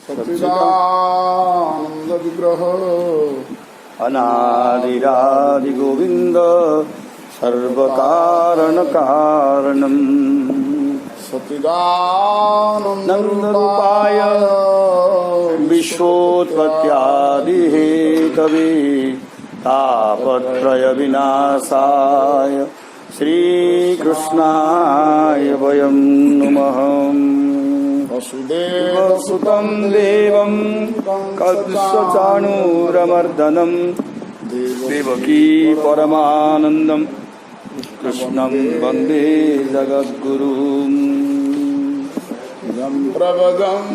सच्चिदानंद विग्रह अनादिरादि गोविंद सर्वकारण कारणम सच्चिदानंदरूपाय विश्वोत्पत्त्यादि हेतवे तापत्रय विनाशाय श्रीकृष्णाय वयं नमः। वसुदेवसुतं देवं कंसचाणूरमर्दनं देवकी परमानन्दं कृष्णं वन्दे जगद्गुरुम्।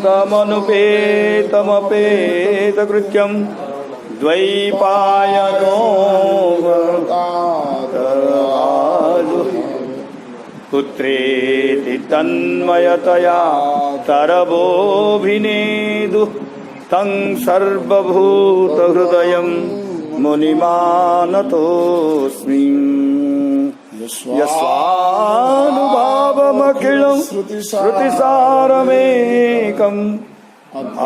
तमनुपेतमपेतकृत्यं द्वैपायनो पुत्रेति तन्मयतया तरवोऽभिनेदुः तं सर्वभूतहृदयं मुनिमानतोऽस्मि। यस्वानुभावमखिलं श्रुतिसारमेकम्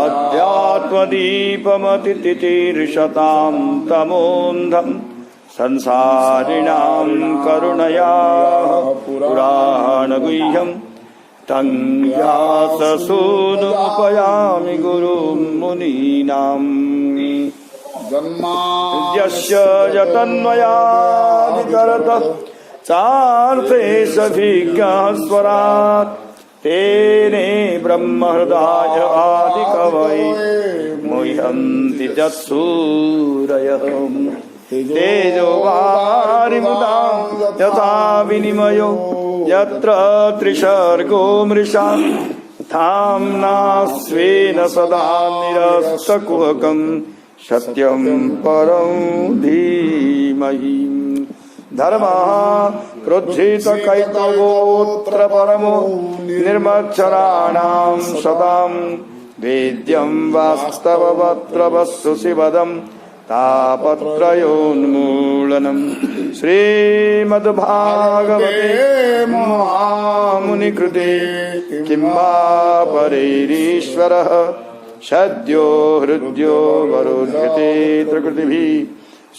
अध्यात्मदीपमतितितीर्षतां तमोऽन्धं संसारिणां करुणया पुराणगुह्यं तं व्याससूनुपयामि गुरुं मुनीनाम्। यस्य यतन्मयादितरतः चार्थेषभिज्ञः स्वरात् तेने ब्रह्महृदाय आदिकवये मुह्यन्ति यत्सूरयः। तेजो वारिमुदां यथा विनिमयो यत्र त्रिसर्गो मृषा धाम्ना स्वेन सदा निरस्तकुहकं सत्यं परं धीमहि। धर्मः प्रोज्झितकैतवोऽत्र परमो निर्मत्सराणां सदां वेद्यं वास्तवमत्र वस्तु शिवदं तापत्रयोन्मूलनं। श्रीमद्भागवते महामुनिकृते किं वा परैरीश्वरः सद्यो हृद्यो वरोध्यते प्रकृतिभिः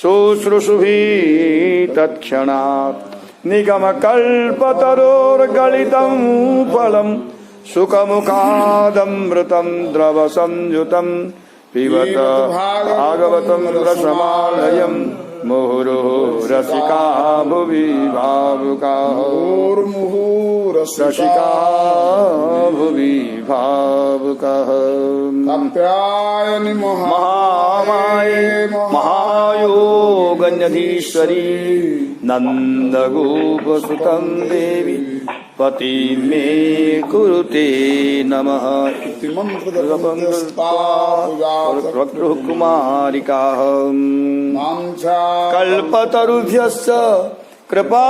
शुश्रूषुभिः तत्क्षणात्। निगमकल्पतरोर्गलितं फलं सुखमुखादमृतं द्रवसंयुतं पिबत भागवतं रसमालयं मुहुर्मुहुः रसिका भुवि भावुकाः। रसिका भुवि भावुकाः। कात्यायनि महामाये महायोगन्यधीश्वरी नन्दगोपसुतं देवी पति मे कुरुते नमः। कुमारिकाः कल्पतरुभ्यश्च कृपा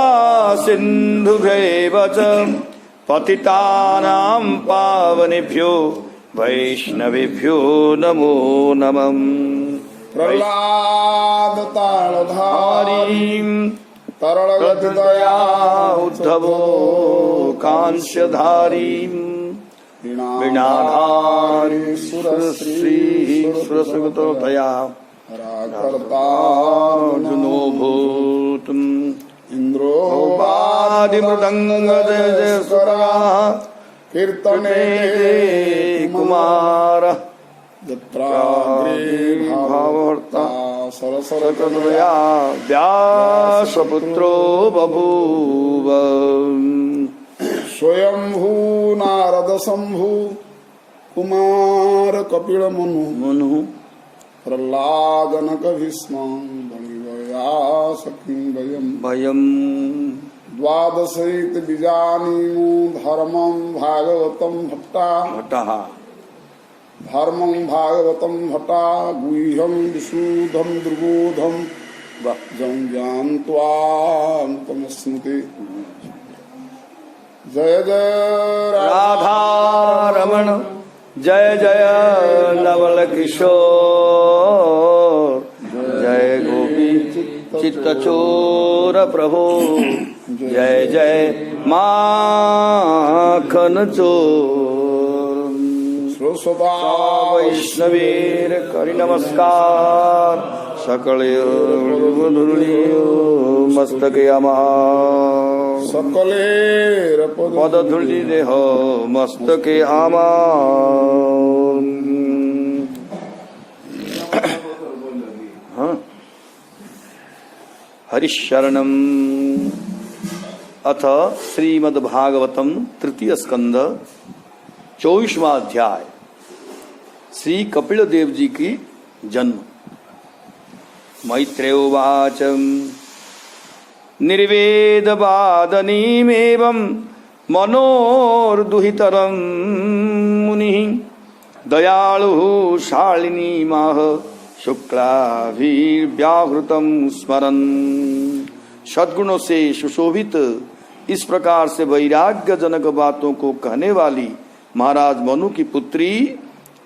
सिन्धुभ्यैव च पतितानां पावनेभ्यो वैष्णवेभ्यो नमो नमः। प्रह्लाद तालधारीं तरलगतदया उद्धवो कांस्यधारीं वीणाधारी सुरश्रीसुरसुगतोदया राकर्तार्जुनो भूतम्। इन्द्रो वादिमृदङ्गजयस्वराः कीर्तने कुमारः यत्राग्रे भावहर्ता सरसरतनया व्यासपुत्रो बभूव। स्वयंभू नारद शंभु कुमार कपिल मनु प्रह्लादनक भीष्म सखीं भयम्। द्वादशैत बीजानीमु धर्मं भागवतं भट्टा धर्मं भागवतं भट्टा गुह्यं विशुद्धं दुर्बोधं जं ज्ञात्वान्तं स्मृति। जय जय राधा रमण जय जय नवल किशोर जय गोपी चित्तचोर प्रभो जय जय माखन चोर। सुता वैष्णवीर करि नमस्कार सकले मस्तके आमार सकले पद धूलि देह मस्तके आमार। हरिशरणम। अथ श्रीमद्भागवतम तृतीय स्कंद 24वां अध्याय। श्री कपिल देव जी की जन्म। मैत्रेयोवाच निर्वेदवादनीमेवं मनोर्दुहितरं मुनिः दयालुः शालिनीमाह शुक्लाभिर्व्याहृतं स्मरन्। सद्गुणों से सुशोभित इस प्रकार से वैराग्य जनक बातों को कहने वाली महाराज मनु की पुत्री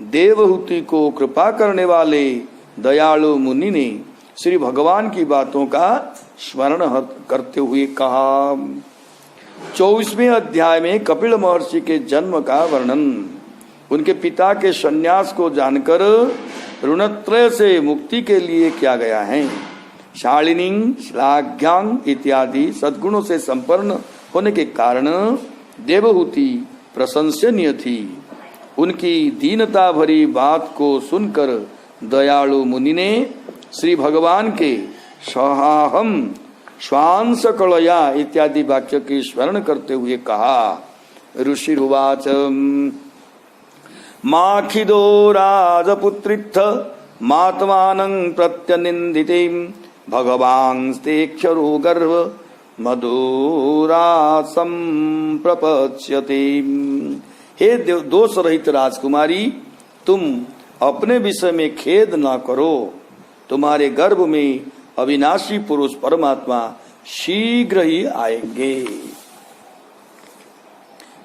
देवहूति को कृपा करने वाले दयालु मुनि ने श्री भगवान की बातों का स्मरण करते हुए कहा। 24वें अध्याय में कपिल महर्षि के जन्म का वर्णन, उनके पिता के संन्यास को जानकर ऋणत्रय से मुक्ति के लिए किया गया है। शालिनी श्लाघ्यांग इत्यादि सद्गुणों से संपन्न होने के कारण देवहूति प्रशंसनीय थी। उनकी दीनता भरी बात को सुनकर दयालु मुनि ने श्री भगवान के सहाहम श्वांस कलया इत्यादि वाक्य की स्मरण करते हुए कहा। ऋषिरुवाच माखिदो राजपुत्रित्थ मात्मानं प्रत्यनिन्दिते भगवांस्तेक्षरो गर्भ मधुरासं प्रपच्यते। हे दोष रहित राजकुमारी, तुम अपने विषय में खेद न करो। तुम्हारे गर्भ में अविनाशी पुरुष परमात्मा शीघ्र ही आएंगे।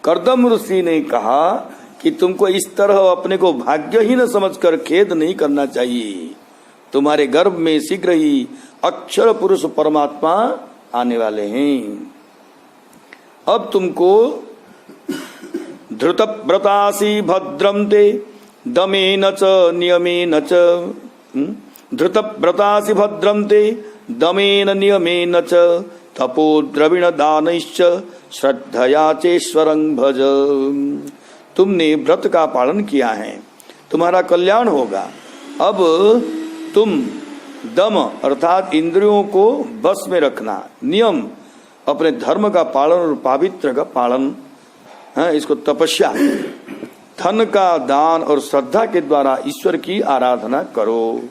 कर्दम ऋषि ने कहा कि तुमको इस तरह अपने को भाग्यहीन समझकर खेद नहीं करना चाहिए। तुम्हारे गर्भ में शीघ्र ही अक्षर पुरुष परमात्मा आने वाले हैं। अब तुमको धृत व्रतासी भद्रम ते दमेन च नियमेन च धृत व्रतासी भद्रम ते दमेन नियमेन च तपो द्रविण दानैश्च श्रद्धया चेश्वरं भज। तुमने व्रत का पालन किया है, तुम्हारा कल्याण होगा। अब तुम दम अर्थात इंद्रियों को बस में रखना, नियम अपने धर्म का पालन और पावित्र का पालन है, इसको तपस्या, धन का दान और श्रद्धा के द्वारा ईश्वर की आराधना करो।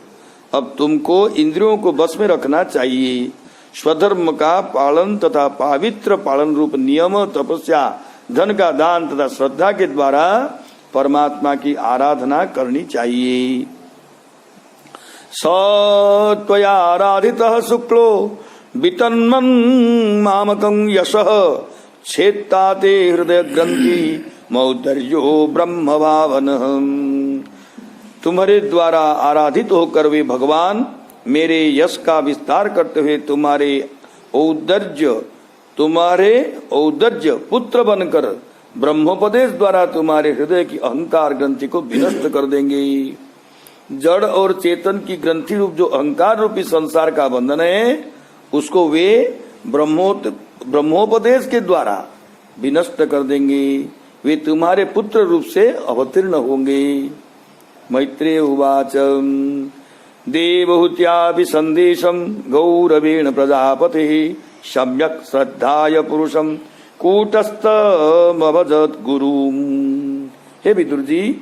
अब तुमको इंद्रियों को बस में रखना चाहिए। स्वधर्म का पालन तथा पावित्र पालन रूप नियम, तपस्या, धन का दान तथा श्रद्धा के द्वारा परमात्मा की आराधना करनी चाहिए। सत्वयाराधितः शुक्लो वितन्मन् मामकं यशः छेत्ता ते हृदय ग्रंथि मौदर्यो ब्रह्म भावनः। तुम्हारे द्वारा आराधित होकर वे भगवान मेरे यश का विस्तार करते हुए तुम्हारे औदर्य पुत्र बनकर ब्रह्मोपदेश द्वारा तुम्हारे हृदय की अहंकार ग्रंथि को विनष्ट कर देंगे। जड़ और चेतन की ग्रंथि रूप जो अहंकार रूपी संसार का बंधन है, उसको वे ब्रह्मोपदेश के द्वारा विनष्ट कर देंगे। वे तुम्हारे पुत्र रूप से अवतीर्ण होंगे। मैत्रेय उवाच देवहूत्यापि संदेशं गौरवेण प्रजापतिः सम्यक् श्रद्धाय पुरुषं कूटस्थमभजत गुरुं। हे विदुर जी,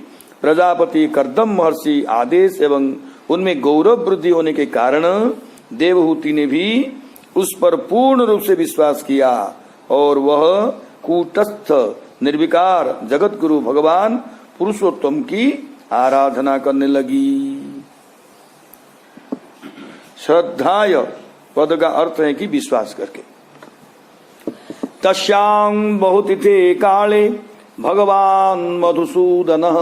प्रजापति कर्दम महर्षि आदेश एवं उनमें गौरव वृद्धि होने के कारण देवहूति ने भी उस पर पूर्ण रूप से विश्वास किया और वह कूटस्थ निर्विकार जगत गुरु भगवान पुरुषोत्तम की आराधना करने लगी। श्रद्धाय पद का अर्थ है कि विश्वास करके। तस्यां बहुतिथे काले भगवान मधुसूदनः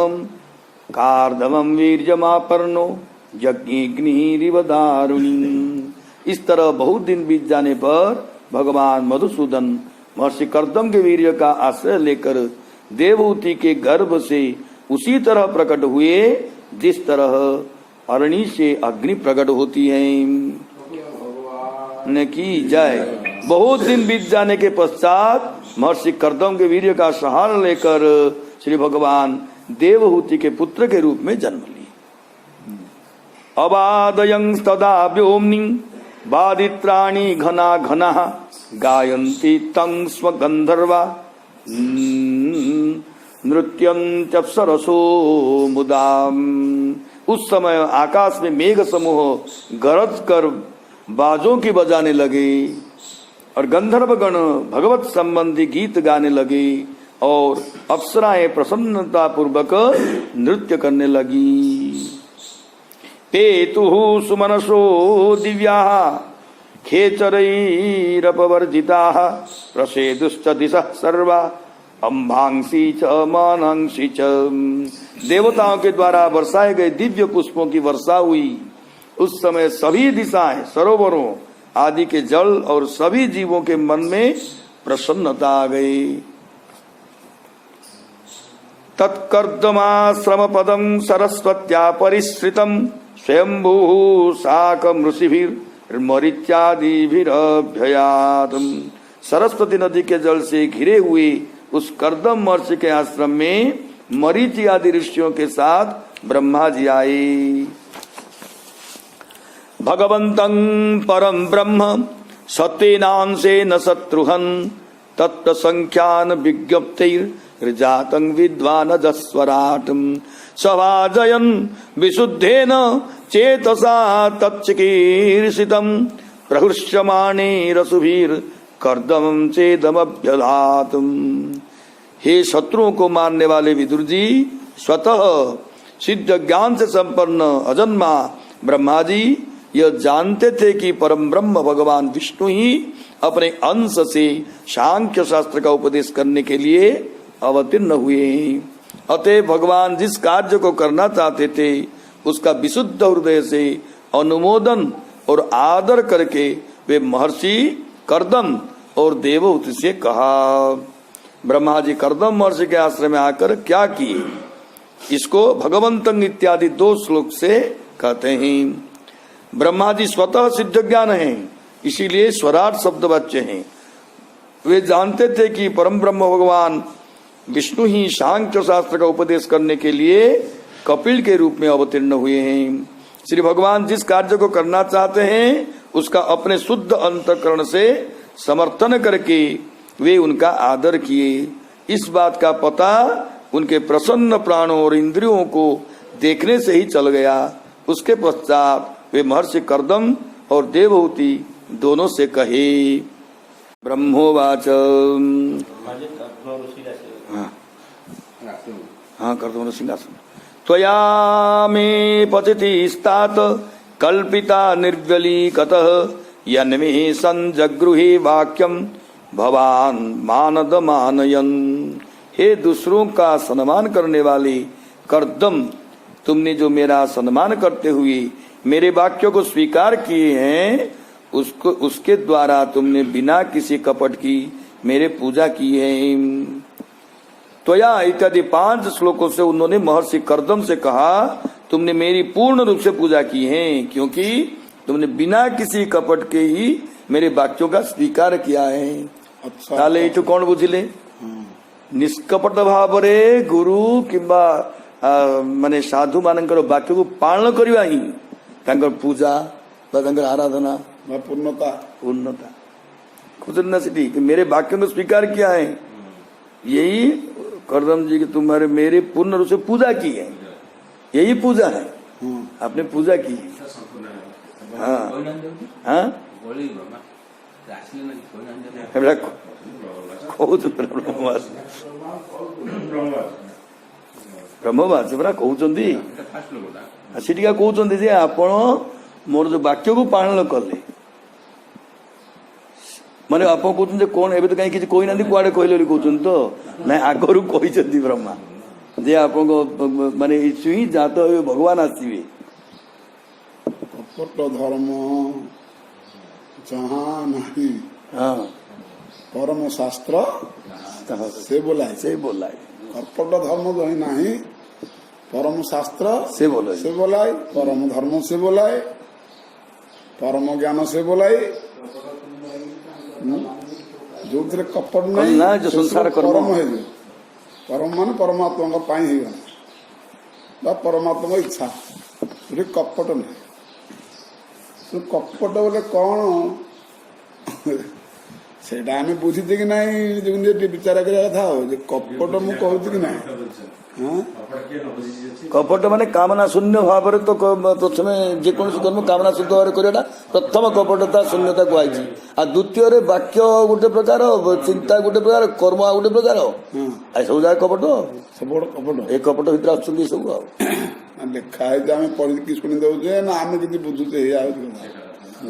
कार्दमं वीर्यमापर्णो यज्ञिग्निरिव दारुणी। इस तरह बहुत दिन बीत जाने पर भगवान मधुसूदन महर्षि कर्दम के वीर्य का आश्रय लेकर देवहूति के गर्भ से उसी तरह प्रकट हुए जिस तरह अरणि से अग्नि प्रकट होती है। ने की जाए। बहुत दिन बीत जाने के पश्चात महर्षि कर्दम के वीर्य का सहारा लेकर श्री भगवान देवहूति के पुत्र के रूप में जन्म लिए। अबादयं तदा व्योम्नि बादित्राणि घना घना गायन्ति तं स्व गंधर्वा नृत्यन्त्यप्सरसो मुदाम। उस समय आकाश में मेघ समूह गरज कर बाजों की बजाने लगे और गंधर्व गण भगवत संबंधी गीत गाने लगे और अप्सराएं प्रसन्नता पूर्वक नृत्य करने लगी। पेतुः सुमनसो दिव्याः खेचरैरपवर्जिताः प्रसेदुश्च दिशः सर्वा अम्भांसी च मानांसी च। देवताओं के द्वारा बरसाए गए दिव्य पुष्पों की वर्षा हुई। उस समय सभी दिशाएं, सरोवरों आदि के जल और सभी जीवों के मन में प्रसन्नता आ गई। तत्कर्दमाश्रम पदम सरस्वत्या परिश्रितम स्वयंभू साकम ऋषिभिर्मरीच्यादिभिरभ्ययातम। सरस्वती नदी के जल से घिरे हुए उस कर्दम महर्षि के आश्रम में मरीचि आदि ऋषियों के साथ ब्रह्मा जी आए। भगवन्तं परम ब्रह्म सत्येनांशेन शत्रुहन् तत्र संख्यान विज्ञप्तिर्जातं विद्वानजस्वराट् सभाजयन् विशुद्धेन चेतसा तच्चिकीर्षितं प्रहृष्यमाणे रसुभिर्कर्दमं चेदमभ्यधातुम्। हे शत्रुओं को मारने वाले विदुर जी, स्वतः सिद्ध ज्ञान से संपन्न अजन्मा ब्रह्मा जी यह जानते थे कि परम ब्रह्म भगवान विष्णु ही अपने अंश से सांख्य शास्त्र का उपदेश करने के लिए अवतीर्ण हुए। अतः भगवान जिस कार्य को करना चाहते थे उसका विशुद्ध हृदय से अनुमोदन और आदर करके वे महर्षि कर्दम और देवहूति से कहा। ब्रह्मा जी कर्दम महर्षि के आश्रम में आकर क्या किए, इसको भगवंतं इत्यादि 2 श्लोक से कहते हैं। ब्रह्मा जी स्वतः सिद्ध ज्ञान हैं, इसीलिए स्वराट शब्द वाच्य हैं। वे जानते थे कि परम ब्रह्म भगवान विष्णु ही सांख्य शास्त्र का उपदेश करने के लिए कपिल के रूप में अवतीर्ण हुए हैं। श्री भगवान जिस कार्य को करना चाहते हैं उसका अपने शुद्ध अंतःकरण से समर्थन करके वे उनका आदर किए। इस बात का पता उनके प्रसन्न प्राणों और इंद्रियों को देखने से ही चल गया। उसके पश्चात वे महर्षि कर्दम और देवहूति दोनों से कहे। ब्रह्मोवाच। हाँ कर्दम सिंहासन। त्वया मे पतितिस्तात कल्पिता निर्व्यलीकतः यन्मे संजगृहे वाक्यम भवान मानद मानयन। हे दूसरों का सम्मान करने वाले कर्दम, तुमने जो मेरा सम्मान करते हुए मेरे वाक्यों को स्वीकार किए हैं उसके द्वारा तुमने बिना किसी कपट की मेरे पूजा की है। त्वया इत्यादि 5 श्लोकों से उन्होंने महर्षि कर्दम से कहा तुमने मेरी पूर्ण रूप से पूजा की है, क्योंकि तुमने बिना किसी कपट के ही मेरे वाक्यों का स्वीकार किया है। ताले तो कौन बुझिले निष्कपट भाव रे गुरु किंबा माने साधु मानकर वाक्य को पालन करवा ही तांकर पूजा तांकर आराधना पूर्णता खुद सिद्धि कि मेरे वाक्यों को स्वीकार किया है। यही कर्दम जी की तुम्हारे मेरे पूर्ण रूप से पूजा की है, यही पूजा है। आपने पूजा की। हाँ हाँ ବ୍ରହ୍ମବାଚ ପରା କହୁଛନ୍ତି। ସେଠିକା କହୁଛନ୍ତି ଯେ ଆପଣ ମୋର ଯୋଉ ବାକ୍ୟକୁ ପାଳନ କଲେ, ମାନେ ଆପଣ କହୁଛନ୍ତି ଯେ କଣ ଏବେ ତ କାହିଁ କିଛି କହିନାହାନ୍ତି, କୁଆଡେ କହିଲେ ବୋଲି କହୁଛନ୍ତି ତ? ନାଇଁ, ଆଗରୁ କହିଛନ୍ତି ବ୍ରହ୍ମା ଯେ ଆପଣଙ୍କ ମାନେ ଇଚ୍ଛୁ ହିଁ ଜାତ ହେବେ, ଭଗବାନ ଆସିବେ। କପଟ ଧର୍ମ जहाँ नहीं परम शास्त्र से बोला है। से बोला है कपट धर्म जो ही नहीं परम शास्त्र से बोलाए। से बोलाए, परम धर्म से बोलाए, परम ज्ञान से बोलाए। जो थे कपट नहीं ना जो संसार कर्म परम है। परम मान परमात्मा का पाई ही बा परमात्मा इच्छा जो कपट नहीं। तो कपट बोले कौन सेटा आम बुझीचे कि नाई विचार करा था कपट मु कहूँ कि ना कपट माने कामना शून्य भाव तो प्रथम जेकोसी कर्म कामना शून्य भाव करवाटा प्रथम कपटता शून्यता कहुई आ द्वितीय वाक्य गोटे प्रकार चिंता गोटे प्रकार कर्म आ गोटे प्रकार सब जाए कपट सब कपट ए कपट भर आसुच्च सब लेखा है आम पढ़ी कि शुणी दे ना आम कि बुझुचे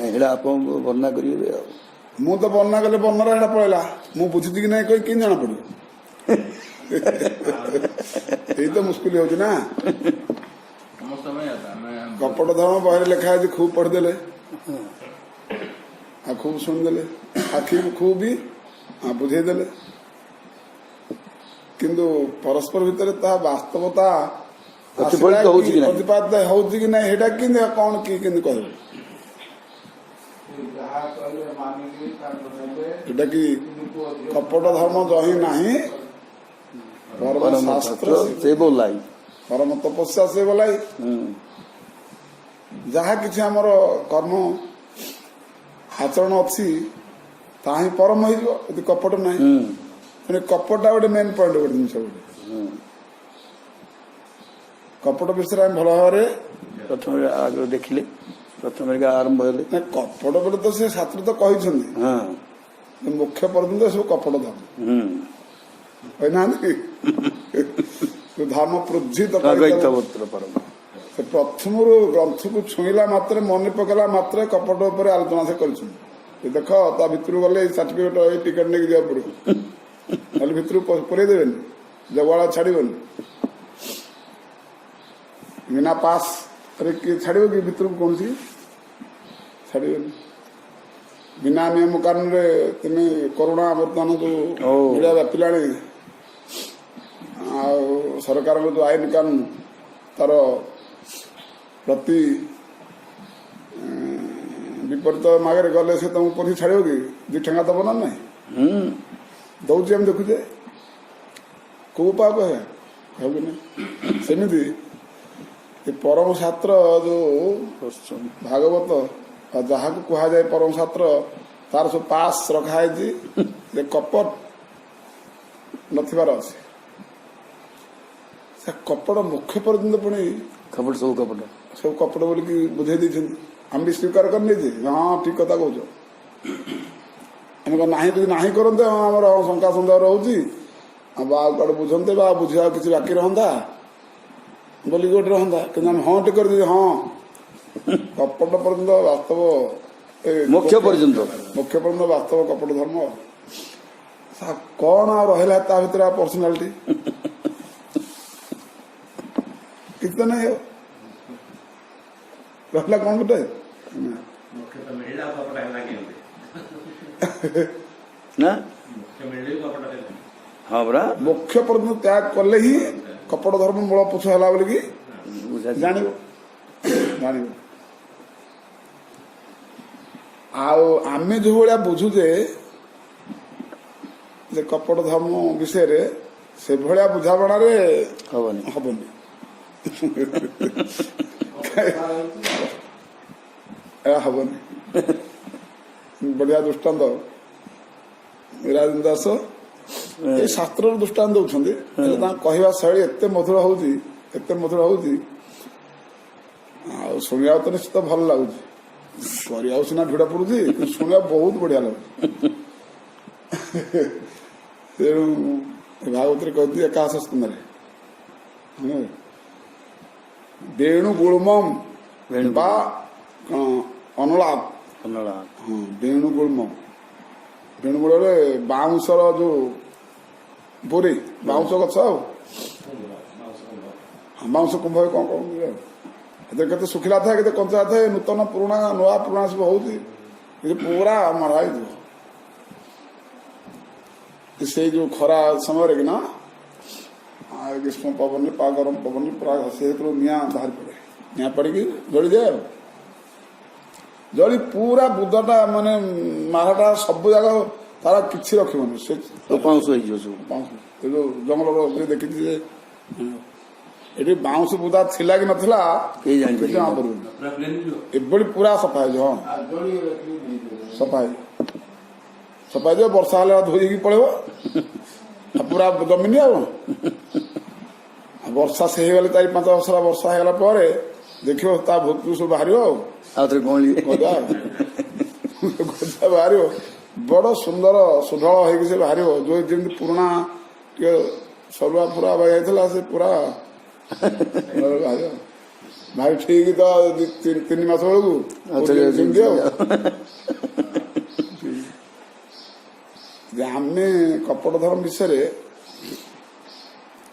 एटा आप वर्णना करेंगे मु तो वर्णना कले वर्णना पड़ेगा मु बुझी कि नहीं कही कि जाना पड़ो यही तो मुस्किल हो ना कपट धर्म बहरे लिखा है खूब पढ़ीदे खूब शुणिदे आखि खूब भी बुझेदे किंतु परस्पर भितर वास्तवता प्रतिपादित होची कि नहीं हेटा कि कौन कि कह कपट धर्म जही नहीं परम शास्त्र से बोलाई परम तपस्या से बोलाई जहा किसी आमर कर्म आचरण अच्छी ताही परम हो कपट ना कपटा गोटे मेन पॉइंट गोटे जिन कपट विषय भल भाव प्रथम आगे देखिले प्रथम आरंभ हेले कपट बोले तो से शास्त्र तो कहते मुख्य पर्यंत सब कपट धर्म कहना धर्म प्रोज्जित से प्रथम ग्रंथ को छुईला मात्र मन पकड़ा मात्र कपट उपर आलोचना से कर देख ता भितर गले सर्टिफिकेट टिकट नहीं दिया पड़ो भितर पुरे देवे जगवाड़ा छाड़बनी बिना पास छाड़ कि भितर कौन सी छाड़बनी बिना नियम कानून तुम करोना बर्तमान जो मीडिया व्यापिला सरकार जो आईन कानून तार प्रति विपरीत मागे गले से तुमको पढ़ी छाड़ कि दी ठेगा दब ना ना दौर आम देखुचे कौ पाप है कहबी ना सेमती परम शास्त्र जो भागवत जहाँ को कह जाए परम शास्त्र तार सब पास रखाई कपट नथिबार अच्छे कपट मुख्य पर्यटन पुणी कपट सब कपट बोलिकी बुझे आम भी स्वीकार करनी हाँ ठीक कथा कौच ना करते हाँ आम शंका सन्देह रोचे कड़े बुझे बुझा किसी बाकी रहा बोली गोटे रहा कि हाँ टिक कर हाँ कपट पर्यंत वास्तव मुख्य पर्यंत वास्तव कपट धर्म कौन रहा ता भर पर्सनालीटी किसी तो नहीं रहा कौन गोटे हाँ बरा मुख्य पर्यंत त्याग कले ही कपट धर्म मूल पुछ है बोलिकी जान आमे जो भाया बुझुचे कपट धर्म विषय रे से भाया बुझाणा हबनी हबनी बढ़िया दृष्टांत राजेन्द्र दास ये शास्त्र दृष्टांत दौरान कहवा शैली एत मधुर होती शुणा तो निश्चित भल लगुच करना सीना भिड़ पड़ुची शुणा बहुत बढ़िया लगुच तेणु भागवत कहती एकादश स्कंद वेणु गुणम बा अनलाप वेणु गुणम वेणुगुड़ बाउंसर जो बोरी बाउंस गछ बाउंस कुंभ कौन कौन के सुखिला था के कंचा था नूतन पुराणा नुआ पुराणा सब हो पूरा मराई से जो खरा समय कि ना ଗ୍ରୀଷ୍ମ ପବନରେ ପା ଗରମ ପବନରେ ପୁରା ଘଷି ହେଇଥିବ ନିଆଁ ବାହାରି ପଡ଼େ, ନିଆଁ ପଡ଼ିକି ଜଳିଯାଏ ଆଉ ଜଳି ପୁରା ବୁଦଟା ମାନେ ମାରଟା ସବୁ ଜାଗା ତାର କିଛି ରଖିବନି ସେ ପାଉଁଶ ହେଇଯିବ ସବୁ। ବାଉଁଶ ଏ ଯେଉଁ ଜଙ୍ଗଲର ଯିଏ ଦେଖିଛି ଯେ ଏଠି ବାଉଁଶ ବୁଦା ଥିଲା କି ନଥିଲା କେହି ଜାଣିପାରିବେନି। କିଛି ଜଣାପଡ଼ିବନି, ଏଭଳି ପୁରା ସଫା ହେଇଯିବ। ହଁ ସଫା ହେଇଯିବ, ସଫା ହେଇଯିବ, ବର୍ଷା ହେଲେ ଧୋଇକି ପଳେଇବ ଆଉ ପୁରା ଜମିନି ଆଉ ବର୍ଷା ସେ ହେଇଗଲେ 4-5 ବର୍ଷ ବର୍ଷା ହେଇଗଲା ପରେ ଦେଖିବ ତା ଭୂତରୁ ସବୁ ବାହାରିବ ଆଉ ଥରେ କଣ ଗଜା ଗଜା ବାହାରିବ, ବଡ ସୁନ୍ଦର ସୁଢଳ ହେଇକି ସେ ବାହାରିବ। ଯୋଉ ଯେମିତି ପୁରୁଣା ଟିକେ ସରୁଆ ଫୁରା ଯାଇଥିଲା ସେ ପୁରା ବାହାରିବ। ଭାଇ ଠିକ ତ 3 ମାସ ବେଳକୁ ସେମିତି ଆଉ ଯେ ଆମେ କପଟ ଧର୍ମ ବିଷୟରେ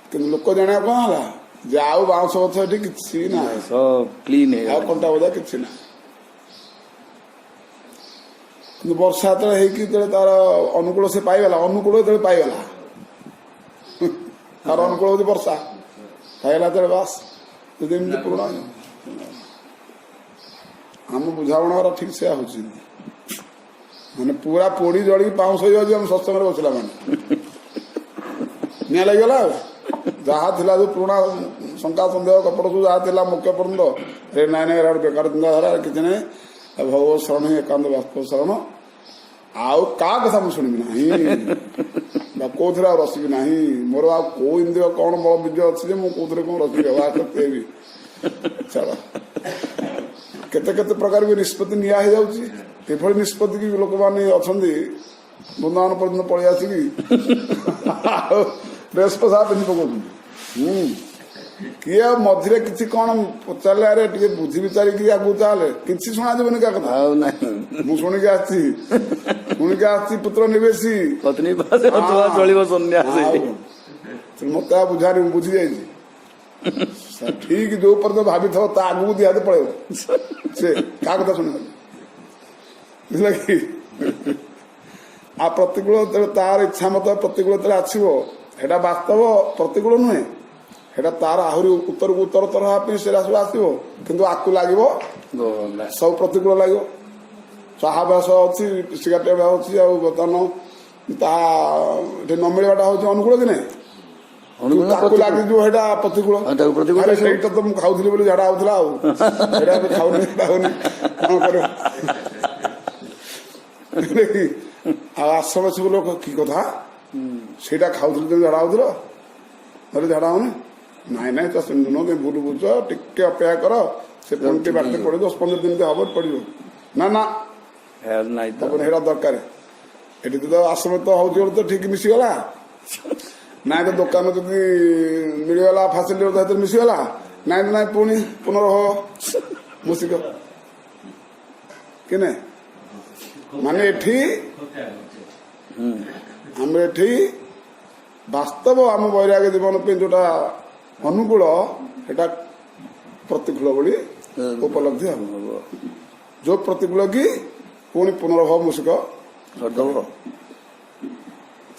କିନ୍ତୁ ଲୋକ ଜାଣିବା କଣ ହେଲା ଯେ ଆଉ ବାଉଁଶ ଗଛ ଏଠି କିଛି ନାହିଁ, सब क्लीन है। ଆଉ କଣ୍ଟା ବଜା କିଛି ନାହିଁ। କିନ୍ତୁ ବର୍ଷା ଯେତେବେଳେ ହେଇକି ଯେତେବେଳେ ତାର ଅନୁକୂଳ ସେ ପାଇଗଲା, ଅନୁକୂଳ ଯେତେବେଳେ ପାଇଗଲା ତାର ଅନୁକୂଳ ହଉଛି ବର୍ଷା ପାଇଗଲା ଯେତେବେଳେ ବାସ୍ ଯଦି ଏମିତି ପୁରୁଣା ଆମ ବୁଝାମଣା ଠିକ ସେୟା ହଉଛି, ମାନେ ପୁରା ପୋଡି ଜଳିକି ପାଉଁଶ ହେଇଯାଉଛି ଆମ ସତ୍ସଙ୍ଗରେ ବସିଲା ମାନେ ନିଆଁ ଲାଗିଗଲା ଆଉ ଯାହା ଥିଲା ଯୋଉ ପୁରୁଣା ଶଙ୍କା ସନ୍ଦେହ କପଟ ସବୁ ଯାହା ଥିଲା ମୁଖ୍ୟ ପର୍ଯ୍ୟନ୍ତ ରେ ନାଇଁ ନାଇଁ ଗୋଟେ ବେକାର ଚିନ୍ତାଧାରା କିଛି ନାହିଁ, ଭଗବତ ଶରଣ ହିଁ ଏକାନ୍ତ ବାସ୍ତବ ଶରଣ, ଆଉ କାହା କଥା ମୁଁ ଶୁଣିବି ନାହିଁ ବା କୋଉଥିରେ ଆଉ ରସିବି ନାହିଁ, ମୋର ଆଉ କୋଉ ଇନ୍ଦ୍ରିୟ କଣ ବଳ ବିଜୟ ଅଛି ଯେ ମୁଁ କୋଉଥିରେ କଣ ରସିବି ବ୍ୟବହାର କରିବି। ଛାଡ଼ କେତେ କେତେ ପ୍ରକାର ବି ନିଷ୍ପତ୍ତି ନିଆ ହେଇଯାଉଛି, ଏଭଳି ନିଷ୍ପତ୍ତି କି ଲୋକମାନେ ଅଛନ୍ତି ବୃନ୍ଦାବନ ପର୍ଯ୍ୟନ୍ତ ପଳେଇ ଆସିକି ଡ୍ରେସ୍ ପୋଷାକ ପିନ୍ଧି ପକଉଛନ୍ତି। କିଏ ମଝିରେ କିଛି କଣ ପଚାରିଲେ ଆରେ ଟିକେ ବୁଝି ବିଚାରିକି ଆଗକୁ ଚାଲେ କିଛି ଶୁଣାଯିବନି କାହା କଥା। ମୁଁ ଶୁଣିକି ଆସିଛି ପୁତ୍ର ନିବେଶୀ पत्नी पास चलिବ ସନ୍ନ୍ୟାସୀ। ମତେ ଆଉ ବୁଝାନି, ମୁଁ ବୁଝି ଯାଇଛି ଠିକ ଯୋଉ ପର୍ଯ୍ୟନ୍ତ ଭାବିଥିବ ତା ଆଗକୁ ଦି ହାତ ପଳେଇବ ସେ କାହା କଥା ଶୁଣିବନି, ବୁଝିଲା କି। ଆଉ ପ୍ରତିକୂଳ ଯେତେବେଳେ ତାର ଇଚ୍ଛା ମତ ପ୍ରତିକୂଳ ଯେତେବେଳେ ଆସିବ ସେଟା ବାସ୍ତବ ପ୍ରତିକୂଳ ନୁହେଁ, ସେଟା ତାର ଆହୁରି ଉତ୍ତରକୁ ଉତ୍ତରତର ହେବା ପାଇଁ ସେଟା ସବୁ ଆସିବ, କିନ୍ତୁ ଆକୁ ଲାଗିବ ସବୁ ପ୍ରତିକୂଳ ଲାଗିବ। ଚାହାଭ୍ୟାସ ଅଛି, ସିଗାରେଟ ଅଭ୍ୟାସ ଅଛି, ଆଉ ବର୍ତ୍ତମାନ ତାହା ଏଠି ନ ମିଳିବାଟା ହଉଛି ଅନୁକୂଳ କି ନାହିଁ, ତାକୁ ଲାଗିଯିବ ସେଇଟା ପ୍ରତିକୂଳ। ସେଇଟା ତ ମୁଁ ଖାଉଥିଲି ବୋଲି ଝାଡା ହଉଥିଲା ଆଉ ସେଇଟା ଏବେ ଖାଉନି ଖାଉନି କଣ କରିବ। ଆଉ ଆଶ୍ରମ ସବୁ ଲୋକ କି କଥା ସେଇଟା ଖାଉଥିଲି ତମେ ଝାଡା ହଉଥିଲ ନହେଲେ ଝାଡା ହଉନି, ନାଇଁ ନାଇଁ ତ ସେମିତି ନୁହଁ, ଭୁଲ ବୁଝ, ଟିକେ ଅପେକ୍ଷା କର, ସେ ପୁଣି ଟିକେ ବାଟରେ ପଡିବ 10-15 ଦିନ ହବ ପଡିବ, ନା ନା ସେଇଟା ଦରକାର। ଏଠି ତ ଆଶ୍ରମ ତ ହଉଛି ବୋଲି ତ ଠିକ ମିଶିଗଲା, ନାଇଁ ତ ଦୋକାନ ଯଦି ମିଳିଗଲା ଫାସିଲିଟି ସେଥିରେ ମିଶିଗଲା, ନାଇଁ ତ ନାଇଁ ପୁଣି ପୁନର୍ହ ମୁସିକ କି ନାଇଁ। ମାନେ ଏଠି ଆମେ ଏଠି ବାସ୍ତବ ଆମ ବୈରାଗ୍ୟ ଜୀବନ ପାଇଁ ଯୋଉଟା ଅନୁକୂଳ ସେଟା ପ୍ରତିକୂଳ ଭଳି ଉପଲବ୍ଧି ହବ, ଯୋଉ ପ୍ରତିକୂଳ କି ପୁଣି ପୁନର୍ଭବ ମୂଷିକ କରିଦେବ।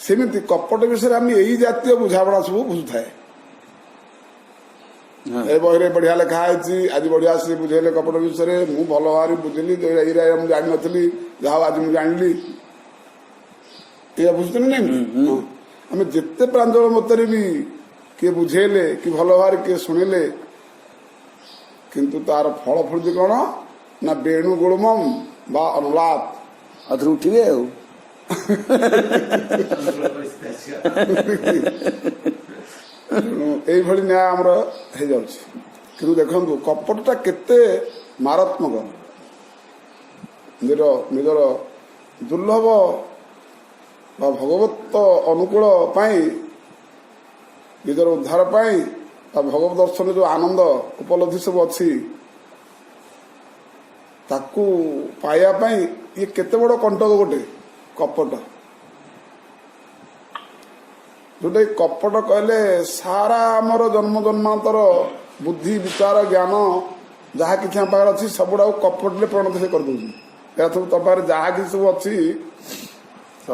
ସେମିତି କପଟ ବିଷୟରେ ଆମେ ଏଇ ଜାତୀୟ ବୁଝାବଣା ସବୁ ବୁଝୁଥାଏ। ଏ ବହିରେ ବଢିଆ ଲେଖା ହେଇଛି, ଆଜି ବଢିଆ ସେ ବୁଝେଇଲେ କପଟ ବିଷୟରେ, ମୁଁ ଭଲ ଭାବରେ ବୁଝିଲି, ଏଇରା ମୁଁ ଜାଣିନଥିଲି, ଯାହା ଆଜି ମୁଁ ଜାଣିଲି, ଏଇଆ ବୁଝୁଛନ୍ତି ନାଇଁ। ଆମେ ଯେତେ ପ୍ରାଞ୍ଜଳ ମତରେ ବି କିଏ ବୁଝେଇଲେ କି ଭଲ ଭାବରେ କିଏ ଶୁଣିଲେ, କିନ୍ତୁ ତାର ଫଳ ଫଳୁଛି କଣ ନା ବେଣୁ ଗୁଳୁମମ୍ ବା ଅନୁଲାପ ଆଥରୁ ଉଠିବେ ଆଉ এইଭଳି ନ୍ୟାୟ ଆମର ହେଇଯାଉଛି। କିନ୍ତୁ ଦେଖନ୍ତୁ କପଟଟା କେତେ ମାରାତ୍ମକ, ନିଜର ଦୁର୍ଲଭ ବା ଭଗବତ ଅନୁକୂଳ ପାଇଁ, ନିଜର ଉଦ୍ଧାର ପାଇଁ ବା ଭଗବତ ଦର୍ଶନ ଯୋଉ ଆନନ୍ଦ ଉପଲବ୍ଧି ସବୁ ଅଛି ତାକୁ ପାଇବା ପାଇଁ ଇଏ କେତେ ବଡ କଣ୍ଟକ ଗୋଟେ କପଟ। ଯୋଉଟା କପଟ କହିଲେ ସାରା ଆମର ଜନ୍ମ ଜନ୍ମାନ୍ତର ବୁଦ୍ଧି ବିଚାର ଜ୍ଞାନ ଯାହା କିଛି ଆମ ପାଖରେ ଅଛି ସବୁଟାକୁ କପଟରେ ପରିଣତ ସେ କରିଦଉଛି। ଏରା ସବୁ ତମ ପାଖରେ ଯାହା କିଛି ସବୁ ଅଛି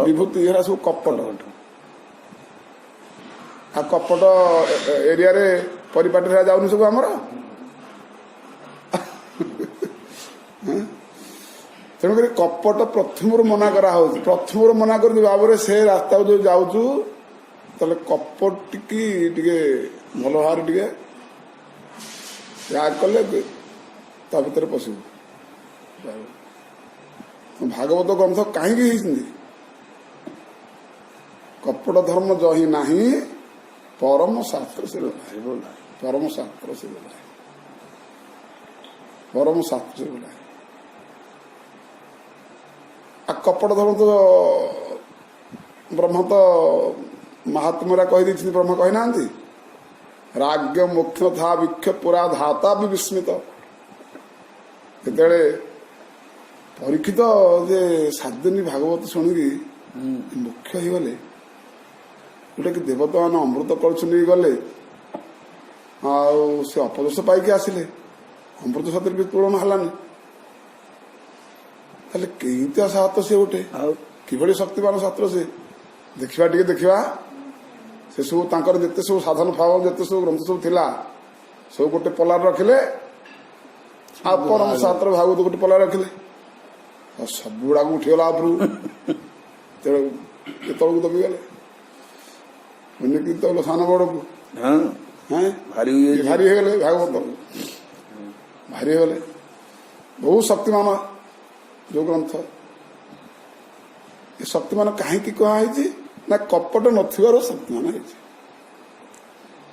ବିଭୂତି ଏରା ସବୁ କପଟ। आ कपट एरिया रे परिपाटी जाऊनी सब आमर तेणुक कपट प्रथम मना करा प्रथम मना कर भाव से रास्ता जो जाऊचु ताले कपट टिके भल भाव टिके त्याग कले ता भीतर पशु भागवत ग्रंथ कहीं कपट धर्म जही नहीं परम शास्त्र से बोला परम शास्त्र से बोला परम शास्त्र से बोला आ कपट धर्म तो ब्रह्म तो महात्मा कही ब्रह्म कही ना राज्ञ मुख्य था विक्ष पुरा धाता भी विस्मित जेते परीक्षित जे 7 दिन भागवत शुणिकी मुख्य हो गले गोटे कि देवता मान अमृत कलश गले से अपदोष पाई आसिले अमृत साथ भी तुलन हलानी ताले केइतिया शास्त्र से गोटे किभली शक्तिमान शास्त्र से देखा टे देखा से सब तांकर जेते सब साधन भाव जेते सब ग्रंथ सब थिला सब गोटे पलार रखिले आ परम शास्त्र भागवत गोटे पलार रखिले सब गुड़ा उठीगला उपरू तलू दबी गले तो सान बड़ को भारी गले भागवत भारी गले बहुत शक्तिमान जो ग्रंथ ये शक्तिमान कहीं कही ना कपट नथिबार शक्तिमान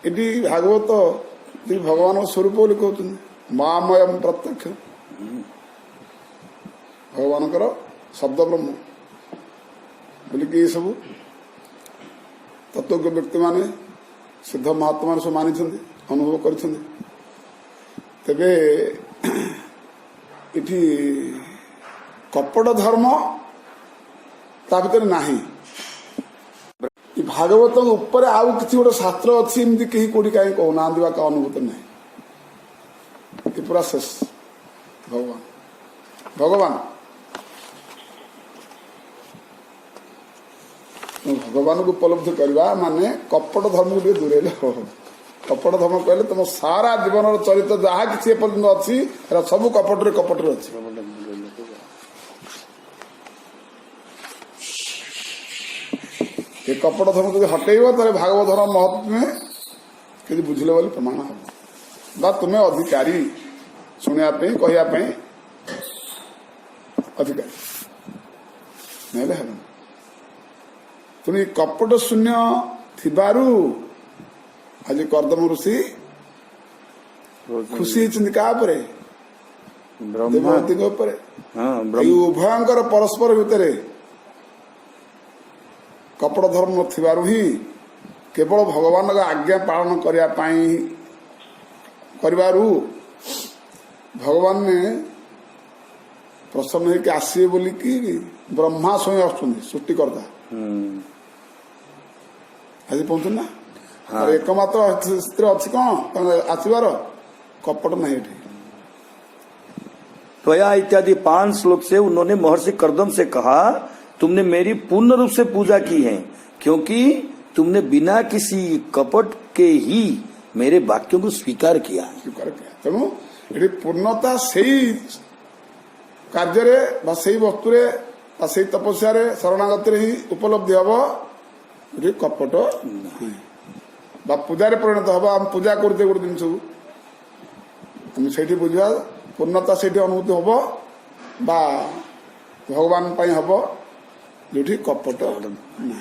ये भागवत भगवान स्वरूप बोली कहते मामयम प्रत्यक्ष भगवान शब्द ब्रह्म बोलिकी ये सब तत्वज्ञ व्यक्ति माने सिद्ध महात्मा सब मानी अनुभव कर कपट धर्म ता भीतर नाही भागवत ऊपर आउ किसी गोटे शास्त्र अच्छी एमती कहीं कोड़ी कहीं कहना का अनुभूति नहीं पूरा शेष भगवान भगवान भगवान को उपलब्ध करवा माने कपट धर्म को दूरे कपट धर्म कहले तुम सारा जीवन चरित्र जहाँ किसी पर्यटन अच्छी सब कपट अच्छी ये कपट धर्म जो हटेब तेरे भागवत धर्म महत्व में कि बुझे बोली प्रमाण हम बा तुम्हें अधिकारी शुणापी कहवाई अधिकारी नहीं हम तुम कपट शून्य थिबारु आज कर्दम ऋषि खुशी क्या देवहूति उभयंकर परस्पर भितर कपट धर्म नथिबारु ही केवल भगवान का आज्ञा पालन करबारु भगवान ने प्रसन्न होकर आसवे बोली कि ब्रह्मा स्वयं आसुच्च सृष्टिकर्ता आज पहुंचु ना एकमात्र स्थिर अच्छी कौन आसबार कपट नहीं त्वया इत्यादि 5 श्लोक से उन्होंने महर्षि कर्दम से कहा तुमने मेरी पूर्ण रूप से पूजा की है क्योंकि तुमने बिना किसी कपट के ही मेरे वाक्यों को स्वीकार किया तेणु ये पूर्णता से कार्य से वस्तु से तपस्या शरणागति ही उपलब्धि हम ये कपट पूजा परिणत हम आम पूजा करते गोटे जिन से बुझा पूर्णता से अनुभूति हम बा भगवान हम जो कपट ना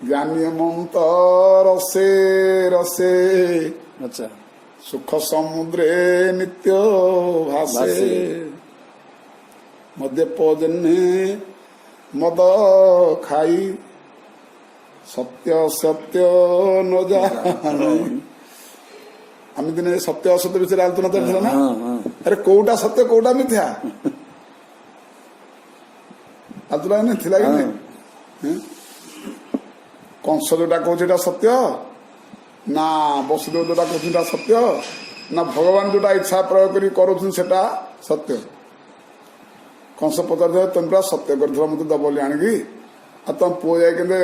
ज्ञानीयमंत रसे रसे अच्छा सुख समुद्रे नित्य भासे मद्यपजन्य मद खाई सत्य सत्य न जाने आम दिन सत्य असत्य विषय आलोचना चलता ना अरे कोटा सत्य कोटा मिथ्या आलोचना नहीं थिला कि नहीं कंस जोटा कौन सत्य ना वसुदेव जोटा कौन सत्य ନା ଭଗବାନ ଯୋଉଟା ଇଚ୍ଛା ପ୍ରୟୋଗ କରି କରୁଛନ୍ତି ସେଟା ସତ୍ୟ? କଂସ ପଚାରିଥିବ ତମେ ପୁରା ସତ୍ୟ କରିଥିଲ ମତେ ଦବ ବୋଲି ଆଣିକି, ଆଉ ତମ ପୁଅ ଯାଇ କେତେ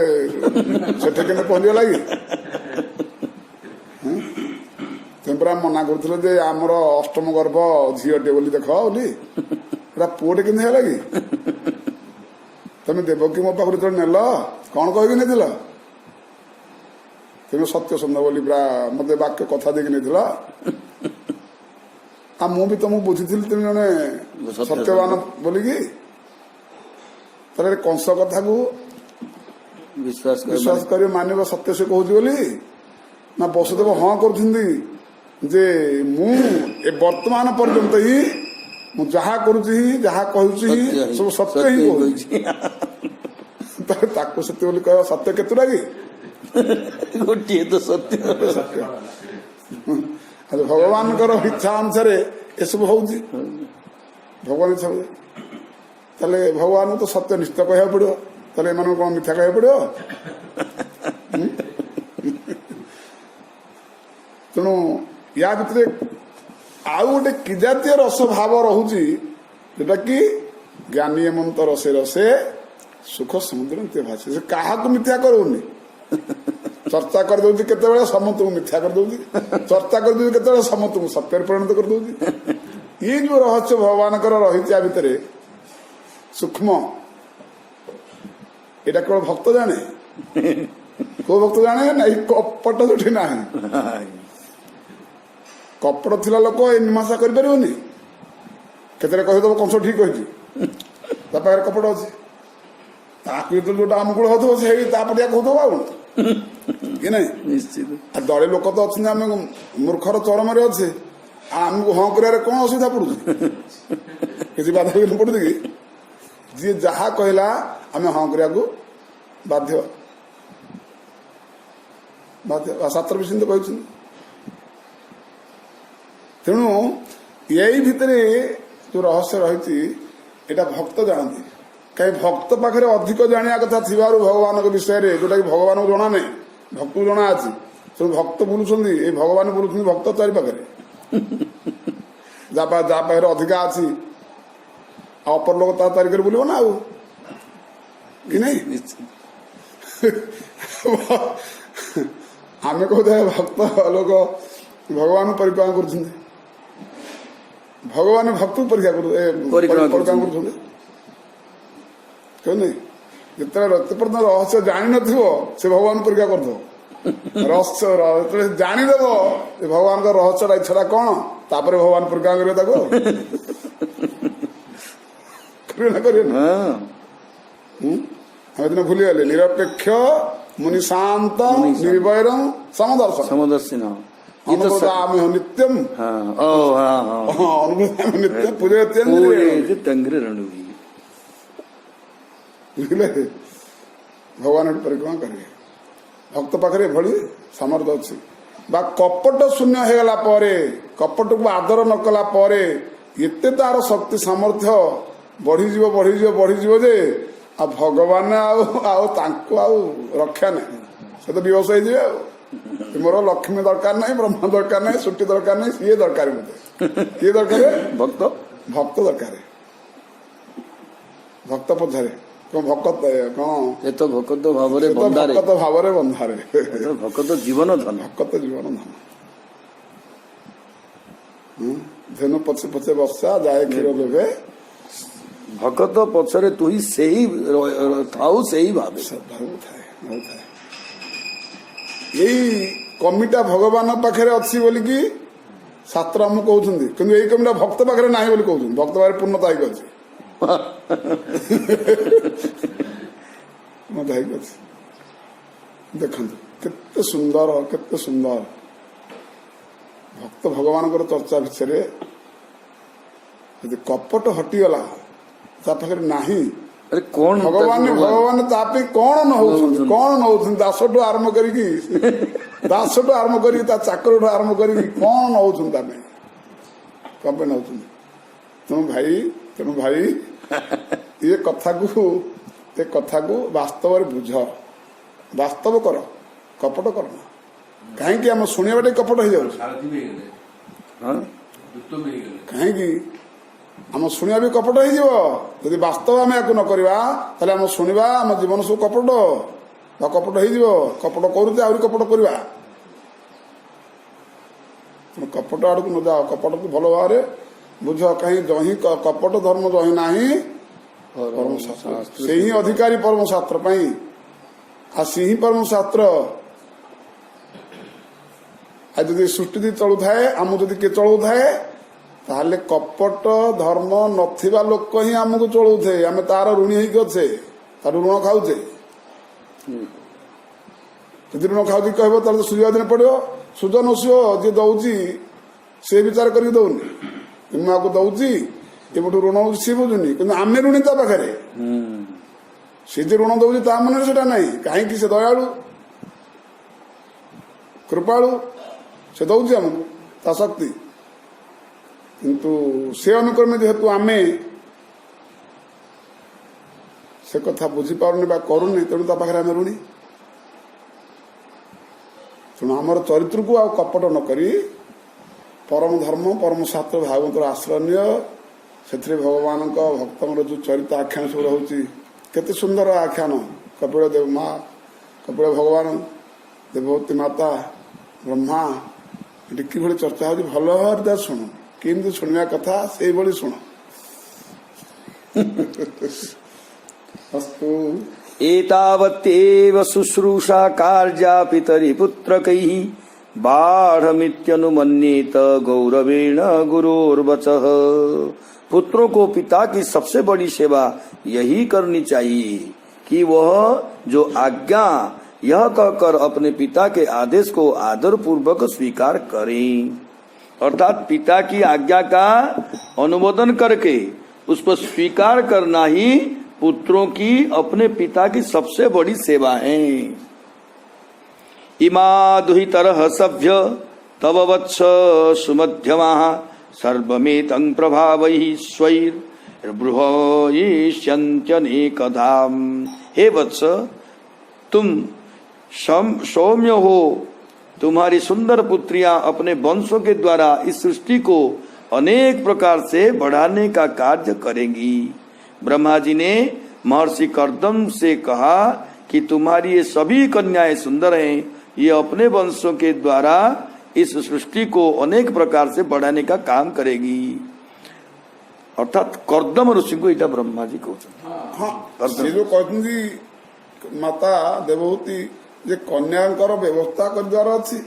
ସେଠି କେତେ ପହଞ୍ଚିଗଲା କି? ତମେ ପୁରା ମନା କରୁଥିଲ ଯେ ଆମର ଅଷ୍ଟମ ଗର୍ଭ ଝିଅଟେ ବୋଲି ଦେଖ ବୋଲି, ଏଟା ପୁଅଟେ କେମିତି ହେଲା କି? ତମେ ଦେବକୀ ମୋ ପାଖରୁ ଯେତେବେଳେ ନେଲ କଣ କହିକି ନେଇଥିଲ? ତମେ ସତ୍ୟ ସୁନ୍ଦର ବୋଲି ପୁରା ମତେ ବାକ୍ୟ କଥା ଦେଇକି ନେଇଥିଲ। ଆଉ ମୁଁ ବି ତମକୁ ବୁଝିଥିଲି ତୁମେ ଜଣେ ସତ୍ୟବାନ ବୋଲିକି। ତାହେଲେ କଂସ କଥାକୁ ବିଶ୍ୱାସ କରି ମାନିବ ସତ୍ୟ ସେ କହୁଛି ବୋଲି? ନା ବସୁଦେବ ହଁ କରୁଛନ୍ତି ଯେ ମୁଁ ଏ ବର୍ତ୍ତମାନ ପର୍ଯ୍ୟନ୍ତ ହିଁ ମୁଁ ଯାହା କରୁଛି ଯାହା କହୁଛି ସବୁ ସତ୍ୟ ହିଁ କହୁଛି। ତାହେଲେ ତାକୁ ସତ୍ୟ ବୋଲି କହିବା ସତ୍ୟ କେତେଟା କି? ଗୋଟିଏ ତ ସତ୍ୟ। ଭଗବାନଙ୍କର ଇଚ୍ଛା ଅନୁସାରେ ଏସବୁ ହଉଛି। ଭଗବାନ ଇଚ୍ଛା ହଉଛି ତାହେଲେ ଭଗବାନଙ୍କୁ ତ ସତ୍ୟ ନିଶ୍ଚିତ କହିବାକୁ ପଡିବ। ତାହେଲେ ଏମାନଙ୍କୁ କଣ ମିଥ୍ୟା କହିବାକୁ ପଡିବ? ତେଣୁ ୟା ଭିତରେ ଆଉ ଗୋଟେ କି ଜାତୀୟ ରସ ଭାବ ରହୁଛି ଯୋଉଟା କି ଜ୍ଞାନୀ ଏମନ୍ତ ରସେ ରସେ ସୁଖ ସମୁଦ୍ର ନିତ୍ୟ ଭାଷେ। ସେ କାହାକୁ ମିଥ୍ୟା କରୁନି। ଚର୍ଚ୍ଚା କରିଦଉଛି କେତେବେଳେ ସମସ୍ତଙ୍କୁ ମିଥ୍ୟା କରିଦଉଛି, ଚର୍ଚ୍ଚା କରିଦଉଛି କେତେବେଳେ ସମସ୍ତଙ୍କୁ ସତ୍ୟରେ ପରିଣତ କରିଦଉଛି। ଇଏ ଯୋଉ ରହସ୍ୟ ଭଗବାନଙ୍କର ରହିଛି ଆ ଭିତରେ ସୂକ୍ଷ୍ମ, ଏଇଟା କେବଳ ଭକ୍ତ ଜାଣେ। କୋଉ ଭକ୍ତ ଜାଣେ ନା ଏଇ କପଟ ଯୋଉଠି ନାହିଁ। କପଟ ଥିଲା ଲୋକ ଏ ମୀମାଂସା କରିପାରିବନି। କେତେବେଳେ କହିଦବ କଂସ ଠିକ କହିଛି, ତା ପାଖରେ କପଟ ଅଛି। ତାକୁ ଯେତେବେଳେ ଯୋଉଟା ଅନୁକୂଳ ହଉଥିବ ସେ ତା ପଟିଆ କହୁଥିବ ଆଉ କି ନାଇଁ? ନିଶ୍ଚିତ। ଆଉ ଦଳେ ଲୋକ ତ ଅଛନ୍ତି ଆମେ ମୂର୍ଖର ଚରମରେ ଅଛେ, ଆଉ ଆମକୁ ହଁ କରିବାରେ କଣ ଅସୁବିଧା ପଡୁଛି? କିଛି ବାଧା ବିଘ୍ନ ପଡୁଛି କି? ଯିଏ ଯାହା କହିଲା ଆମେ ହଁ କରିବାକୁ ବାଧ୍ୟ। ଶାସ୍ତ୍ର ବି ସେମିତି କହିଛନ୍ତି। ତେଣୁ ଏଇ ଭିତରେ ଯୋଉ ରହସ୍ୟ ରହିଛି ଏଇଟା ଭକ୍ତ ଜାଣନ୍ତି। କାହିଁ ଭକ୍ତ ପାଖରେ ଅଧିକ ଜାଣିବା କଥା ଥିବାରୁ ଭଗବାନଙ୍କ ବିଷୟରେ, ଯୋଉଟା କି ଭଗବାନଙ୍କୁ ଜଣା ନାହିଁ, ଭକ୍ତକୁ ଜଣା ଅଛି। ସବୁ ଭକ୍ତ ବୁଲୁଛନ୍ତି, ଏଇ ଭଗବାନ ବୁଲୁଛନ୍ତି ଭକ୍ତ ଚାରି ପାଖରେ। ଯାହା ପାଖରେ ଅଧିକା ଅଛି ଆଉ ଅପର ଲୋକ ତା ତାରିଖରେ ବୁଲିବ ନା ଆଉ କି ନାଇଁ? ଆମେ କହୁଥିବା ଭକ୍ତ ଲୋକ ଭଗବାନ ପରିକ୍ରମା କରୁଛନ୍ତି, ଭଗବାନ ଭକ୍ତକୁ ପରିକ୍ରମା କରୁଛନ୍ତି। କେଉଁ ନାଇଁ? ଯେତେବେଳେ ପର୍ଯ୍ୟନ୍ତ ରହସ୍ୟ ଜାଣିନଥିବ ସେ ଭଗବାନ ପରୀକ୍ଷା କରିଦବ। ରହସ୍ୟ ଯେତେବେଳେ ଜାଣିଦେବ ଯେ ଭଗବାନଙ୍କ ରହସ୍ୟଟା ଇଚ୍ଛାଟା କଣ, ତାପରେ ଭଗବାନ ପରୀକ୍ଷା କରିବେ ତାକୁ। କରିବେ ନା କରିବେ ନା? ଆମେ ଦିନ ଭୁଲିଗଲେ ନିରପେକ୍ଷ ମୁନି ଶାନ୍ତ ନିର୍ଭୟ ସମଦର୍ଶିନ ଅନୁଭୂତାମି ନିତ୍ୟମ୍ ଅନୁଭୂତାମି ନିତ୍ୟମ୍ ପୂଜୟତ୍ୟଙ୍ଗ୍। ବୁଝିଲେ? ଭଗବାନ ପରିକ୍ରମା କରିବେ। ଭକ୍ତ ପାଖରେ ଏଭଳି ସାମର୍ଥ୍ୟ ଅଛି। ବା କପଟ ଶୂନ୍ୟ ହେଇଗଲା ପରେ, କପଟକୁ ଆଦର ନ କଲା ପରେ ଏତେ ତାର ଶକ୍ତି ସାମର୍ଥ୍ୟ ବଢିଯିବ ବଢିଯିବ ବଢିଯିବ ଯେ ଆଉ ଭଗବାନ ଆଉ ତାଙ୍କୁ ଆଉ ରକ୍ଷା ନାହିଁ। ସେ ତ ବିବଶ ହେଇଯିବେ। ଆଉ ମୋର ଲକ୍ଷ୍ମୀ ଦରକାର ନାହିଁ, ବ୍ରହ୍ମା ଦରକାର ନାହିଁ, ଛୁଟି ଦରକାର ନାହିଁ, ସିଏ ଦରକାର ମତେ। କିଏ ଦରକାର? ଭକ୍ତ। ଭକ୍ତ ଦରକାର। ଭକ୍ତ ପଛରେ ଭକତ କଣ ଭକତ ଭାବରେ ବନ୍ଧାରେ ଭକତ ଜୀବନ ଧନ। ଭକତ ଜୀବନ ଧନ। ଧେନୁ ପଛେ ପଛେ ବର୍ଷା ଯାଏ କ୍ଷୀର ଲୋଭେ। ଭକତ ପଛରେ ତୁ ହିଁ ସେହି ଥାଉ ସେହି ଭାବେ ଥାଏ। ଏଇ କମିଟା ଭଗବାନ ପାଖରେ ଅଛି ବୋଲିକି ଶାସ୍ତ୍ର ଆମକୁ କହୁଛନ୍ତି, କିନ୍ତୁ ଏଇ କମିଟା ଭକ୍ତ ପାଖରେ ନାହିଁ ବୋଲି କହୁଛନ୍ତି। ଭକ୍ତ ପାଖରେ ପୂର୍ଣ୍ଣତା ହେଇକି ଅଛି। ଦେଖନ୍ତୁ କେତେ ସୁନ୍ଦର, କେତେ ସୁନ୍ଦର ଭକ୍ତ ଭଗବାନଙ୍କର ଚର୍ଚ୍ଚା ବିଷୟରେ। ଯଦି କପଟ ହଟିଗଲା ତା ପାଖରେ ନାହିଁ, ଭଗବାନ ତା ପାଇଁ କଣ ନଉଛନ୍ତି ଦାସଠୁ ଆରମ୍ଭ କରିକି ତା ଚାକରଠୁ ଆରମ୍ଭ କରିକି କଣ ନଉଛନ୍ତି ତା ପାଇଁ, କଣ ପାଇଁ ନଉଛନ୍ତି? ତେଣୁ ଭାଇ ଏ କଥାକୁ ବାସ୍ତବରେ ବୁଝ, ବାସ୍ତବ କର, କପଟ କର ନା। କାହିଁକି ଆମ ଶୁଣିବାଟା କପଟ ହେଇଯାଉଛି? हाँ କାହିଁକି ଆମ ଶୁଣିବା ବି କପଟ ହେଇଯିବ। ଯଦି ବାସ୍ତବ ଆମେ ୟାକୁ ନ କରିବା ତାହେଲେ ଆମ ଶୁଣିବା ଆମ ଜୀବନ ସବୁ କପଟ ବା କପଟ ହେଇଯିବ। କପଟ କରୁଛେ ଆହୁରି କପଟ କରିବା। ତେଣୁ କପଟ ଆଡକୁ ନ ଯାଅ, କପଟକୁ ଭଲ ଭାବରେ ବୁଝ। କାହିଁ ଯହିଁ କପଟ ଧର୍ମ ଯହିଁ ନାହିଁ ପରମଶାସ୍ତ୍ର, ସେ ହିଁ ଅଧିକାରୀ ପରମଶାସ୍ତ୍ର ପାଇଁ। ଆଉ ସେ ହିଁ ପରମଶାସ୍ତ୍ର। ଆଉ ଯଦି ସୃଷ୍ଟି ଯଦି ଚଳୁଥାଏ, ଆମକୁ ଯଦି କିଏ ଚଳଉଥାଏ, ତାହେଲେ କପଟ ଧର୍ମ ନଥିବା ଲୋକ ହିଁ ଆମକୁ ଚଳଉଥାଏ। ଆମେ ତାର ଋଣୀ ହେଇକି ଅଛେ, ତାର ଋଣ ଖାଉଛେ। ଯଦି ଋଣ ଖାଉଛି କହିବ ତାହେଲେ ତ ସୁଝିବା ଦିନ ପଡିବ। ସୁଝ ନ ସୁଝ ଯିଏ ଦଉଛି ସେ ବିଚାର କରିକି ଦଉନି। ମୁଁ ଆକୁ ଦଉଛି, ଏପଟୁ ଋଣ ହଉଛି ସିଏ ବୁଝୁନି, କିନ୍ତୁ ଆମେ ଋଣୀ ତା ପାଖରେ। ସେ ଯେ ଋଣ ଦଉଛି ତା ମନରେ ସେଟା ନାହିଁ। କାହିଁକି? ସେ ଦୟାଳୁ କୃପାଳୁ, ସେ ଦଉଛି ଆମକୁ ତା ଶକ୍ତି। କିନ୍ତୁ ସେ ଅନୁକ୍ରମେ ଯେହେତୁ ଆମେ ସେ କଥା ବୁଝିପାରୁନି ବା କରୁନି, ତେଣୁ ତା ପାଖରେ ଆମେ ଋଣୀ। ତେଣୁ ଆମର ଚରିତ୍ରକୁ ଆଉ କପଟ ନ କରି ପରମ ଧର୍ମ ପରମ ଶାସ୍ତ୍ର ଭାଗବତର ଆଶ୍ରୟ ନିଅ। ସେଥିରେ ଭଗବାନଙ୍କ ଭକ୍ତଙ୍କର ଯୋଉ ଚରିତ୍ର ଆଖ୍ୟାନ ସବୁ ରହୁଛି, କେତେ ସୁନ୍ଦର ଆଖ୍ୟାନ। କପିଳ ଦେବ ମା, କପିଳ ଭଗବାନ, ଦେବତୀ ମାତା, ବ୍ରହ୍ମା, ଏଠି କିଭଳି ଚର୍ଚ୍ଚା ହଉଛି ଭଲ ଭାବରେ ଶୁଣ। କେମିତି ଶୁଣିବା କଥା ସେଇଭଳି ଶୁଣ। ଅସ୍ତୁ एतावत्येव शुश्रूषा कार्या पितरि पुत्रकैः बाढ़मित्यनुमन्येत गौरवेण गुरोर्वचः। पुत्रों को पिता की सबसे बड़ी सेवा यही करनी चाहिए कि वह जो आज्ञा यह कहकर अपने पिता के आदेश को आदर पूर्वक स्वीकार करें। अर्थात पिता की आज्ञा का अनुमोदन करके उस पर स्वीकार करना ही पुत्रों की अपने पिता की सबसे बड़ी सेवा है। इमा दुहितरः सभ्य तव वत्स सुमध्यमाः सर्वमेतं प्रभावैः स्वैर्बृहयिष्यन्त्यनेकधाम। हे वत्स, तुम सौम्य हो। तुम्हारी सुंदर पुत्रियां अपने वंशों के द्वारा इस सृष्टि को अनेक प्रकार से बढ़ाने का कार्य करेंगी। ब्रह्मा जी ने महर्षि कर्दम से कहा कि तुम्हारी ये सभी कन्याएं सुंदर हैं, ये अपने वंशों के द्वारा इस सृष्टि को अनेक प्रकार से बढ़ाने का काम करेगी। अर्थात कर्दम ऋषि को इटा ब्रह्मा जी कहते माता देवहूति जे कन्यांकर व्यवस्था कर अच्छी,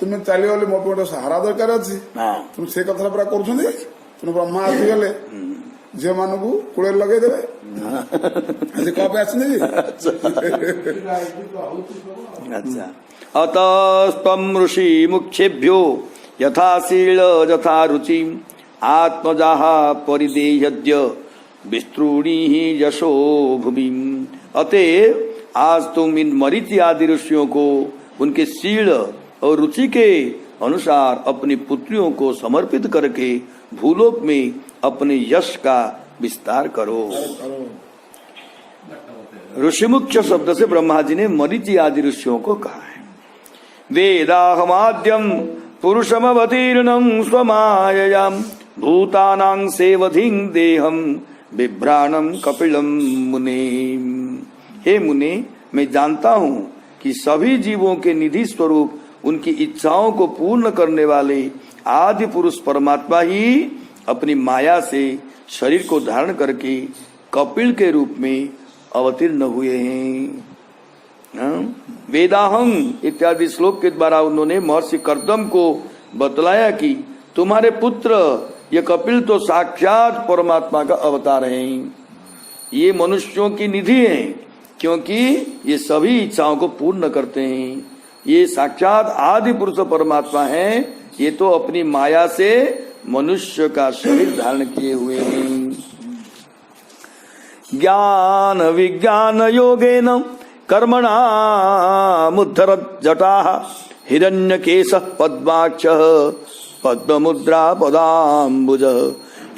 तुम्हें चलीगले मो गोटे सहारा दरकार अच्छी, तुम से कथा पूरा कर ब्रह्मा आसीगले झील मान कूड़े लगेदेवे। अच्छा, अतस्त्वं ऋषि मुख्येभ्यो यथाशील यथा रुचि आत्मजाः परिदेह्यद्य विस्तृणी यशो भूमि। अतएव आज तुम इन मरीचि आदि ऋषियों को उनके शील और रुचि के अनुसार अपनी पुत्रियों को समर्पित करके भूलोक में अपने यश का विस्तार करो। ऋषि मुख्य शब्द से ब्रह्मा जी ने मरीचि आदि ऋषियों को कहा है। वेदाहमाद्यम पुरुषमवतीर्णं स्वमाययाम भूतानां सेवधिं देहम बिभ्राणम कपिलम मुने। हे मुने, मैं जानता हूँ कि सभी जीवों के निधि स्वरूप उनकी इच्छाओं को पूर्ण करने वाले आदि पुरुष परमात्मा ही अपनी माया से शरीर को धारण करके कपिल के रूप में अवतीर्ण हुए हैं। वेदाहं इत्यादि श्लोक के द्वारा उन्होंने महर्षि कर्दम को बतलाया कि तुम्हारे पुत्र ये कपिल तो साक्षात परमात्मा का अवतार हैं। ये मनुष्यों की निधि हैं, क्योंकि ये सभी इच्छाओं को पूर्ण करते हैं। ये साक्षात आदि पुरुष परमात्मा हैं। ये तो अपनी माया से मनुष्य का शरीर धारण किए हुए हैं। ज्ञान विज्ञान योगेन कर्मणा मुद्धरत जटाः हिरण्यकेशः पद्माक्षः पद्ममुद्रा पदाम्बुजः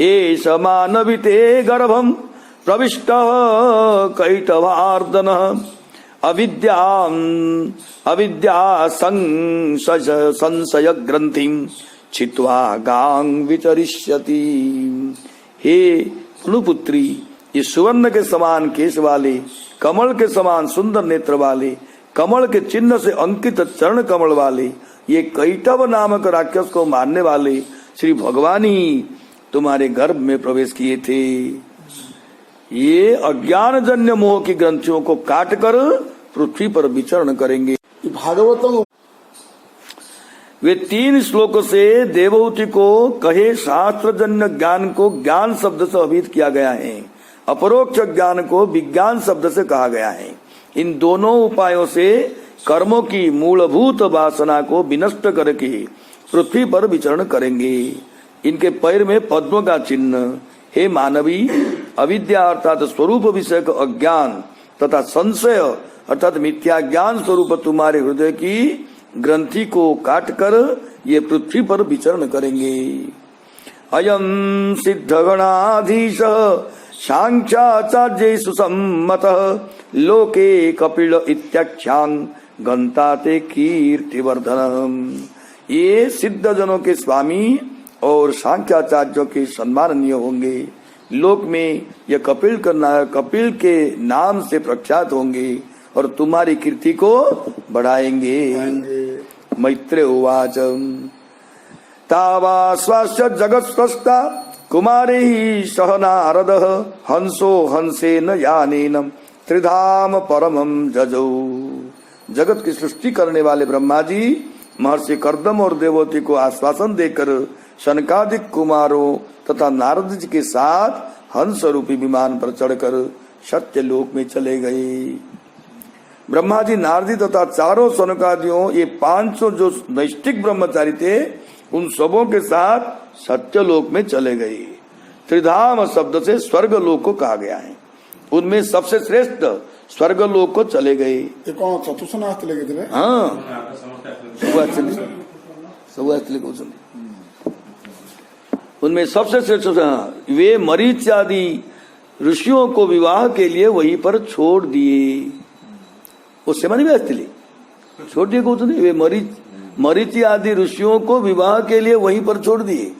एष मानविते गर्भं प्रविष्टः कैटभार्दनः अविद्या संशय ग्रंथिं छित्वा गांग विचरिष्यति। हे मनुपुत्री, ये सुवर्ण के समान केश वाले, कमल के समान सुंदर नेत्र वाले, कमल के चिन्ह से अंकित चरण कमल वाले, ये कैटव नामक राक्षस को मारने वाले श्री भगवानी तुम्हारे गर्भ में प्रवेश किए थे। ये अज्ञान जन्य मोह की ग्रंथियों को काटकर पृथ्वी पर विचरण करेंगे। भागवतम वे 3 श्लोक से देवहूति को कहे शास्त्र जन्य ज्ञान को ज्ञान शब्द से अभिहित किया गया है, अपरोक्ष ज्ञान को विज्ञान शब्द से कहा गया है। इन दोनों उपायों से कर्मों की मूलभूत वासना को विनष्ट करके पृथ्वी पर विचरण करेंगे। इनके पैर में पद्म का चिन्ह। हे मानवी, अविद्या अर्थात स्वरूप विषय का अज्ञान तथा संशय अर्थात मिथ्या ज्ञान स्वरूप तुम्हारे हृदय की ग्रंथि को काटकर ये पृथ्वी पर विचरण करेंगे। अयम सिद्धगणाधीश सांख्याचार्य सुसम्मत लोके कपिल इत्याख्यां गंताते कीर्तिवर्धनम। ये सिद्ध जनों के स्वामी और सांख्याचार्यों के सम्माननीय होंगे। लोक में यह कपिल के नाम से प्रख्यात होंगे और तुम्हारी कीर्ति को बढ़ाएंगे। मैत्रेय उवाच तावा स्वास्य जगत्स्रष्टा कुमारे ही सह नारद हंसो हंसेन यानेन त्रिधाम परमं जजौ। जगत की सृष्टि करने वाले ब्रह्मा जी महर्षि कर्दम और देवती को आश्वासन देकर शनकादिक कुमारों तथा नारद जी के साथ हंस रूपी विमान पर चढ़कर सत्य लोक में चले गए। ब्रह्मा जी, नारद जी तथा चारों शनकादियों, ये 500 जो नैष्ठिक ब्रह्मचारी थे, उन सबों के साथ सत्यलोक में चले गए। त्रिधाम शब्द से स्वर्ग लोक को कहा गया है। उनमें सबसे श्रेष्ठ स्वर्ग लोक को चले गए। कौन चतुर्थ ले गए थे? हाँ, सब उनमें सबसे श्रेष्ठ वे मरीच आदि ऋषियों को विवाह के लिए वहीं पर छोड़ दिए। उससे मानी व्यस्तिली छोड़ दिए कुछ नहीं, वे मरीची आदि ऋषियों को विवाह के लिए वहीं पर छोड़ दिए।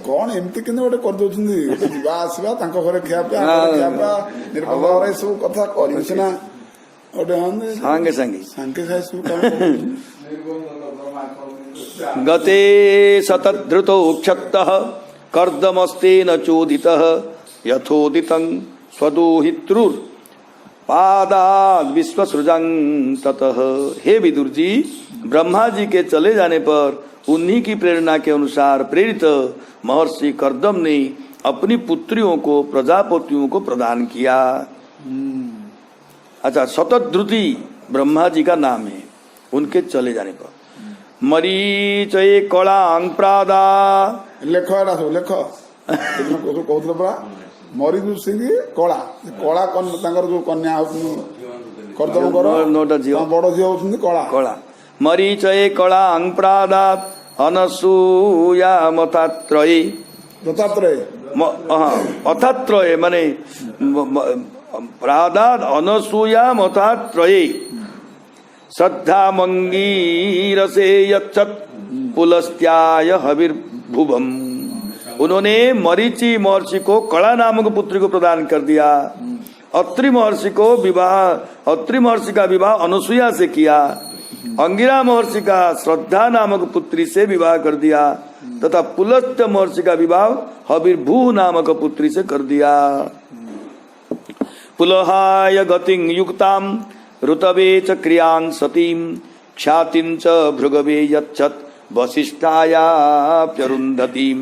कौन एमती कि गोटे करदे जा आसवा घरे खियापा निर्भर सब कथा कर सांगे सांगे सांगे खाए सब गते शतधृतो क्षत्तः कर्दमस्तेन चोदितः यथोदितं स्वदोहित्रुर पादाद विश्वसृजं ततः। हे विदुर जी, ब्रह्मा जी के चले जाने पर उन्हीं की प्रेरणा के अनुसार प्रेरित महर्षि कर्दम ने अपनी पुत्रियों को प्रजापतियों को प्रदान किया। अच्छा, शतधृति ब्रह्मा जी का नाम है। उनके चले जाने पर मरीचये कलां प्रादा लेख लेख कहते पड़ा मरीचु सिंह कला कला जो कन्या कर्दम बड़ झी होती कला कला मरीचये कलां प्रादात अनसूया मतात्रये अथात्रये माने प्रादात अनसूया मतात्रये श्रद्धा मंगीरसे यच्छत पुलस्त्याय हविर्भुवम्। उन्होंने मरीचि महर्षि को कला नामक पुत्री को प्रदान कर दिया। अत्रि महर्षि का विवाह अनुसुया से किया। अंगिरा महर्षि का श्रद्धा नामक पुत्री से विवाह कर दिया तथा पुलस्त्य महर्षि का विवाह हविर्भू नामक पुत्री से कर दिया। पुलहाय गतिं युक्ताम ऋतवे च क्रियां सतीं ख्यातिं च भृगवे यच्छत वसिष्ठायाप्यरुन्धतीं।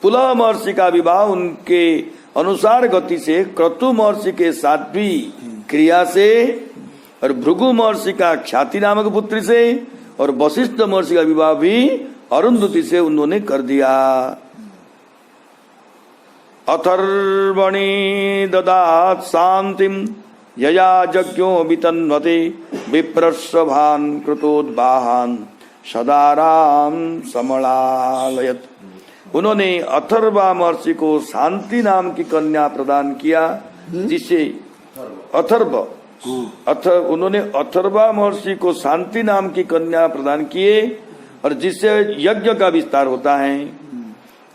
पुलह महर्षि का विवाह उनके अनुसार गति से क्रतु महर्षि के साध्वी क्रिया से और भृगु महर्षि का ख्याति नामक पुत्री से और वशिष्ठ महर्षि का विवाह भी अरुंधति से उन्होंने कर दिया। अथर्वणे ददात शांतिम यया यज्ञो वितन्वते विप्रस्रभान् कृतोद्बाहान् सदाराम समलालयत्। उन्होंने अथर्वा महर्षि को शांति नाम की कन्या प्रदान किया, जिसे उन्होंने अथर्वा महर्षि को शांति नाम की कन्या प्रदान किए और जिससे यज्ञ का विस्तार होता है।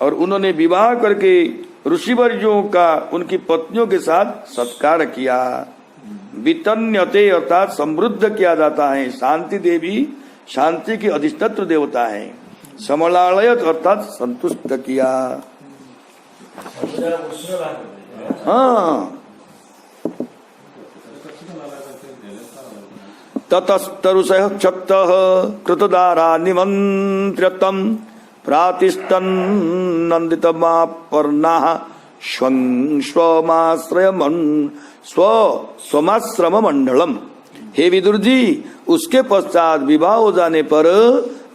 और उन्होंने विवाह करके ऋषिवर्यों का उनकी पत्नियों के साथ सत्कार किया। वितन्यते अर्थात समृद्ध किया जाता है। शांति देवी शांति की अधिष्ठात्री देवता है। समलालयत अर्थात संतुष्ट किया। हाँ, ततस्तरुषः क्षत्तः कृतदारा निमन्त्र्यतं प्रातिष्ठन्नन्दितमापर्णाः स्वमाश्रम मंडलम। हे विदुर जी, उसके पश्चात विवाह हो जाने पर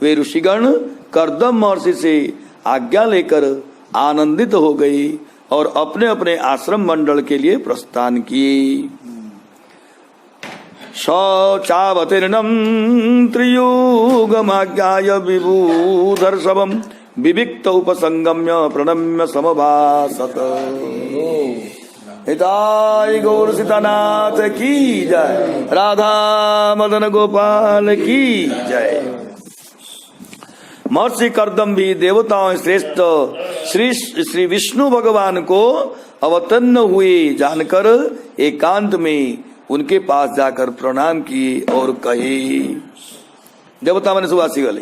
वे ऋषिगण कर्दम महर्षि से आज्ञा लेकर आनंदित हो गए और अपने अपने आश्रम मंडल के लिए प्रस्थान किए। चावतीर्णम त्रियुगमाज्ञाय विबूधर्षभम विविक्त उपसंगम्य प्रणम्य समभासत। हिताय गौर सीतानाथ की जय, राधा मदन गोपाल की जय। महर्षि कर्दम भी देवताओं श्रेष्ठ श्री विष्णु भगवान को अवतीर्ण हुए जानकर एकांत में उनके पास जाकर प्रणाम किए और कहे। देवता माने सुवासी गले।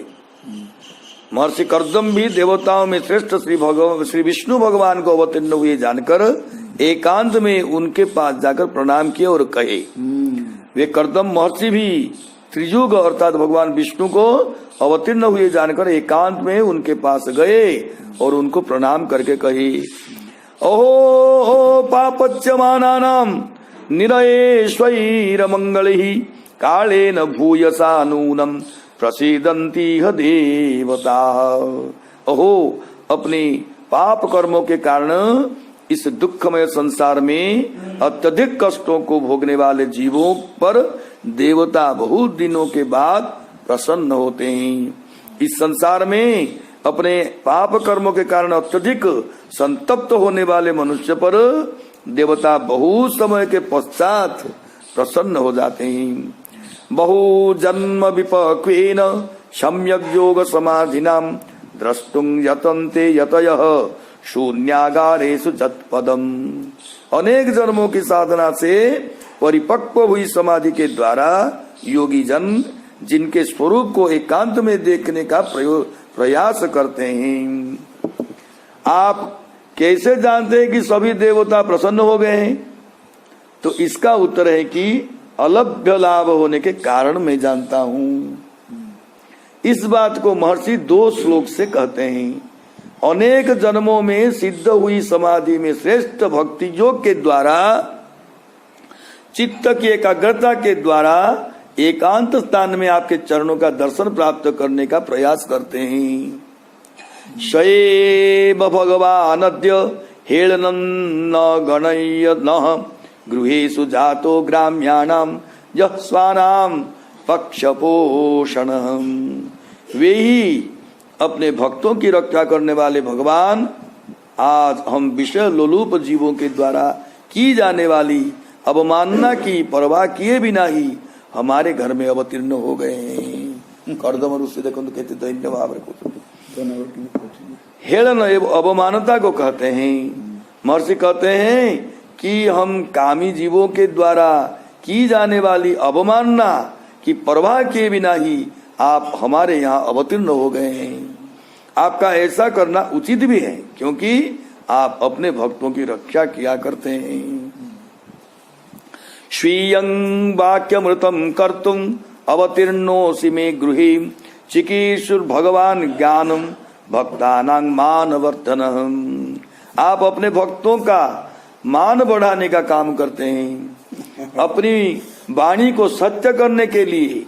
महर्षि कर्दम भी देवताओं में श्रेष्ठ श्री विष्णु भगवान को अवतीर्ण हुए जानकर एकांत में उनके पास जाकर प्रणाम किए और कहे। वे कर्दम महर्षि भी त्रियुग अर्थात भगवान विष्णु को अवतीर्ण हुए जानकर एकांत में उनके पास गए और उनको प्रणाम करके कहे, ओहो पापच्यमानानां निरयेष्वैरमंगलैः कालेन भूयसा नूनं प्रसीदन्ति ह देवता। ओहो, अपने पाप कर्मों के कारण इस दुखमय संसार में अत्यधिक कष्टों को भोगने वाले जीवों पर देवता बहुत दिनों के बाद प्रसन्न होते हैं। इस संसार में अपने पाप कर्मों के कारण अत्यधिक संतप्त होने वाले मनुष्य पर देवता बहुत समय के पश्चात प्रसन्न हो जाते हैं। बहु जन्म विपक्वेन सम्यक योग समाधिनाम द्रष्टुं यतन्ते यतयः शून्यागारेषु जत्पदम। अनेक जन्मों की साधना से परिपक्व हुई समाधि के द्वारा योगी जन जिनके स्वरूप को एकांत में देखने का प्रयास करते हैं। आप कैसे जानते हैं कि सभी देवता प्रसन्न हो गए हैं? तो इसका उत्तर है कि अलभ्य लाभ होने के कारण मैं जानता हूं। इस बात को महर्षि 2 श्लोक से कहते हैं। अनेक जन्मों में सिद्ध हुई समाधि में श्रेष्ठ भक्ति योग के द्वारा चित्त की एकाग्रता के द्वारा एकांत स्थान में आपके चरणों का दर्शन प्राप्त करने का प्रयास करते हैं। शैव भगवानद्य हेळनन्न गणय्य नः गृहेषु जातो ग्राम्याणां यः स्वानां पक्षपोषणम्। वे ही अपने भक्तों की रक्षा करने वाले भगवान आज हम विषय लोलुप जीवों के द्वारा की जाने वाली अवमानना की परवाह किए बिना ही हमारे घर में अवतीर्ण हो गए हैं। कर्दम उससे देखो तो कहते धन्यवाद रखो। हेलन एवं अवमानता को कहते हैं। महर्षि कहते हैं कि हम कामी जीवों के द्वारा की जाने वाली अवमानना की परवाह किए बिना ही आप हमारे यहाँ अवतीर्ण हो गए हैं। आपका ऐसा करना उचित भी है क्योंकि आप अपने भक्तों की रक्षा किया करते हैं। स्वीयं वाक्यमृतं कर्तुं अवतीर्णोऽसि मे गृहे चिकीर्षुर् भगवान ज्ञानम भक्तानां मानवर्धनम्। आप अपने भक्तों का मान बढ़ाने का काम करते हैं। अपनी वाणी को सत्य करने के लिए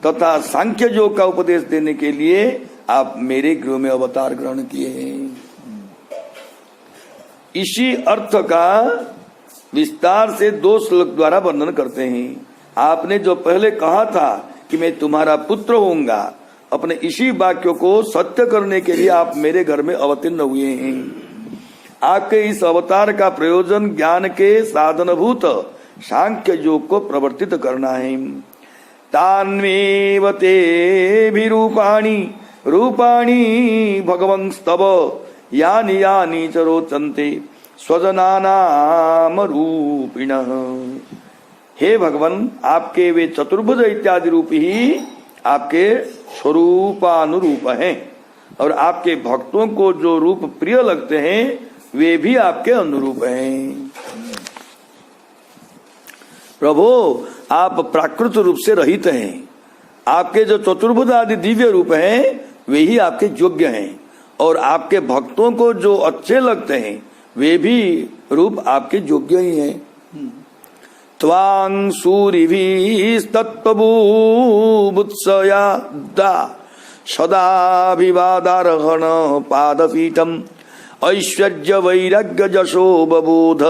तथा सांख्य योग का उपदेश देने के लिए आप मेरे गृह में अवतार ग्रहण किए हैं। इसी अर्थ का विस्तार से 2 श्लोक द्वारा वर्णन करते हैं। आपने जो पहले कहा था कि मैं तुम्हारा पुत्र होऊंगा अपने इसी वाक्यों को सत्य करने के लिए आप मेरे घर में अवतीर्ण हुए हैं। आपके इस अवतार का प्रयोजन ज्ञान के साधनभूत सांख्य योग को प्रवर्तित करना है। तान्मेव ते भी रूपाणी भगवंस्तव यानि यानि च रोचन्ते स्वजनानाम रूपिणः। हे भगवान, आपके वे चतुर्भुज इत्यादि रूप ही आपके स्वरूपानुरूप हैं और आपके भक्तों को जो रूप प्रिय लगते हैं वे भी आपके अनुरूप हैं। प्रभु, आप प्राकृत रूप से रहित हैं। आपके जो चतुर्भुज आदि दिव्य रूप हैं वे ही आपके योग्य हैं और आपके भक्तों को जो अच्छे लगते हैं वे भी रूप आपके योग्य ही हैं। त्वां सूरिभिस्तत्त्वबुत्सयादा सदाभिवादार्हण पादपीठम् ऐश्वर्य वैराग्य जशो बबोध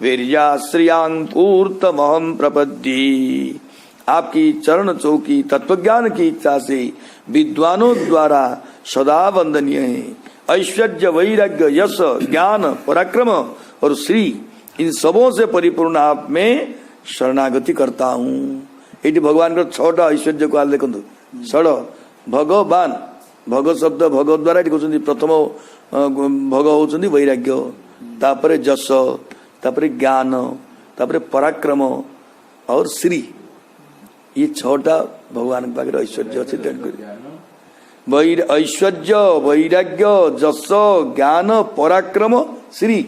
वीर्याश्रियांपूर्तमहं प्रपद्ये। आपकी चरण चौकी तत्वज्ञान की इच्छा से विद्वानों द्वारा सदा वंदनीय है। ऐश्वर्य वैराग्य यश ज्ञान पराक्रम और श्री इन सबों से परिपूर्ण आप में शरणागति करता हूँ। ये भगवान का छटा ऐश्वर्य को देखो षड भगवान भग शब्द भगवत द्वारा कहते प्रथम भग होचंदी वैराग्य, तापरे जस, तापरे ज्ञान, तापरे पराक्रम और श्री। ये छटा भगवान के पाखे ऐश्वर्य अच्छे। ऐश्वर्य वैराग्य जस ज्ञान पराक्रम श्री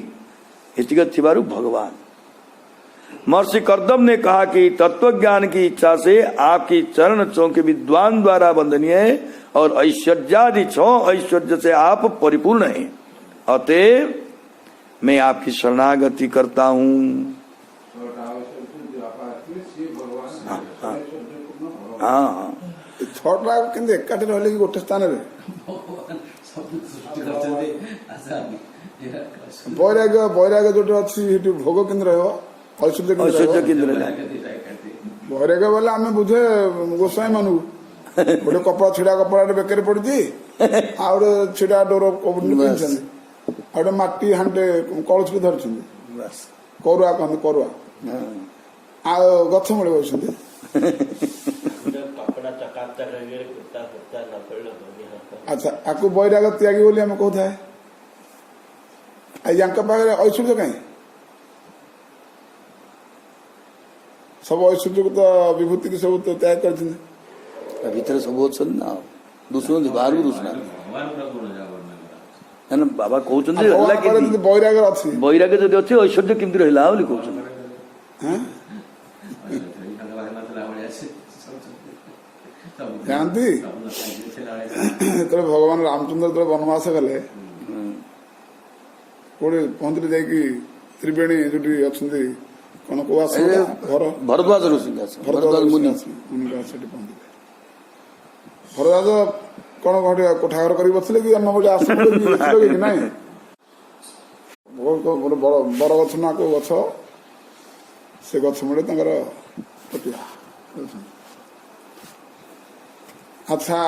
एतिक थिबारु भगवान। महर्षि कर्दम ने कहा कि तत्व ज्ञान की इच्छा से आपकी चरण चौके विद्वान द्वारा वंदनीय है और ऐश्वर्यादि 6 ऐश्वर्य से आप परिपूर्ण हैं। अतएव मैं आपकी शरणागति करता हूँ। हाँ छटा केंद्र एकाठी रहले कि गोटे स्थान रे वैराग्य जोटे अच्छी भोग केन्द्र रहो ऐश्वर्य केन्द्र वैराग्य बोले आम बुझे गोसाई मानू गोटे कपड़ा छिड़ा कपड़ा बेकर पड़ी आउे छिड़ा डोर पिंधि आउे माटी हांडे कलछी धरती करुआ कहते करुआ आ गछ मूले बस अच्छा आपको वैराग्य त्यागी बोली आम कहता है पाखे ऐश्वर्य कहीं सब ऐश्वर्य को तो विभूति की सब तो त्याग कर भीतर सब ना दुष्ण बाहर दुष्ण बाबा कहते वैराग्य अच्छी वैराग्य जब अच्छी ऐश्वर्य केमती रहा कहते जानती भगवान रामचंद्र जो वनवास गले कोड़े पहुंचले जाकि त्रिवेणी जो अच्छा कौन को भरद्वाज ऋषि भरद्वाज कौन गोटे कोठाघर कर बसले कि अन्न गोटे आश्रम कि ना बर गछ ना को गछ से गछ मूले अच्छा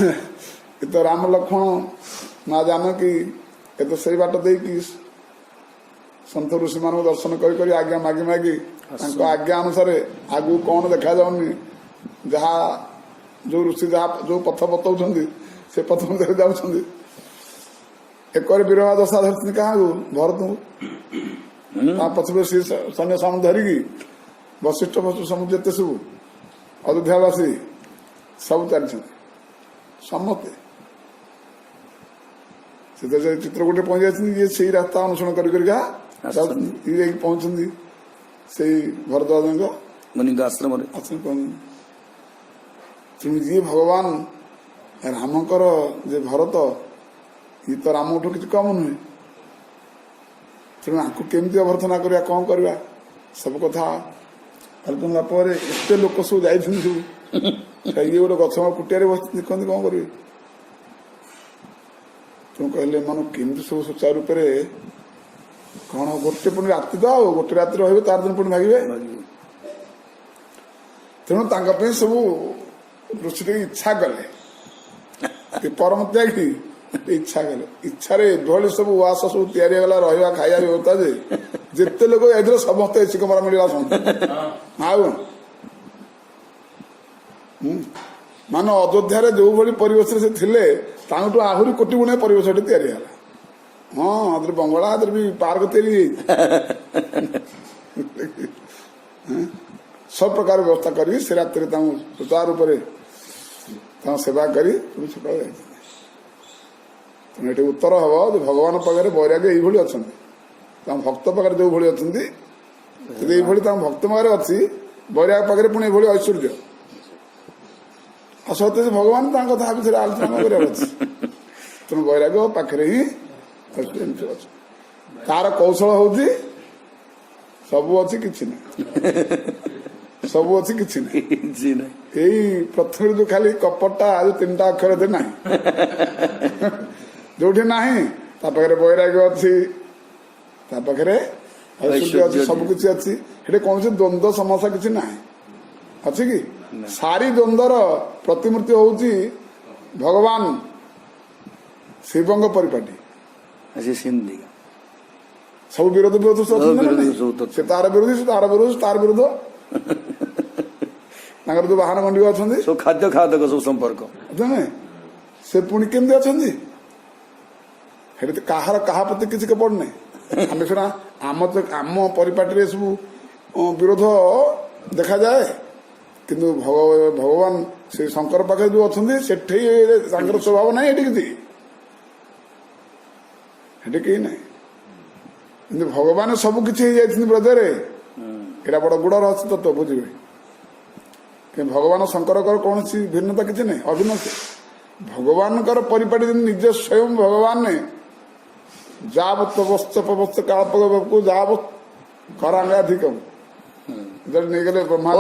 ये तो राम लक्ष्मण ना जान कि ये तो सही बाट दे कि सन्त ऋषि मान दर्शन कर आज्ञा मागी मागी आज्ञा अनुसार आगु कौन देखा जाऊनी जहाँ जो ऋषि जहाँ जो पथ बतौं से पथ मध्य जाऊँ एक विरह दशा धरती क्या भरत पछे सी सैन्य सामने धरिकी वशिष्ठ वशिष्ठ समुद्र जिते सब अयोध्यावासी सब चलते समस्ते चित्रकूट पहुंच जाती ये सही रास्ता अनुसरण कर पहुंचती से भरद्वाज मुनि आश्रम तेणु जी भगवान रामकर जे भरत ये तो राम उठू किसी कम नुहे तेणु आपको केमती अभ्यर्थना करवा कौन करवा सब कथा अल्पना पर एत लोक सब जाए सब ये गोटे गछ कुटिया बस देखते कौन करेंगे तेणु कहले मान केमती सब सुचारू रूप से कौन गोटे पुणी राति तो आओ गोटे राति रे तार दिन पुणी मागे तेणु सब ऋषि इच्छा कले परम त्यागी इच्छा कले इच्छा एभली सब उवास सब तैयारी गला रहा खाया व्यवस्था जे जिते लोग एथर समस्त एसी कमरा मिलला आउ मान अयोध्या जो भली परिवेश से थिले तांटू आहुरी कोटी गुणे परिवेश तैयारी है हाँ अदर बंगला अदर भी पार्क तैयारी सब प्रकार व्यवस्था करी से रात्रि सुचार रूप सेवा करी सकाल तेणु ये उत्तर हम जो भगवान पाखे वैराग्य ये अच्छा भक्त पाखे जो भाई अच्छा ये भक्त पाखे अच्छी वैराग्य पाखे पुणी ये ऐश्वर्य आ सत्य भगवान कथा विषय आलोचना कर तेणु वैराग्य पाखे ही तार कौशल हूँ सबू अच्छी कि सबू अच्छी कि यही प्रथम जो खाली कपटा जो 3टा अक्षर थे ना जो ना पाखे वैराग्य अच्छी पाखे ऐश्वर्य अच्छी सबकि अच्छी कौन सी द्वंद्व समस्या किसी ना अच्छी कि सारी द्वंद्वर प्रतिमूर्ति हूँ भगवान शिवंग परिपाटी सब विरोध विरोध से तार विरोधी से तार विरोध तार विरोध जो बाहन मंडी अच्छा सब खाद्य खादक सब संपर्क से पुणी केमती अच्छा कहार कहा प्रति किसी के पड़ने आम सीना आम परिपाटी सब विरोध देखा जाए किंतु भगवान से शंकर पाखे जो अच्छा से स्वभाव ना ये कहीं ना कि भगवान सबकि ब्रजर एटा बड़ गुड़ रहस्य तत्व बुझे कि भगवान शंकर कौन सी भिन्नता किसी नहीं अभिन्न भगवान परिपाटी निज स्वयं भगवान ने जावत पवस्त काल को जावत करांगाधिकम नहीं गले ब्रह्मा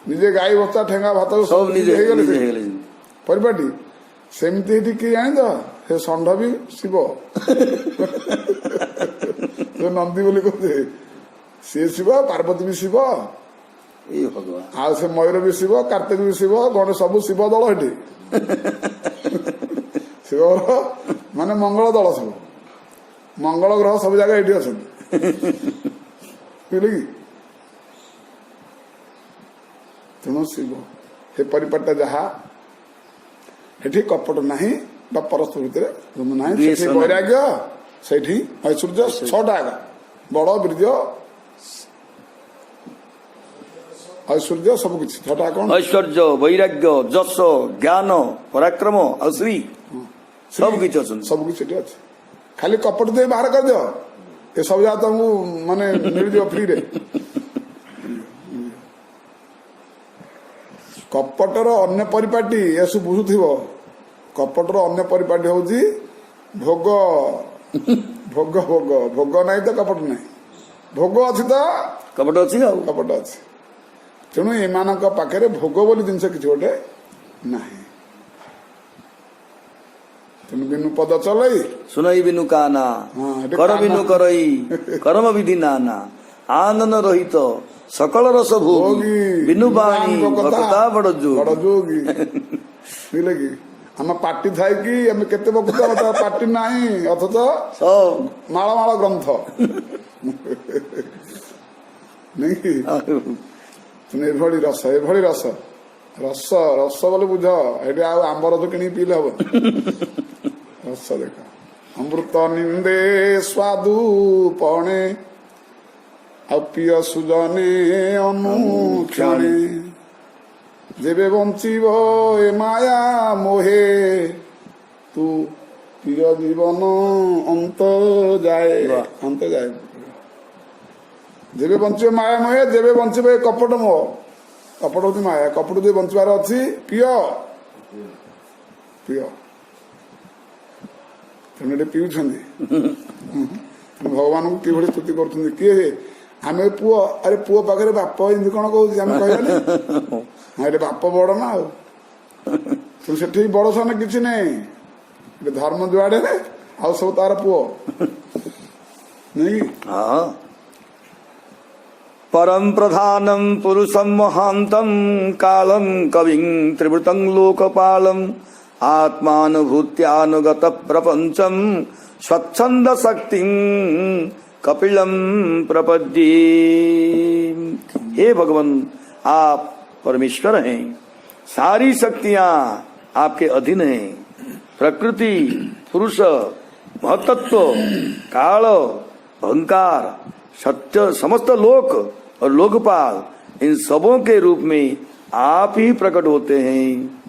निजे गाई बस्ता ठेंगा भात सब परिपाटी सेमती किए जानी तो से षंढ भी शिव जो नंदी बोली कहते सी शिव पार्वती भी शिव आ से मयूर भी शिव कार्तिक भी शिव गणे सब शिव दल हेटी शिव माने मंगल दल सब मंगल ग्रह सब जगह ये अच्छा बुझे कि तेणु शिव हे परिपाटा जहा हेठी कपट नहीं परस्पर भितर वैराग्य से ऐश्वर्य 6टा बड़ वीर्य ऐश्वर्य सबकि 6टा कौन ऐश्वर्य वैराग्य जस ज्ञान पराक्रम और श्री सबकि सबकि अच्छे खाली कपट दे बाहर कर दियो ये सब जा तुमको माने मिल जाओ फ्री रे कपटर अन्य परिपाटी ये सब बुझुथिबो कपटर अन्य परिपाटी हूँ भोग भोग भोग भोग नहीं तो कपट नहीं भोग अच्छी तो कपट अच्छी कपट अच्छी तेणु एम पाखे भोग बोली जिनस कि गोटे ना तेणु बिनु पद चलई सुनई बिनु काना कर बिनु करई कर्म विधि नाना आनंद रहित सकल रस भोगी बिनु बाणी भक्ता बड़ जोगी बुझे कि आम पार्टी थाए कि आम केते बकुता पार्टी नहीं अथच सब माल माल ग्रंथ नहीं एभली रस एभली रस रस रस बोले बुझ ये आंब रस कि पीले हम रस देख अमृत निंदे स्वादु पणे अपिय सुजने अनुक्षणे जेबे बंचीब ए माया मोहे तू प्रिय जीवन अंत जाए जेबे बंचीब माया मोहे जेबे बंचीब ए कपट मोह कपट होती माया कपट जो बंचबार अच्छी पिय पिय तेणु पीउछंदी भगवान को किभली स्तुति कर किए आम पुओ अरे पुओ पाखे बाप एमती कौन कह आम कहनी हाँ ये बाप बड़ ना तू से बड़ सान कि नहीं धर्म जुआड़े आ सब तार पुओ नहीं परम प्रधानम पुरुषम महांतम कालम कविं त्रिवृतं लोकपालम आत्मानुभूत्यानुगत प्रपंचम स्वच्छंद शक्ति कपिलम प्रपद्ये। हे भगवान, आप परमेश्वर हैं, सारी शक्तियां आपके अधीन हैं। प्रकृति, पुरुष, महतत्व, काल, अहंकार, सत्य, समस्त लोक और लोकपाल, इन सबों के रूप में आप ही प्रकट होते हैं।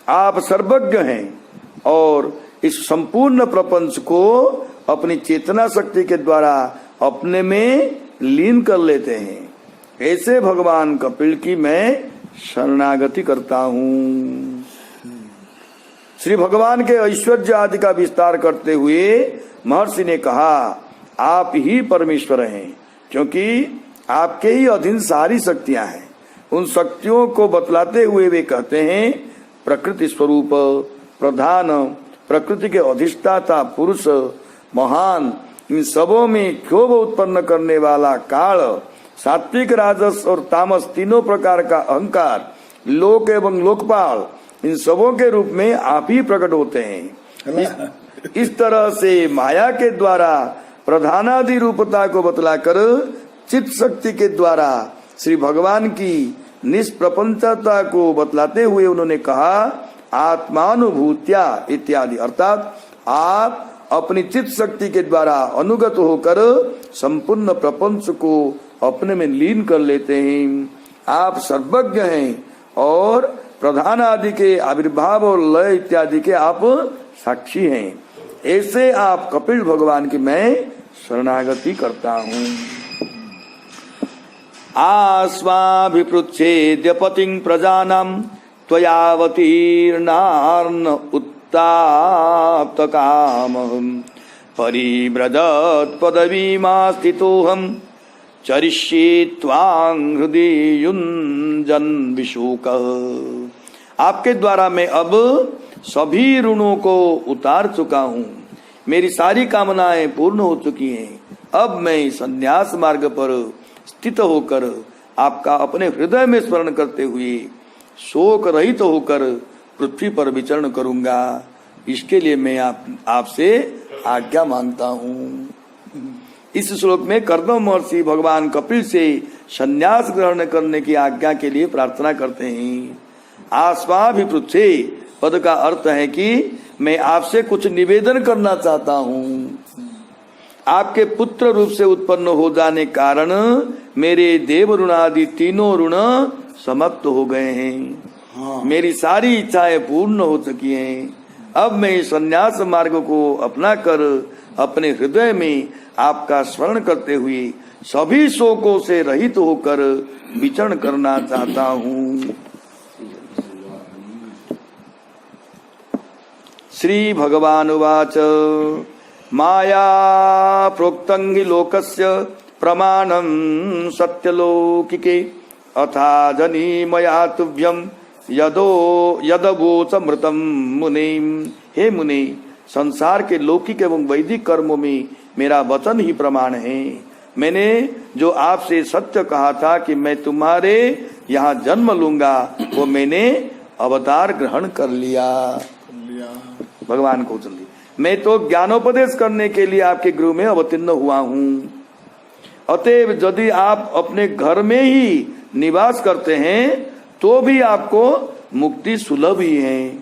आप सर्वज्ञ हैं और इस संपूर्ण प्रपंच को अपनी चेतना शक्ति के द्वारा अपने में लीन कर लेते हैं। ऐसे भगवान कपिल की मैं शरणागति करता हूँ। श्री भगवान के ऐश्वर्य आदि का विस्तार करते हुए महर्षि ने कहा, आप ही परमेश्वर हैं, क्योंकि आपके ही अधीन सारी शक्तियां हैं। उन शक्तियों को बतलाते हुए वे कहते हैं, प्रकृति स्वरूप, प्रधान, प्रकृति के अधिष्ठाता, पुरुष, महान, इन सबों में क्षोभ उत्पन्न करने वाला काल, सात्विक, राजस और तामस तीनों प्रकार का अहंकार, लोक एवं लोकपाल, इन सबों के रूप में आप ही प्रकट होते हैं। इस तरह से माया के द्वारा प्रधानादि रूपता को बतलाकर चित्त शक्ति के द्वारा श्री भगवान की निष्प्रपंचता को बतलाते हुए उन्होंने कहा, आत्मानुभूत्या इत्यादि, अर्थात आप अपनी चित्त शक्ति के द्वारा अनुगत होकर संपूर्ण प्रपंच को अपने में लीन कर लेते हैं। आप सर्वज्ञ हैं और प्रधान आदि के आविर्भाव और लय इत्यादि के आप साक्षी हैं। ऐसे आप कपिल भगवान की मैं शरणागति करता हूँ। आस्वाभिपृच्छेद्य पतिं प्रजानां त्वयावतीर्णार्न उत्ताप्तकामहं परिव्रजत् पदवीमास्थितोऽहं चरिष्ये त्वां हृदि युञ्जन् विशोकः। आपके द्वारा मैं अब सभी ऋणों को उतार चुका हूँ, मेरी सारी कामनाएं पूर्ण हो चुकी हैं। अब मैं संन्यास मार्ग पर स्थित होकर आपका अपने हृदय में स्मरण करते हुए शोक रहित होकर पृथ्वी पर विचरण करूंगा। इसके लिए मैं आपसे आज्ञा मांगता हूँ। इस श्लोक में कर्दम महर्षि भगवान कपिल से संन्यास ग्रहण करने की आज्ञा के लिए प्रार्थना करते हैं। आस्वाभिपृच्छे पद का अर्थ है कि मैं आपसे कुछ निवेदन करना चाहता हूँ। आपके पुत्र रूप से उत्पन्न हो जाने कारण मेरे देव ऋण आदि तीनों ऋण समाप्त हो गए हैं। मेरी सारी इच्छाएं पूर्ण हो चुकी हैं। अब मैं संन्यास मार्ग को अपना कर अपने हृदय में आपका स्मरण करते हुए सभी शोकों से रहित होकर विचरण करना चाहता हूँ। श्री भगवान उवाच माया प्रोक्तं हि लोकस्य प्रमाणं सत्यलौकिके अथा जनी मया तुभ्यं यदवोचमृतं मुने। हे मुने, संसार के लौकिक एवं वैदिक कर्मों में मेरा वचन ही प्रमाण है। मैंने जो आपसे सत्य कहा था कि मैं तुम्हारे यहाँ जन्म लूंगा, वो मैंने अवतार ग्रहण कर लिया। भगवान को जल्दी मैं तो ज्ञानोपदेश करने के लिए आपके गृह में अवतीर्ण हुआ हूँ। अतएव यदि आप अपने घर में ही निवास करते हैं तो भी आपको मुक्ति सुलभ ही है।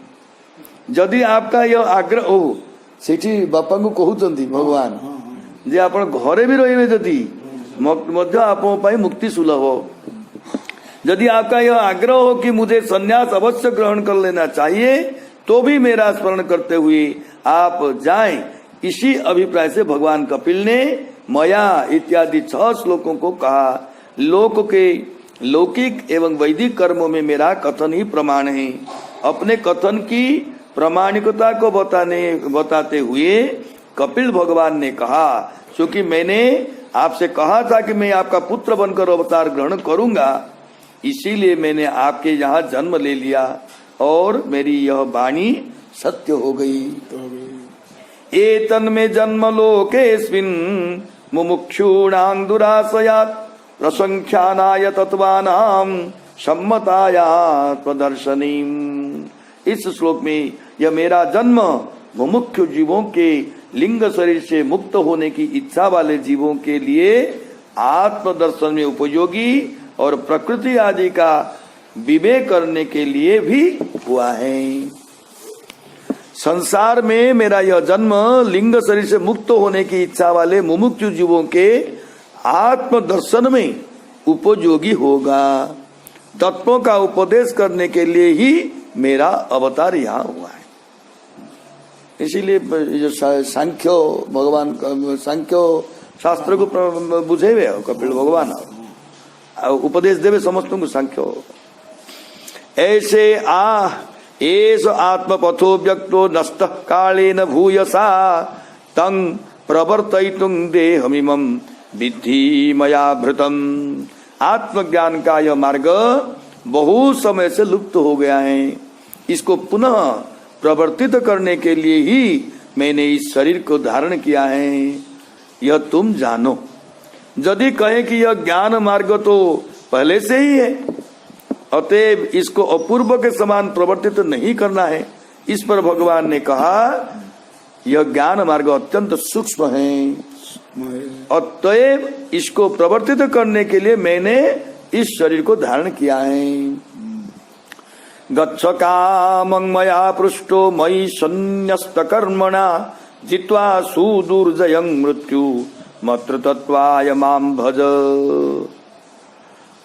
यदि आपका यह आग्रह हो सेठी बापा को कहते भगवान जे आप घरे भी रहिए जदि मध्य आप मुक्ति सुलभ हो। यदि आपका यह आग्रह हो कि मुझे संन्यास अवश्य ग्रहण कर लेना चाहिए तो भी मेरा स्मरण करते हुए आप जाएं। इसी अभिप्राय से भगवान कपिल ने मया इत्यादि 6 श्लोकों को कहा। लोक के लौकिक एवं वैदिक कर्मों में मेरा कथन ही प्रमाण है। अपने कथन की प्रामाणिकता को बताते हुए कपिल भगवान ने कहा, क्योंकि मैंने आपसे कहा था कि मैं आपका पुत्र बनकर अवतार ग्रहण करूंगा, इसीलिए मैंने आपके यहाँ जन्म ले लिया और मेरी यह वाणी सत्य हो गई। एतन में जन्म लोकेस्मिन् मुमुक्षूणां दुराशयात् प्रसंख्यानाय तत्वानां सम्मताया त्वदर्शनीम्। इस श्लोक में यह मेरा जन्म मुमुक्षु जीवों के लिंग शरीर से मुक्त होने की इच्छा वाले जीवों के लिए आत्मदर्शन में उपयोगी और प्रकृति आदि का विवेक करने के लिए भी हुआ है। संसार में मेरा यह जन्म लिंग शरीर से मुक्त होने की इच्छा वाले मुमुक्षु जीवों के आत्मदर्शन में उपयोगी होगा। तत्वों का उपदेश करने के लिए ही मेरा अवतार यहाँ हुआ है। इसीलिए जो सांख्यो भगवान सांख्यो शास्त्र को बुझे हुए हो कपिल भगवान उपदेश देवे समस्त को सांख्यो ऐसे एष आत्मपथो व्यक्तो नष्ट कालेन भूयसा तंग प्रवर्तयितुं देहमिमं विद्धि मया भृतम। आत्मज्ञान का यह मार्ग बहुत समय से लुप्त हो गया है। इसको पुनः प्रवर्तित करने के लिए ही मैंने इस शरीर को धारण किया है, यह तुम जानो। यदि कहे कि यह ज्ञान मार्ग तो पहले से ही है, अतएव इसको अपूर्व के समान प्रवर्तित नहीं करना है। इस पर भगवान ने कहा यह ज्ञान मार्ग अत्यंत सूक्ष्म है, अतएव इसको प्रवर्तित करने के लिए मैंने इस शरीर को धारण किया है। गच्छ कामं मया पृष्टो मयि सन्न्यस्त कर्मणा जित्वा सुदुर्जयं मृत्यु मत्र तत्वाय मां भज।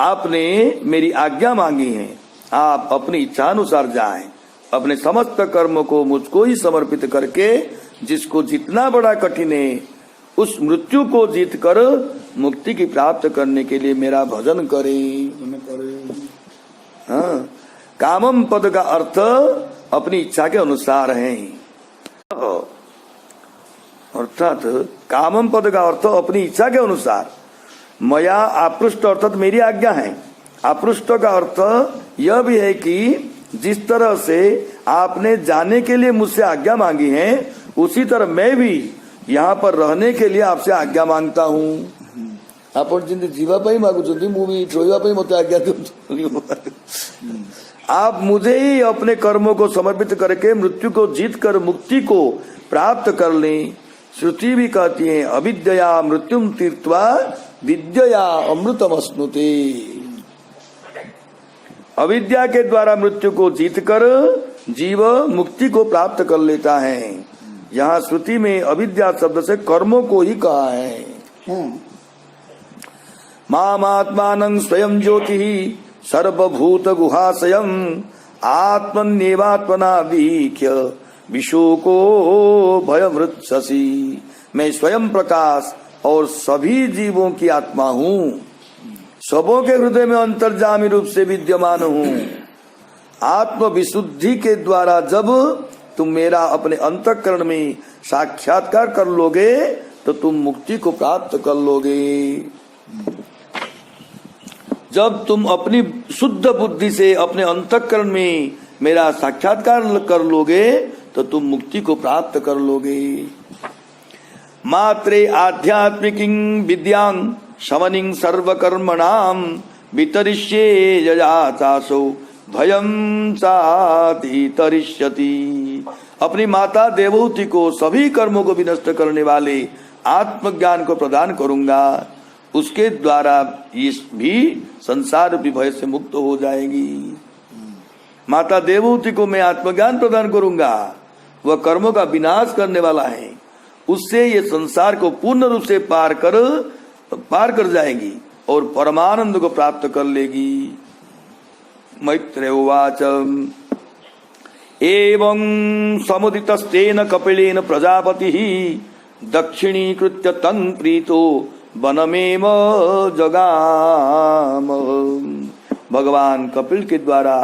आपने मेरी आज्ञा मांगी है, आप अपनी इच्छा अनुसार जाएं, अपने समस्त कर्म को मुझको ही समर्पित करके जिसको जितना बड़ा कठिन है उस मृत्यु को जीत कर मुक्ति की प्राप्त करने के लिए मेरा भजन करें। हाँ, कामम पद का अर्थ अपनी इच्छा के अनुसार है, अर्थात कामम पद का अर्थ अपनी इच्छा के अनुसार। मया आपृष्ट अर्थात मेरी आज्ञा है। आपृष्ट का अर्थ यह भी है कि जिस तरह से आपने जाने के लिए मुझसे आज्ञा मांगी है उसी तरह मैं भी यहाँ पर रहने के लिए आपसे आज्ञा मांगता हूँ। आपण जिंदगी जीवा पाई मांगू चुकी मुझे छोड़वा पाई मत आज्ञा दो। आप मुझे ही अपने कर्मों को समर्पित करके मृत्यु को जीत कर मुक्ति को प्राप्त कर लें। श्रुति भी कहती है अविद्या मृत्युम तीर्थवा विद्या अमृतमश्नुते। अविद्या के द्वारा मृत्यु को जीत कर जीव मुक्ति को प्राप्त कर लेता है। यहाँ श्रुति में अविद्या शब्द से कर्मों को ही कहा है। मामात्मानं स्वयं ज्योति सर्वभूत गुहाशयम आत्मन्येवात्मना वीक्ष्य विशोको भयमृत्ससी। मैं स्वयं प्रकाश और सभी जीवों की आत्मा हूँ, सबों के हृदय में अंतर्जामी रूप से विद्यमान हूँ। आत्म विशुद्धि के द्वारा जब तुम मेरा अपने अंतःकरण में साक्षात्कार कर लोगे तो तुम मुक्ति को प्राप्त कर लोगे। जब तुम अपनी शुद्ध बुद्धि से अपने अंतःकरण में मेरा साक्षात्कार कर लोगे तो तुम मुक्ति को प्राप्त कर लोगे। मात्रे आध्यात्मिकीं विद्यां शमनिं सर्वकर्मणां वितरिष्ये यजातासो भयं साति तरिष्यति। अपनी माता देवहूति को सभी कर्मों को विनष्ट करने वाले आत्मज्ञान को प्रदान करूंगा, उसके द्वारा इस भी संसार भी भय से मुक्त हो जाएगी। माता देवहूति को मैं आत्मज्ञान प्रदान करूंगा, वह कर्मों का विनाश करने वाला है, उससे ये संसार को पूर्ण रूप से पार कर जाएगी और परमानंद को प्राप्त कर लेगी। मैत्रेय उवाच एवं समुदितस्तेन कपिलेन प्रजापतिः दक्षिणीकृत्य तं प्रीतो वनमेव जगाम। भगवान कपिल के द्वारा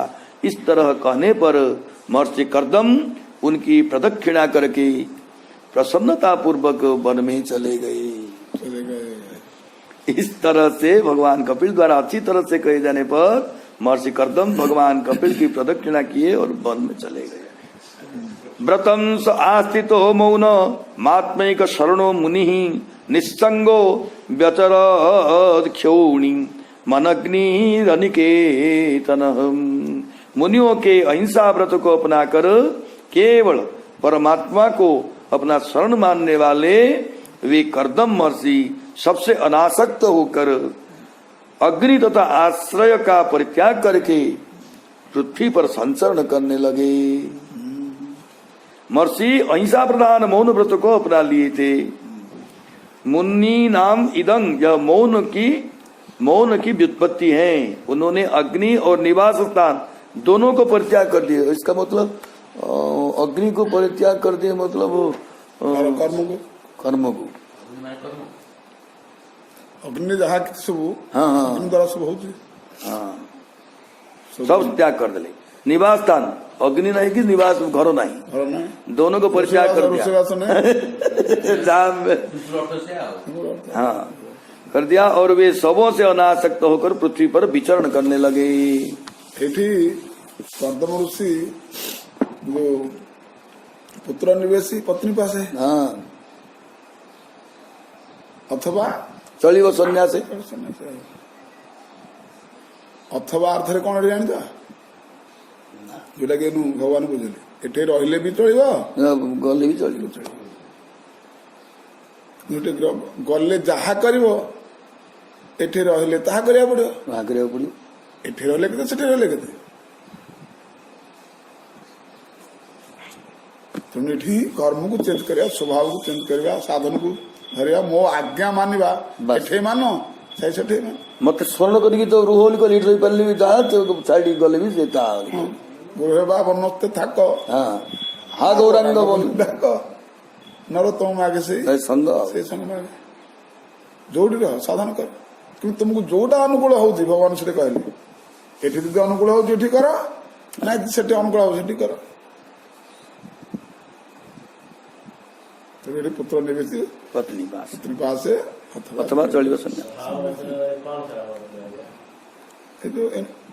इस तरह कहने पर महर्षि कर्दम उनकी प्रदक्षिणा करके प्रसन्नता पूर्वक वन में चले गए। इस तरह से भगवान कपिल द्वारा अच्छी तरह से कहे जाने पर महर्षि कर्दम भगवान कपिल की प्रदक्षिणा किए और वन में चले गए। व्रतम स आस्थितो मौन मात्मैक शरणो मुनि निस्संगो व्यचरत् क्षौणी मनग्निरनिकेतन। मुनियों के अहिंसा व्रत को अपनाकर केवल परमात्मा को अपना शरण मानने वाले वे कर्दम महर्षि सबसे अनासक्त होकर अग्नि तथा आश्रय का परित्याग करके पृथ्वी पर संचरण करने लगे। महर्षि अहिंसा प्रधान मौन व्रत को अपना लिए थे। मुनि नाम इदं, यह मौन की व्युत्पत्ति है। उन्होंने अग्नि और निवास स्थान दोनों को परित्याग कर दिया। इसका मतलब अग्नि को परित्याग कर दिया मतलब कर्म को अग्नि जहाँ सब हाँ अग्नि द्वारा सब होती हाँ सब त्याग कर दिले। निवास स्थान अग्नि नहीं कि निवास घर नहीं, दोनों को परित्याग कर दिया हाँ कर दिया और वे सबों से अनासक्त होकर पृथ्वी पर विचरण करने लगे। कर्दम ऋषि जो पुत्र निवेशी पत्नी पास है हाँ अथवा चलिव सन्यास अथवा अर्थ कौन जान जोटा कि भगवान बुझे एटे रहिले भी चलो गले भी चलो गले जहा कर एठे रहिले ताहा करिया पड़ो एठे रहिले केते सेठे रहिले केते तुम एठी कर्म को चेंज करिया स्वभाव को चेंज करिया साधन को धरिया मो आज्ञा मानिबा एठे मानो सही सेठे मानो मत स्मरण करी तो रुहोली को लीड रही पल्ली भी ता तो साइड गले भी देता गुरु बा बनते थाको हाँ गौरांग बोल थाको नरो तुम आगे से संग में जोड़ी रह साधन कर कि तुमको जोटा अनुकूल हो भगवान से कहले एठी दीदी अनुकूल हो कर ना सेठी अनुकूल हो सेठी कर तो पुत्र निवेश पत्नी पास अथवा चलिव सन्यास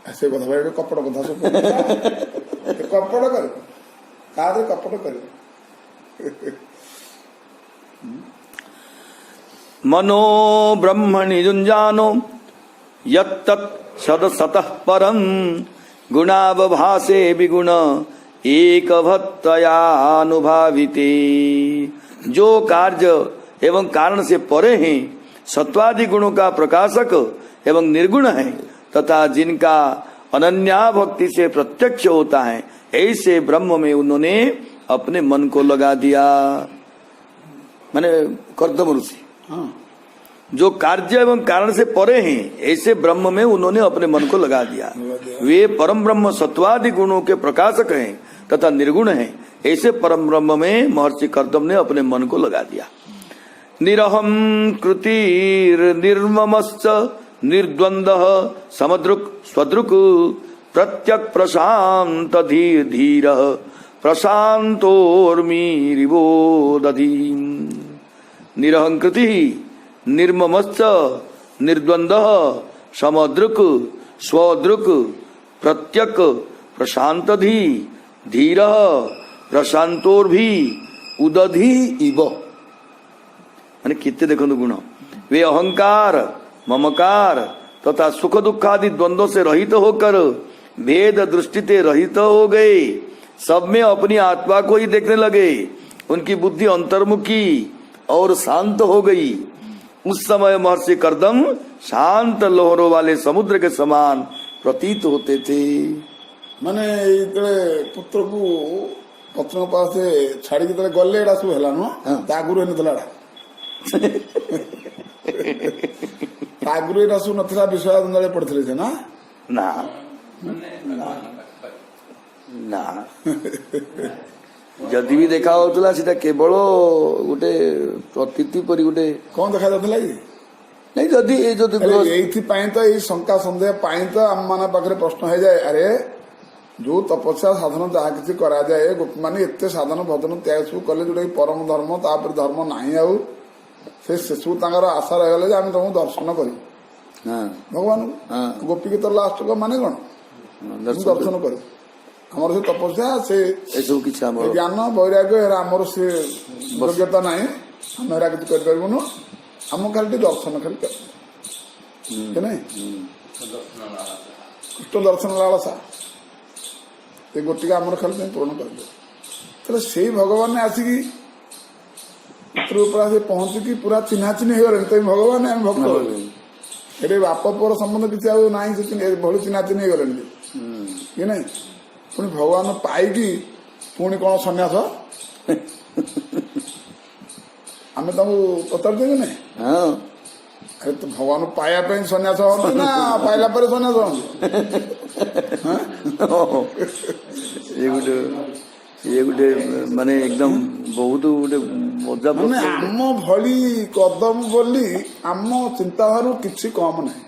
ऐसे कथा भाई कपड़ कथा सब कपड़ कर कपड़ कर मनो ब्रह्मणि युञ्जानो यत्तत् सदसतः परं गुणावभासे विगुण एकभत्तयानुभाविते। जो कार्य एवं कारण से परे हैं, सत्वादि गुणों का प्रकाशक एवं निर्गुण है तथा जिनका अनन्या भक्ति से प्रत्यक्ष होता है, ऐसे ब्रह्म में उन्होंने अपने मन को लगा दिया। माने कर्दम ऋषि जो कार्य एवं कारण से परे हैं, ऐसे ब्रह्म में उन्होंने अपने मन को लगा दिया। वे परम ब्रह्म सत्वादि गुणों के प्रकाशक हैं तथा निर्गुण हैं। ऐसे परम ब्रह्म में महर्षि कर्दम ने अपने मन को लगा दिया। निरहम कृतिर निर्ममश्च निर्द्वंद्व समदृक् स्वदृक् प्रत्यक् प्रशांत धीर धीर प्रशांतोर्मीरिवो दधी। निरहंकृति निर्ममश्च निर्द्वंद्व समदृक् स्वदृक् प्रत्यक् प्रशांतधि धीर प्रशांतोर्भी उदधी इव। माने कितने देखो गुण। वे अहंकार ममकार तथा सुख दुखादि द्वंद्व से रहित होकर भेद दृष्टि से रहित हो गए। सब में अपनी आत्मा को ही देखने लगे। उनकी बुद्धि अंतर्मुखी और शांत हो गई। उस समय महर्षि कर्दम शांत लहरों वाले समुद्र के समान प्रतीत होते थे। माने पुत्र को पत्र पास छाड़ी गले सब है आगुरी आगुरी सब ना विश्वास पड़ते थे ना ना ना जदि भी देखा होता सीटा केवल गोटे प्रतीति पर गोटे कौन देखा जाता कि नहीं जदि ये तो ये शंका सन्देह तो आम मान पाखे प्रश्न हो जाए। अरे जो तपस्या साधन जहाँ किसी करा जाए माने एत साधन भजन त्याग सब कले जोटा परम धर्म तापर धर्म नाही आउ से सब आशा रही आम तुमको दर्शन कर भगवान गोपी के तो लास्ट को माने कौन दर्शन कर आमर से तपस्या से ज्ञान वैराग्य आमर से योग्यता ना आम एरा कि करूँ आम खाली दर्शन खाली कर कृष्ण दर्शन लालसा ଏ ଗୋଟିକା ଆମର ଖାଲି ପାଇଁ ପୂରଣ କରିଦେବ। ତାହେଲେ ସେଇ ଭଗବାନ ଆସିକି ପୁତ୍ର ଉପରେ ଆସି ପହଞ୍ଚିକି ପୁରା ଚିହ୍ନା ଚିହ୍ନି ହେଇଗଲେଣି। ତ ଭଗବାନ ଆମେ ଭକ୍ତ ଏଠି ବାପ ପୁଅର ସମ୍ବନ୍ଧ କିଛି ଆଉ ନାହିଁ। ସେ ଭଳି ଚିହ୍ନା ଚିହ୍ନି ହେଇଗଲେଣି କି ନାଇଁ। ପୁଣି ଭଗବାନ ପାଇକି ପୁଣି କଣ ସନ୍ନ୍ୟାସ ଆମେ ତାଙ୍କୁ ପଚାରୁଛେ କି ନାଇଁ। ଆରେ ତ ଭଗବାନ ପାଇବା ପାଇଁ ସନ୍ନ୍ୟାସ ହନ୍ତି ନା ପାଇଲା ପରେ ସନ୍ନ୍ୟାସ ହନ୍ତି। ଇଏ ଗୋଟେ ମାନେ ଏକଦମ ବହୁତ ଗୋଟେ ମଜା ମାନେ ଆମ ଭଳି କଦମ ବୋଲି ଆମ ଚିନ୍ତାଧାରାରୁ କିଛି କମ ନାହିଁ।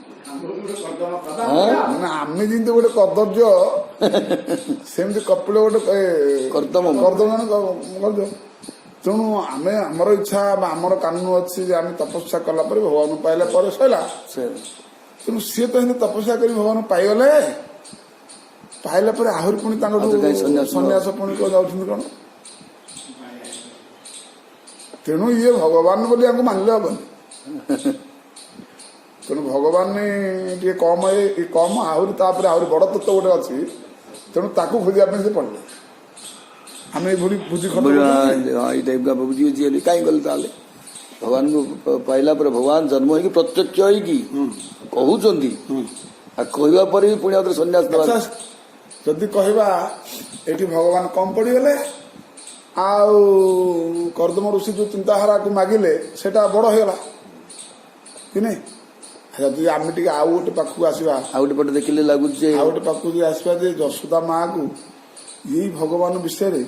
ମାନେ ଆମେ ଯେମିତି ଗୋଟେ କଦର୍ଯ୍ୟ ସେମିତି କପିଳ ଗୋଟେ କର୍ଦମ। ତେଣୁ ଆମେ ଆମର ଇଚ୍ଛା ବା ଆମର କାନୁନ ଅଛି ଯେ ଆମେ ତପସ୍ୟା କଲା ପରେ ଭଗବାନ ପାଇଲା ପରେ ସରିଲା। ତେଣୁ ସିଏ ତ ଏମିତି ତପସ୍ୟା କରି ଭଗବାନ ପାଇଗଲେ। ପାଇଲା ପରେ ଆହୁରି ପୁଣି ତାଙ୍କଠୁ ସନ୍ନ୍ୟାସ ପୁଣି ଯାଉଛନ୍ତି କଣ। ତେଣୁ ଇଏ ଭଗବାନ ବୋଲି ଆମକୁ ମାନିଲେ ହବନି। ତେଣୁ ଭଗବାନ ଟିକେ କମ କମ ଆହୁରି ତାପରେ ଆହୁରି ବଡ ତତ୍ତ୍ୱ ଗୋଟେ ଅଛି। ତେଣୁ ତାକୁ ଖୋଜିବା ପାଇଁ ସେ ପଡିଲେ। ଆମେ ଏଇଭଳି ବୁଝି ବୁଝି କାହିଁ ଗଲେ ତାହେଲେ ଭଗବାନଙ୍କୁ ପାଇଲା ପରେ ଭଗବାନ ଜନ୍ମ ହେଇକି ପ୍ରତ୍ୟକ୍ଷ ହେଇକି କହୁଛନ୍ତି। ଆଉ କହିବା ପରେ ବି ପୁଣି ଆଉଥରେ ସନ୍ନ୍ୟାସ ଦେବା। ଯଦି କହିବା ଏଠି ଭଗବାନ କମ ପଡିଗଲେ ଆଉ କର୍ଦମ ଋଷି ଯୋଉ ଚିନ୍ତାଧାରାକୁ ମାଗିଲେ ସେଟା ବଡ ହେଇଗଲା କି ନାଇଁ। ଯଦି ଆମେ ଟିକେ ଆଉ ଗୋଟେ ପାଖକୁ ଆସିବା ଆଉ ଗୋଟେ ପଟେ ଦେଖିଲେ ଲାଗୁଛି ଆଉ ଗୋଟେ ପାଖକୁ ଯଦି ଆସିବା ଯେ ଯଶୋଦା ମା କୁ ଏଇ ଭଗବାନ ବିଷୟରେ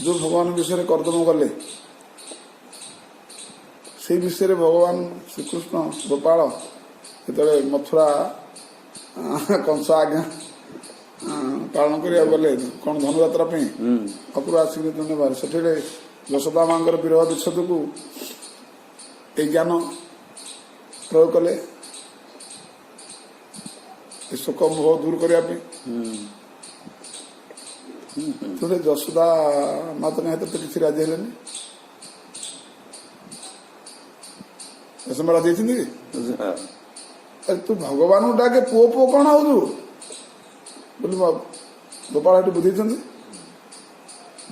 ଯୋଉ ଭଗବାନ ବିଷୟରେ କର୍ଦମ ଗଲେ ସେଇ ବିଷୟରେ ଭଗବାନ ଶ୍ରୀକୃଷ୍ଣ ଗୋପାଳ ଯେତେବେଳେ ମଥୁରା କଂସ ଆଜ୍ଞା ପାଳନ କରିବାକୁ ଗଲେ କଣ ଧନୁଯାତ୍ରା ପାଇଁ ଅପୁର ଆସିକି ଧନ୍ୟବାଦ ସେଠାରେ ଯଶୋଦା ମାଙ୍କର ବିରହ ବିଚ୍ଛେଦକୁ ଏଇ ଜ୍ଞାନ ପ୍ରୟୋଗ କଲେ ଏ ଶୋକ ମୋହ ଦୂର କରିବା ପାଇଁ। ଯଶୋଦା ମାତା ନିହାତି ତ କିଛି ରାଜି ହେଲେନି। ରାଜି ହେଇଛନ୍ତି କି ତୁ ଭଗବାନଙ୍କୁ ଡାକେ ପୁଅ ପୁଅ କଣ ହଉଛୁ ବୋଲି ଗୋପାଳ ଏଠି ବୁଝେଇଛନ୍ତି।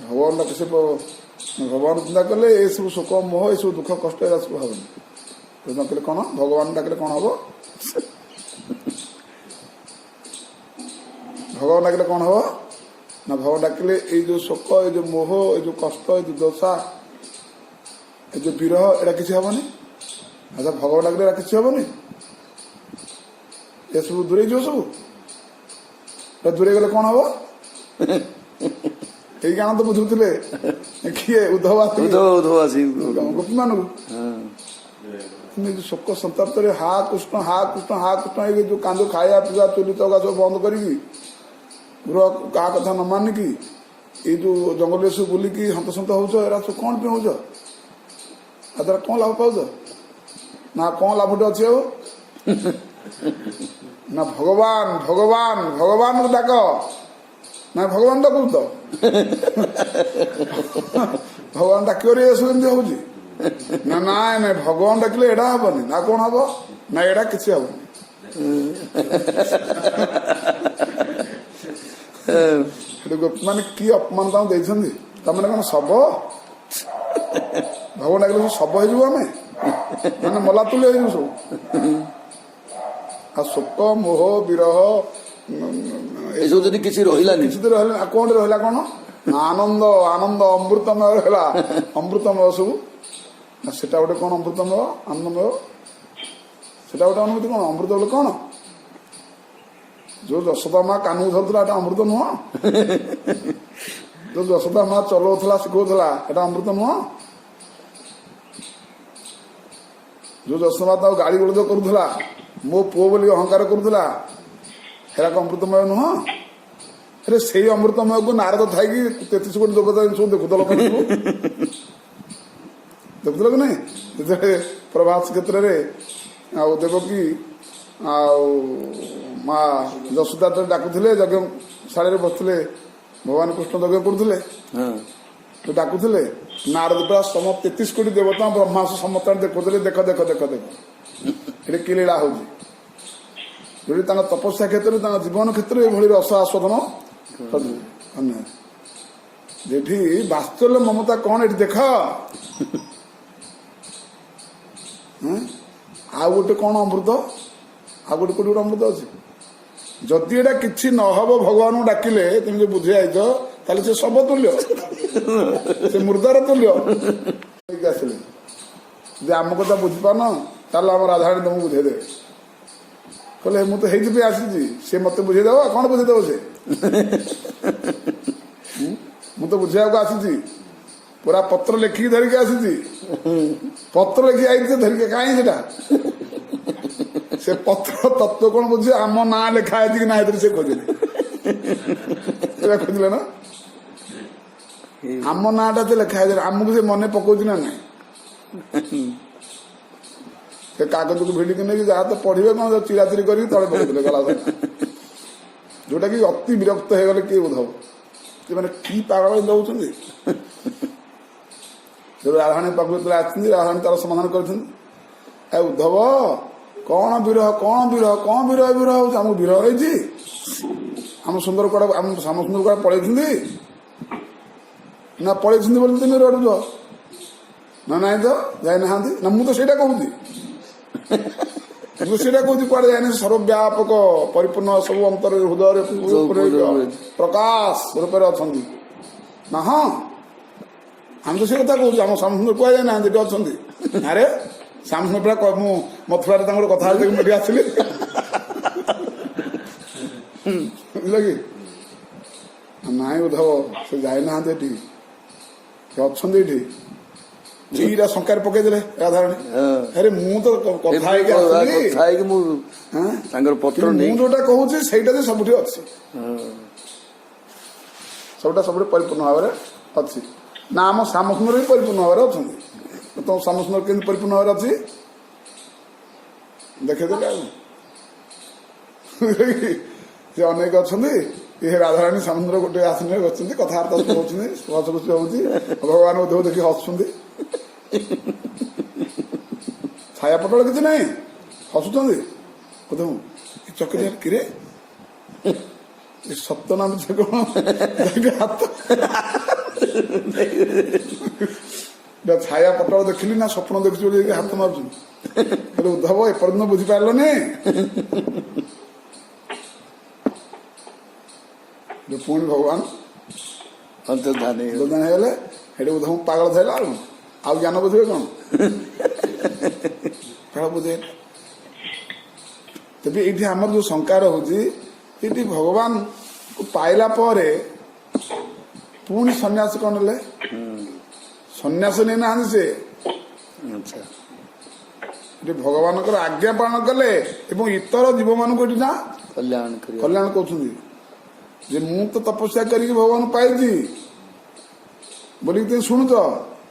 ଭଗବାନ ଡାକେ ସେ ଭଗବାନ ଚିନ୍ତା କଲେ ଏସବୁ ଶୋକ ମୋହ ଏସବୁ ଦୁଃଖ କଷ୍ଟ ଏରା ସବୁ ହବନି। ଡାକିଲେ କଣ ଭଗବାନ ଡାକିଲେ କଣ ହବ। ଭଗବାନ ଡାକିଲେ କଣ ହବ ନା ଭଗବାନ ଡାକିଲେ ଏଇ ଯୋଉ ଶୋକ ଏଇ ଯୋଉ ମୋହ ଏଇ ଯୋଉ କଷ୍ଟ ଏଇ ଯୋଉ ଦଶା ଏଇ ଯୋଉ ବିରହ ଏଇଟା କିଛି ହବନି। ଆଚ୍ଛା ଭଗବାନ ଡାକିଲେ ଏଇଟା କିଛି ହବନି। ଏସବୁ ଦୂରେଇ ଯିବ ସବୁ। ଦୂରେଇ ଗଲେ କଣ ହବ। ଏଇ ଗାଁ ତ ବୁଝୁଥିଲେ କିଏ ଉଦ୍ଧବ ଗୋପୀ ମାନଙ୍କୁ ଶୋକ ସନ୍ତାପ୍ତରେ ହା କୃଷ୍ଣ ହା କୃଷ୍ଣ ହା କୃଷ୍ଣ ଏଇ ଯୋଉ କାନ୍ଦୁ ଖାଇବା ପିଇବା ଚୁଲି ଚକା ସବୁ ବନ୍ଦ କରିକି ଗୃହ କାହା କଥା ନ ମାନିକି ଏଇ ଯୋଉ ଜଙ୍ଗଲରେ ସବୁ ବୁଲିକି ହନ୍ତସନ୍ତ ହଉଛ ଏରା ସବୁ କଣ ପାଇଁ ହଉଛ। ଆ ଦ୍ୱାରା କଣ ଲାଭ ପାଉଛ ନା କଣ ଲାଭଟେ ଅଛି ଆଉ ନା ଭଗବାନ ଭଗବାନ ଭଗବାନଙ୍କୁ ଡାକ ନା ଭଗବାନ ଡାକୁଛୁ ତ ଭଗବାନ ଡାକିବାରେ ଏସବୁ ଏମିତି ହଉଛି ନା ନାଇଁ ନାଇଁ ଭଗବାନ ଡାକିଲେ ଏଇଟା ହବନି ନା କଣ ହବ ନା ଏଇଟା କିଛି ହବନି। ମାନେ କି ଅପମାନ ତାଙ୍କୁ ଦେଇଛନ୍ତି। ତାମାନେ କଣ ଶବ ଭଗବାନ ଡାକିଲେ ସବୁ ଶବ ହେଇଯିବୁ ଆମେ ମାନେ ମଲା ତୁଲି ହେଇଯିବୁ ସବୁ। ଆଉ ଶୋକ ମୋହ ବିରହ ଏସବୁ ଯଦି କିଛି ରହିଲାନି କିଛି ରହିଲା ଆଉ କଣ ରହିଲା କଣ ଆନନ୍ଦ ଆନନ୍ଦ ଅମୃତମୟ ହେଲା ଅମୃତମୟ ସବୁ। ସେଟା ଗୋଟେ କଣ ଅମୃତମୟ ଆନନ୍ଦମୟ ସେଟା ଗୋଟେ ଅନୁଭୂତି କଣ ଅମୃତ ବୋଲେ କଣ ଯୋଉ ଯଶୋଦା ମା କାନକୁ ଧରୁଥିଲା ଏଟା ଅମୃତ ନୁହଁ। ଯୋଉ ଯଶୋଦା ମା ଚଲଉଥିଲା ଶିଖଉଥିଲା ଏଟା ଅମୃତ ନୁହଁ। ଯୋଉ ଯଶୋଦା ମା ତାକୁ ଗାଳି ଗୋଳଜ କରୁଥିଲା ମୋ ପୁଅ ବୋଲି ଅହଙ୍କାର କରୁଥିଲା ହେରା ଅମୃତମୟ ନୁହଁ। ହେଲେ ସେଇ ଅମୃତମୟକୁ ନାରଦ ଥାଇକି 33 କୋଟି ଦେବତା ସବୁ ଦେଖୁଥିଲ ଦେଖୁଥିଲ କି ନାଇଁ। ଯେତେବେଳେ ପ୍ରଭାସ କ୍ଷେତ୍ରରେ ଆଉ ଦେବକୀ ଆଉ ମା ଯଶୋଦା ଡାକୁଥିଲେ ଯଜ୍ଞ ଶାଳୀରେ ବସିଥିଲେ ଭଗବାନ କୃଷ୍ଣ ଯଜ୍ଞ କରୁଥିଲେ ଡାକୁଥିଲେ ନାରଦ ପୁରା 33 କୋଟି ଦେବତା ବ୍ରହ୍ମାସ ସମସ୍ତେ ଦେଖୁଥିଲେ ଦେଖ ଦେଖ ଦେଖ ଦେଖ ଏଠି କି ଲୀଳା ହଉଛି। ଯଦି ତାଙ୍କ ତପସ୍ୟା କ୍ଷେତ୍ରରେ ତାଙ୍କ ଜୀବନ କ୍ଷେତ୍ରରେ ଏଭଳି ରସ ଆସ୍ୱାଦନ যেটি বাস্তল্য মমতা কଣ এটি দেখ ଆଉ ଗୋଟେ କଣ ଅମୃତ ଆଉ ଗୋଟେ କୋଉଠି ଗୋଟେ ଅମୃତ ଅଛି ଯଦି ଏଟା କିଛି ନହବ ଭଗବାନଙ୍କୁ ଡାକିଲେ তুমি ଯେ ବୁଝି ଯାଇଛ ତାହେଲେ ସେ ଶବ ତୁଲ୍ୟ ସେ ମୁର୍ଦାର ତୁଲ୍ୟ ଆସିଲେ ଯଦି ଆମ କଥା ବୁଝିପାରୁନ ତାହେଲେ ଆମ ରାଧାରାଣୀ ତମକୁ ବୁଝେଇଦେବେ କହିଲେ ମୁଁ ତ ହେଇଥିପାଇଁ ଆସିଛି ସେ ମତେ ବୁଝେଇଦବ କଣ ବୁଝେଇଦବ ସେ ମୁଁ ତ ବୁଝେଇବାକୁ ଆସିଛି ପୁରା ପତ୍ର ଲେଖିକି ଧରିକି ଆସିଛି ପତ୍ର ଲେଖି ଆଇଛି ଧରିକି କାହିଁ ସେଟା ସେ ପତ୍ର ତତ୍ଵ କଣ ବୁଝିବ ଆମ ନାଁ ଲେଖା ହେଇଛି କି ନା ଏଥିରେ ସେ ଖୋଜିଲେ ଖୋଜିଲେ ନା ଆମ ନାଁଟା ସେ ଲେଖା ହେଇଛି ଆମକୁ ସେ ମନେ ପକଉଛି ନା ନାଇଁ ସେ କାଗଜକୁ ଭିଡ଼ିକି ନେଇକି ଯାହା ତ ପଢିବେ କଣ ଚିରାଚିରି କରିକି ତଳେ ପକେଇଥିଲେ ଗଲା ଯୋଉଟା କି ଅତି ବିରକ୍ତ ହେଇଗଲେ କିଏ ଉଦ୍ଧବ ସେମାନେ କି ପାଗଳ ଦଉଛନ୍ତି ରାଧାରାଣୀ ପାଖକୁ ଯେତେବେଳେ ଆସିଛନ୍ତି ରାଧାରାଣୀ ତାର ସମାଧାନ କରିଛନ୍ତି ଆଉ ଉଦ୍ଧବ କଣ ବିରହ କଣ ବିରହ କଣ ବିରହ ବିରହ ହଉଛି ଆମକୁ ବିରହ ହେଇଛି ଆମ ସୁନ୍ଦର କୁଆଡେ ଆମ ଶ୍ୟାମ ସୁନ୍ଦର କୁଆଡେ ପଳେଇଛନ୍ତି ନା ପଳେଇଛନ୍ତି ବୋଲି ତୁମେ ରଡୁଛ ନା ନାଇଁ ତ ଯାଇନାହାନ୍ତି ନା ମୁଁ ତ ସେଇଟା କହୁଛି ମୁଁ ସେଇଟା କହୁଛି କୁଆଡେ ଯାଇନି ସର୍ବବ୍ୟାପକ ପରିପୂର୍ଣ୍ଣ ସବୁ ଅନ୍ତରରେ ହୃଦୟରେ ପ୍ରକାଶ ରୂପରେ ଅଛନ୍ତି ନା ହଁ ଆମେ ତ ସେ କଥା କହୁଛୁ ଆମ ଶ୍ୟାମସୁନ୍ଦର କୁହାଯାଇନାହାନ୍ତି ଏଠି ଅଛନ୍ତି ଆରେ ଶ୍ୟାମସୁନ୍ଦର ପୁରା ମୁଁ ମଥୁରାରେ ତାଙ୍କର କଥା ହେଲି ମୁଁ ଏଠି ଆସିଲି ବୁଝିଲ କି ନାଇଁ ଉଦ୍ଧବ ସେ ଯାଇନାହାନ୍ତି ଏଠି ସେ ଅଛନ୍ତି ଏଠି ଦିଟା ଶଙ୍କାରେ ପକେଇଦେଲେ ରାଧାରାଣୀ ଆରେ ମୁଁ ତ କଥା ହେଇକି ଆସିଲି ମୁଁ ଯୋଉଟା କହୁଛି ସେଇଟା ଯେ ସବୁଠି ଅଛି ସବୁଟା ସବୁଠି ପରିପୂର୍ଣ୍ଣ ଭାବରେ ଅଛି ନା ଆମ ଶ୍ୟାମସୁନ୍ଦର ବି ପରିପୂର୍ଣ୍ଣ ଭାବରେ ଅଛନ୍ତି ତମ ଶ୍ୟାମସୁନ୍ଦର କେମିତି ପରିପୂର୍ଣ୍ଣ ଭାବରେ ଅଛି ଦେଖେଇଦେଲେ ଆଉ ସେ ଅନେକ ଅଛନ୍ତି ଇଏ ରାଧାରାଣୀ ଶ୍ୟାମସୁନ୍ଦର ଗୋଟେ ଆସନରେ ବସିଛନ୍ତି କଥାବାର୍ତ୍ତା ହଉଛନ୍ତି ହସଖୁସି ହଉଛି ଭଗବାନ ଉଦ୍ଧବ ଦେଖି ହସୁଛନ୍ତି ଛାୟା ପଟଳ କିଛି ନାହିଁ ହସୁଛନ୍ତି ଉଦ୍ଧବ ଏ ଚକିରିଆ କିରେ ଏ ସତ୍ୟ ନାମ କଣ ହାତ ଛାୟା ପଟଳ ଦେଖିଲି ନା ସ୍ୱପ୍ନ ଦେଖିଛୁ ବୋଲି ହାତ ମାରୁଛନ୍ତି ଉଦ୍ଧବ ଏପର୍ଯ୍ୟନ୍ତ ବୁଝିପାରିଲନି ପୁଣି ଭଗବାନ ହେଇଗଲେ ସେଠି ଉଦ୍ଧବ ପାଗଳ ଥିଲା ଆଉ ଜ୍ଞାନ ବୁଝିବେ କଣ ପାଗଳ ବୁଝେ ତେବେ ଏଇଠି ଆମର ଯୋଉ ଶଙ୍କା ରହୁଛି ଏଇଠି ଭଗବାନ ପାଇଲା ପରେ ପୁଣି ସନ୍ନ୍ୟାସ କଣ ନେଲେ ସନ୍ନ୍ୟାସ ନେଇନାହାନ୍ତି ସେ ଏଠି ଭଗବାନଙ୍କର ଆଜ୍ଞା ପାଳନ କଲେ ଏବଂ ଇତର ଜୀବମାନଙ୍କୁ ଏଠି ନା କଲ୍ୟାଣ କରୁଛନ୍ତି ଯେ ମୁଁ ତ ତପସ୍ୟା କରିକି ଭଗବାନ ପାଇଛି ବୋଲିକି ତୁମେ ଶୁଣୁଛ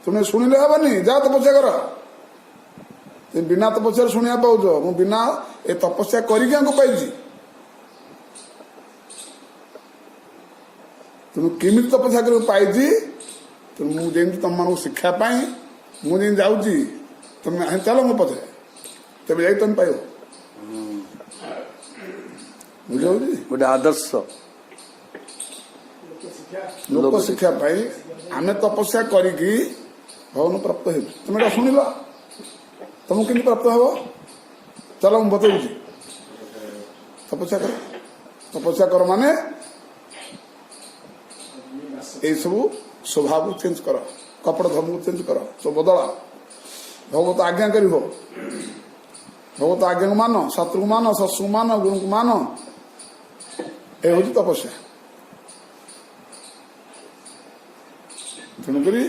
ତୁମେ ଶୁଣିଲେ ହବନି ଯାଅ ତପସ୍ୟା କର ତୁମେ ବିନା ତପସ୍ୟାରେ ଶୁଣିବା ପାଉଛ ମୁଁ ବିନା ଏ ତପସ୍ୟା କରିକି ଆଙ୍କୁ ପାଇଛି ତୁମେ କେମିତି ତପସ୍ୟା କରିବାକୁ ପାଇଛି ମୁଁ ଯେମିତି ତମମାନଙ୍କୁ ଶିକ୍ଷା ପାଇଁ ମୁଁ ଯେମିତି ଯାଉଛି ତମେ ଚାଲ ମୋ ପଛରେ ତେବେ ଯାଇ ତମେ ପାଇବ ବୁଝାଉଛି ଗୋଟେ ଆଦର୍ଶ ଲୋକ ଶିକ୍ଷା ପାଇଁ ଆମେ ତପସ୍ୟା କରିକି ଭଗବାନ ପ୍ରାପ୍ତ ହେବୁ ତମେ ଏଇଟା ଶୁଣିଲ ତମକୁ କେମିତି ପ୍ରାପ୍ତ ହବ ଚାଲ ମୁଁ ବତଉଛି ତପସ୍ୟା କର ମାନେ ଏଇସବୁ ସ୍ୱଭାବକୁ ଚେଞ୍ଜ କର କପଟ ଧର୍ମକୁ ଚେଞ୍ଜ କର ସବୁ ବଦଳ ଭଗବତ ଆଜ୍ଞା କରିବ ଭଗବତ ଆଜ୍ଞାକୁ ମାନ ଶାସ୍ତ୍ରକୁ ମାନ ଶସ୍ତ୍ରକୁ ମାନ ଗୁରୁଙ୍କୁ ମାନ ଏ ହଉଛି ତପସ୍ୟା ତେଣୁକରି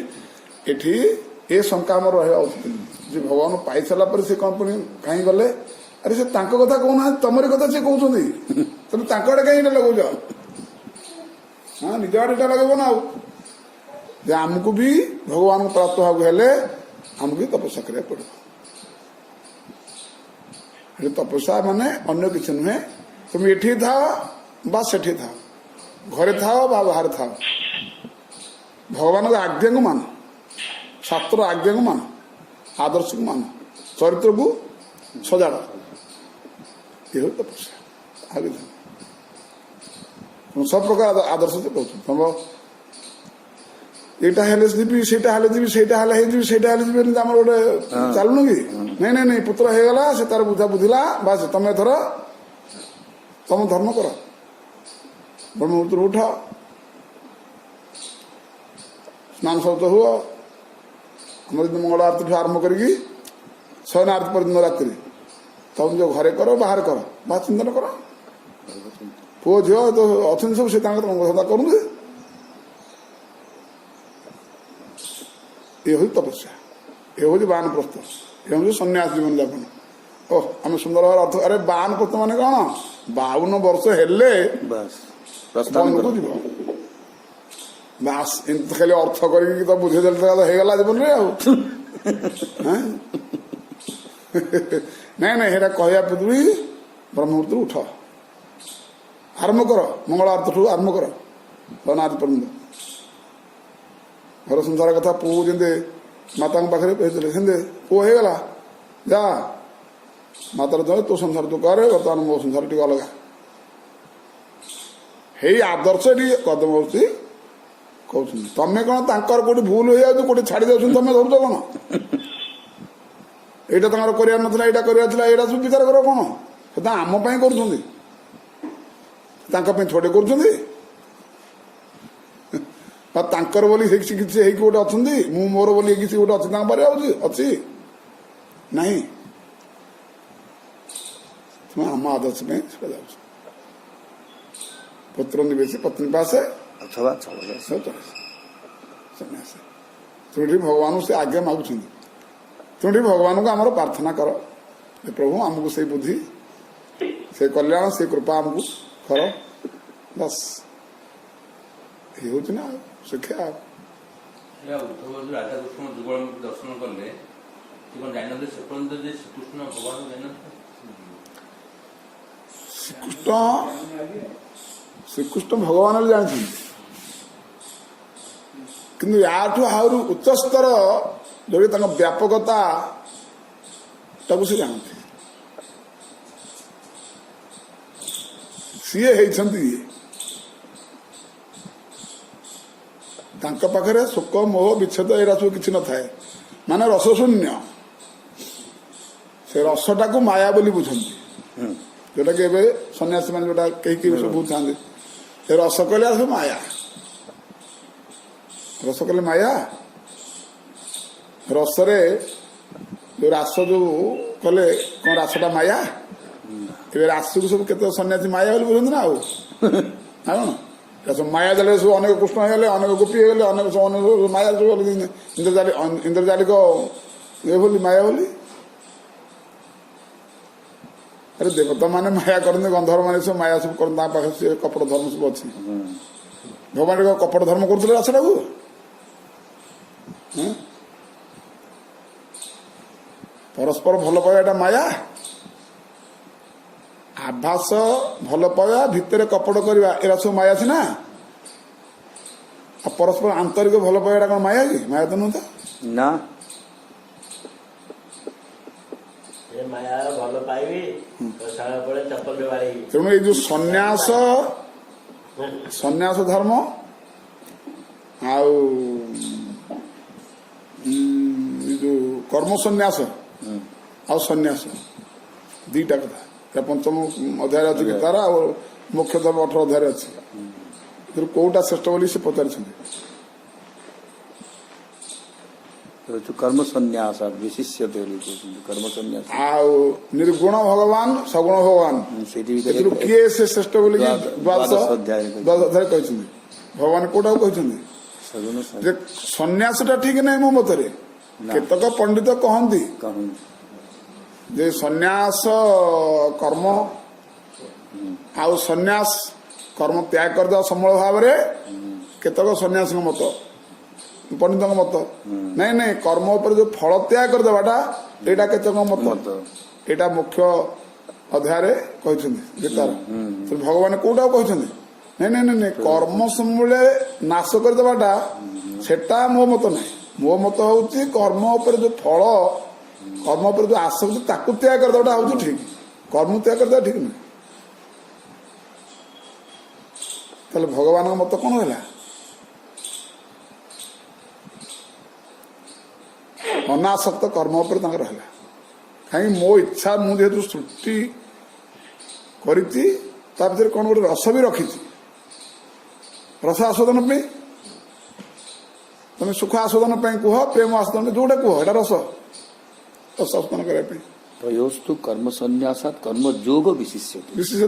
ଏଠି ଏ ଶଙ୍କା ଆମର ରହିବା ଉଚିତ ଯେ ଭଗବାନ ପାଇସାରିଲା ପରେ ସେ କଣ ପୁଣି କାହିଁ ଗଲେ ଆରେ ସେ ତାଙ୍କ କଥା କହୁନାହାନ୍ତି ତମରି କଥା ସେ କହୁଛନ୍ତି ତମେ ତାଙ୍କ ଆଡେ କାହିଁ ଏଇଟା ଲଗଉଛ ହଁ ନିଜ ଆଡେ ଏଇଟା ଲଗେଇବ ନା ଆଉ ଯେ ଆମକୁ ବି ଭଗବାନଙ୍କୁ ପ୍ରାପ୍ତ ହେବାକୁ ହେଲେ ଆମକୁ ବି ତପସ୍ୟା କରିବାକୁ ପଡିବ ଏଠି ତପସ୍ୟା ମାନେ ଅନ୍ୟ କିଛି ନୁହେଁ তুমি এଠି ଥାଅ ବା ସେଠି ଥାଅ ଘରେ ଥାଅ ବା ବାହାରେ ଥାଅ ଭଗବାନଙ୍କ ଆଜ୍ଞାକୁ ମାନ ଶାସ୍ତ୍ର ଆଜ୍ଞାକୁ ମାନ ଆଦର୍ଶକୁ ମାନ ଚରିତ୍ରକୁ ସଜାଡ଼ ଏ ହଉଛି ତପସ୍ୟା ଆଉ କିଛି सब प्रकार आदर्श से कहते तुम एटा हेले जीवी सेटा हेले जीवी सेटा हेले हे जीवी सेटा हेले जीवी आम गोटे चलुनु कि नहीं नहीं नहीं पुत्र हो गला से तार बुझा बुझिला बास तुम एथर तुम धर्म कर ब्रह्ममुहूर्त उठ स्नान शौच हुआ आम मंगल आरती आरंभ करी शयन आरती पर्यटन रात्रि तुम जो घरे कर बाहर कर बात चिंतन कर पुओ झील तो अच्छा सब से रंगधंदा करूँ ये हूँ तपस्या ये हूँ बानप्रस्थ ये हूँ सन्यास जीवन जापन ओह आम सुंदर अर्थ अरे बानप्रस्थ मान कौन 52 वर्ष हेले को जीव बास एमती खाली अर्थ करके तो बुझेदेले होगला जीवन रे नहीं नहीं हेरा कहया पूर्वी ब्रह्ममुहूर्त उठ आरंभ कर मंगल आरती आरंभ कर सनादि पर्यंत घर संसार कथा पुओ जमी माता पाखे कहते पुओ हो गला जा मातार जय तो संसार तू करे बर्तमान मो संसार टी अलग हे आदर्श कदम होती कहते तमें कौन तांकर कोटी भूल हो जाए कोटी छाड़ी जाऊँ तुम धरुच कौन एटा तंगर करिया नथला एटा करिया थला एटा सब विचार करो कौन सेटा आम पई करूछंदी तांका पे छोटे करूछंदी बा तांकर बोली किसी किसी हे गोटे अछंदी मु मोर बोली किसी गोटे अछि तांका बारे आउछि अछि नहीं तुम आम आदर्श में सेटा जाउछ पुत्र निवेश पत्नी पासे अथवा सन्यास तुम भगवान से आज्ञा मागुछंदी तुम भगवान को आमर प्रार्थना कर प्रभु आमको से बुद्धि से कल्याण से कृपा आमको कर बस ये हूँ ना शिक्षा राधा कृष्ण जुगल दर्शन कले श्रीकृष्ण भगवान श्रीकृष्ण भगवान जानते किंतु याठू आहरी उच्च स्तर जो व्यापकता ताकू से जानते सीए होती पाखे शोक मोह विच्छेद एरा सब किसी न थाए माने रसशून्य से रसटा को माया बोली बुझंती जोटा कि एबे सन्यासी मान जोटा कहीं सब बुझाते रस कहले सब माया रस कहले माया रसरे जो रास जो कले कौन रासटा माया ए रास को सब केते सन्यासी माया बोली बुझंती ना कौन माया जाल सब अनेक कृष्ण हो अनेक गोपी हो अनेक माया सब इंद्रजालिक ये बोली माया बोली अरे देवता माने माया करते गंधर्व माने सब माया सब कर पाखे से कपट धर्म सब अच्छी भगवान कपट धर्म करुले रासटा को परस्पर भल पाइबा माया आभास भल पाइबा भितर कपट करवा एरा सब माया सीना परस्पर आंतरिक भल पाइबा कौन माया कि माया तो नुह ना तेणु ये जो सन्यास धर्म जो कर्म सन्यास आ सन्यास दीटा कथा पंचम अध्याय अच्छी गीतार मुख्य धर्म 18 अध्याय अच्छी कौटा श्रेष्ठ बोली से पचार कर्म संन्यास विशिष्य कर्म संन्यास निर्गुण भगवान सगुण भगवान किए से श्रेष्ठ बोली द्वादश अध्याय कहते भगवान कौटा कहते सन्यासटा ठीक नहीं मो मतरे केतक पंडित कहती जे सन्यास कर्म आउ सन्यास कर्म त्याग करदे समूल भाव केतक सन्यास मत पंडित मत नहीं नहीं कर्म उपर जो फल त्याग करदेवाटा एटा केतक मत एटा मुख्य अध्याय गीतार भगवान कौटा कहते नहीं नहीं नहीं कर्म समूले नाश करदेवाटा सेटा मो मत नहीं मो मत हूँ कर्म उपर जो फल कर्म उपर जो आसक्ति ताकू त्याग करदेवाटा हूँ ठीक कर्म त्याग करदे ठीक नहीं ताले भगवान मत कौन है अनासक्त कर्म उपर कहीं मो इच्छा मुझे सृष्टि करी कौन गोटे रस भी रखी रस आस्वादन पे तुम सुख आस्वादन पे कह प्रेम आस्वादन जोटा कह एटा रस रस आस्वादन करने तयोस्तु कर्म संन्यासात कर्म योग विशिष्य विशेष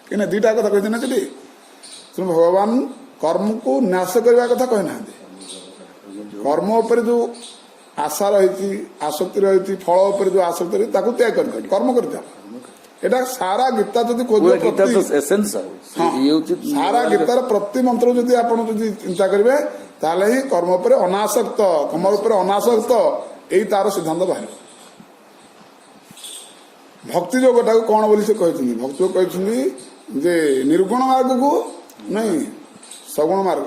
कहीं दीटा कथा कहते ना चली तुम भगवान कर्म को नाश करने कथा कहना कर्म उपर जो आशा रही आसक्ति रही फल उपर जो आसक्ति रही त्याग कर कर्म कर एटा सारा गीता जब खोज सारा गीतार प्रति मंत्र जब आप चिंता करेंगे ताले ही कर्म उपर अनासक्त कर्म उपर अनासक्त यही तार सिद्धांत बाहर भक्ति जोगटा कौन बोली से कहते भक्ति योग कहते जे निर्गुण मार्ग को नहीं सगुण मार्ग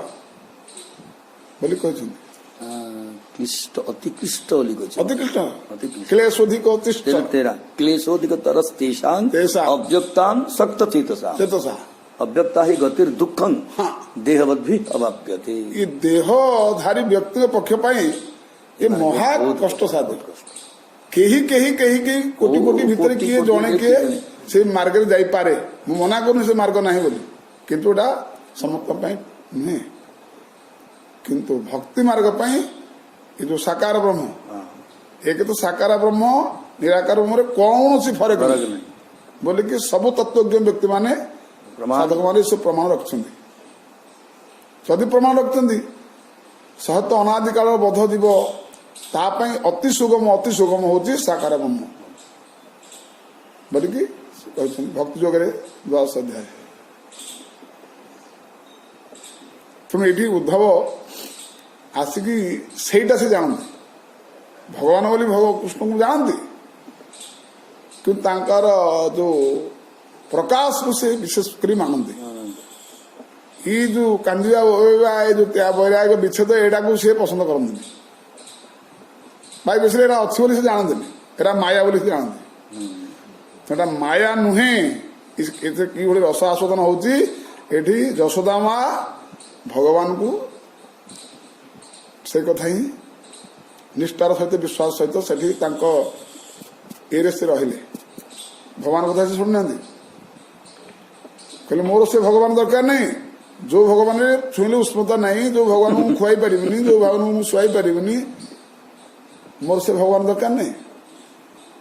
बोली कहते क्लिष्ट अति क्लिष्ट बोली अतिकृष्ट क्लेशोधिक तेरा क्लेशोधिक तरस तेषां अव्यक्तां सक्त चेतसा चेतसा अव्यक्ता ही गतिर दुखं देहवद भी अवाप्यते ये देहधारी व्यक्ति पक्ष पाई ये महा कष्ट साध्य केही केही केही केही कोटि कोटि भितर किए जणे किए से मार्ग रे जाई पारे मु मना करूनी से मार्ग नाही बोली किंतु एटा समस्त पाई नहीं किंतु भक्ति मार्ग पाई ये जो साकार ब्रह्म एक तो साकार ब्रह्म निराकार ब्रह्म रे कौन सी फरक नहीं बोले कि सब तत्वज्ञ व्यक्ति माने साधक माने से प्रमाण रखछन्ति जदि प्रमाण रखछन्ति सहत अनादि काल बध जीव तापाई अति सुगम होची साकार ब्रह्म बोले कि भक्ति योग द्वादश अध्याय तुम ये उद्धव आसिकी सेटा से जानते भगवान बोली कृष्ण को जानते कि तांकर जो प्रकाश को से विशेष करी मानते ये जो कांदिया ये जो त्याग वैराग्य विच्छेद एटा को से पसंद करते भाई विषय अच्छी बोली से जानते एटा माया बोली से जानते सेटा माया नुहे कि गोटे रस आस्वादन होची एठी यशोदा माँ भगवान को से कथा ही निष्ठार सहित विश्वास सहित से से रहिले भगवान कथा से शुणुना कहले मोर से भगवान दरकार नहीं जो भगवान छुईले उष्णता नहीं जो भगवान को खुआई पारिबनी जो भगवान को शुआई पारिबनी मोर से भगवान दरकार नहीं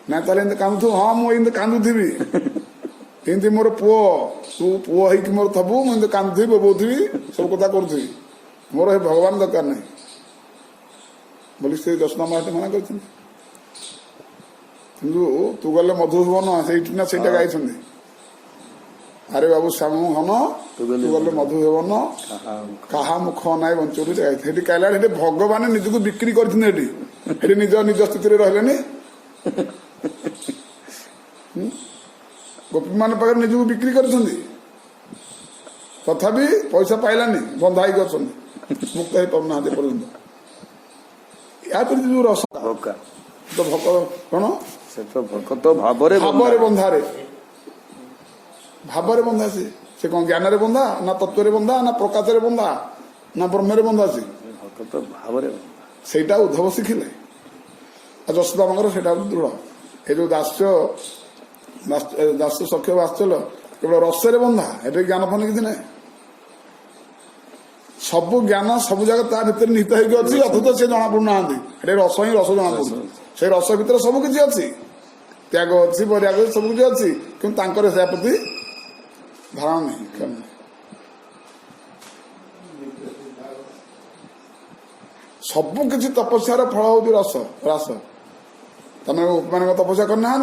ना ताले कांदु हाँ मुझे कांदुथी एमती मोर पुओ तू पुओ है मोर थबू मुझे कांदुथी बोबोथी सब कथा करुथी मोर हे भगवान दरकार नहीं बोली से दशना माटे मना कर तू गले मधुसूदन से गाई अरे बाबू श्याम हन तू गले मधुसूदन कहा मुख नाई बंचुरी गाई कहला भगवान निजक बिक्री कर निज निज स्थित रही गोपी मान पाखे निजक बिक्री कर तथापि पैसा पाइलानी बंधा ही मुक्त हो पाना पर्यंत या जो रस तो भक्त कौन से तो भक्त भावरे भावरे बंधा से कौन ज्ञान रे बंधा ना तत्व रे बंधा ना प्रकाश रे बंधा ना ब्रह्म रे बंधा से भक्त भावरे सेटा उद्धव शिखिले यशोदा मगर सेटा दृढ़ ये जो दास्य सख्य वात्सल्य केवल रस रे बंधा ये ज्ञान फल किसी ना सबु ज्ञान सब जगह ता भीतर निहित होगी अच्छी अथच से जना पड़ना रस ही रस जना पड़ से रस भीतर सब किसी अच्छी त्याग अच्छी परियाग सब किसी अच्छी कि प्रति धारणा नहीं सबु किसी तपस्यार फल हूँ रस रास तमें मान तपस्या करना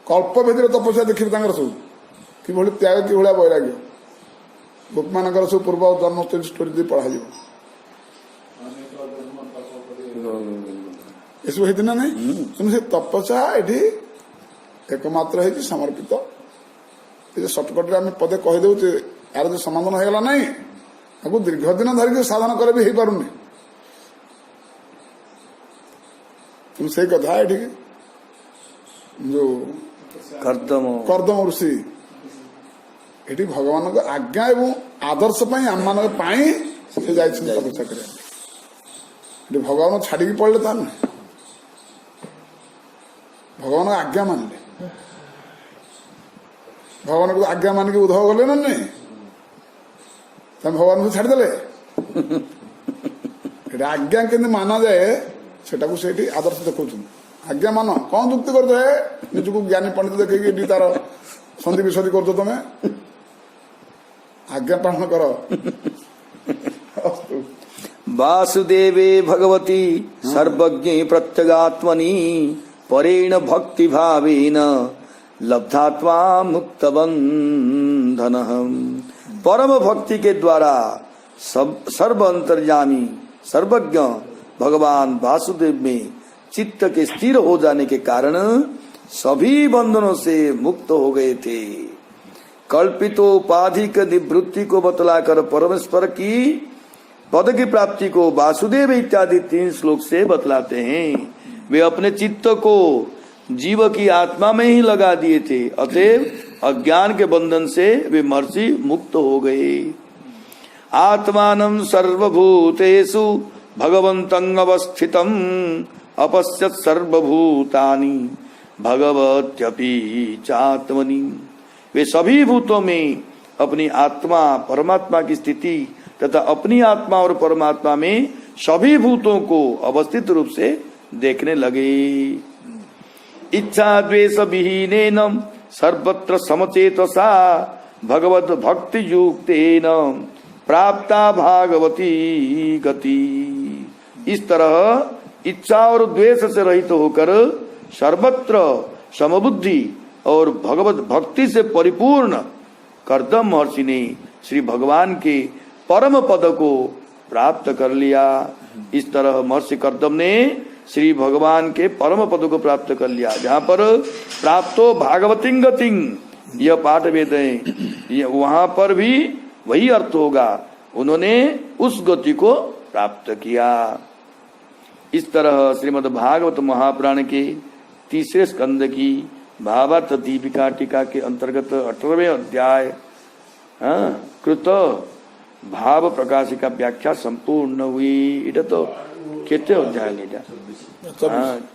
कल्प भीतर तपस्या देखिए सब कि त्याग कि वैराग्य गोप मान सब पूर्व जन्म स्टोरी पढ़ा एसबू होती ना नहीं तुम से तपस्या ये एकमात्र है समर्पित ये सर्टकट आम पदे कहीदे यार जो समाधान होगा ना आपको दीर्घ दिन धरिक साधन करे भी हो पारे तुम से कथा ये जो कर्दम ऋषि ଏଠି ଭଗବାନଙ୍କ ଆଜ୍ଞା ଏବଂ ଆଦର୍ଶ ପାଇଁ ଆମମାନଙ୍କ ପାଇଁ ସେ ଯାଇଛନ୍ତି ତପସ୍ୟା କରିବା ପାଇଁ। ଏଠି ଭଗବାନ ଛାଡିକି ପଳେଇଲେ ତାହା ନୁହେଁ, ଭଗବାନଙ୍କ ଆଜ୍ଞା ମାନିଲେ। ଭଗବାନଙ୍କୁ ଆଜ୍ଞା ମାନିକି ଉଦ୍ଧବ ଗଲେ ନା ନାଇଁ, ତମେ ଭଗବାନଙ୍କୁ ଛାଡ଼ିଦେଲେ। ଏଠି ଆଜ୍ଞା କେମିତି ମାନାଯାଏ ସେଟାକୁ ସେଇଠି ଆଦର୍ଶ ଦେଖାଉଛନ୍ତି। ଆଜ୍ଞା ମାନ କଣ ଯୁକ୍ତି କରୁଛ, ନିଜକୁ ଜ୍ଞାନୀ ପଣ୍ଡିତ ଦେଖେଇକି ଏଠି ତାର ସନ୍ଧି ବିସନ୍ଧି କରୁଛ ତମେ। आज्ञा पालन करो। वासुदेवे भगवती सर्वज्ञे प्रत्यगात्मनि परेण भक्ति भावेन लब्धात्मा मुक्त बंधन। परम भक्ति के द्वारा सर्व अंतर्यामी सर्वज्ञ भगवान वासुदेव में चित्त के स्थिर हो जाने के कारण सभी बंधनों से मुक्त हो गए थे। कल्पितोपाधिक निवृत्ति को बतलाकर परमेश्वर की पद की प्राप्ति को वासुदेव इत्यादि 3 श्लोक से बतलाते हैं। वे अपने चित्त को जीव की आत्मा में ही लगा दिए थे, अतएव अज्ञान के बंधन से वे महर्षि मुक्त हो गए। आत्मानं सर्वभूतेषु भगवन्तं अवस्थितं अपश्यत् सर्वभूतानि भगवत्यपि चात्मनि। वे सभी भूतों में अपनी आत्मा परमात्मा की स्थिति तथा अपनी आत्मा और परमात्मा में सभी भूतों को अवस्थित रूप से देखने लगे। इच्छा द्वेष विहीनेन सर्वत्र समचेतसा भगवत भक्ति युक्तेन प्राप्ता भागवती गति। इस तरह इच्छा और द्वेष से रहित होकर सर्वत्र समबुद्धि और भगवत भक्ति से परिपूर्ण कर्दम महर्षि ने श्री भगवान के परम पद को प्राप्त कर लिया। इस तरह महर्षि कर्दम ने श्री भगवान के परम पद को प्राप्त कर लिया। जहाँ पर प्राप्तो भागवतिं गतिं यह पाठ वेद है, वहां पर भी वही अर्थ होगा, उन्होंने उस गति को प्राप्त किया। इस तरह श्रीमद् भागवत महापुराण के 3 स्कंद की भावार्थ दीपिका टीका के अंतर्गत 18वें अध्याय कृत भाव प्रकाशिका व्याख्या संपूर्ण हुई। इटा तो केते अध्याय नहीं,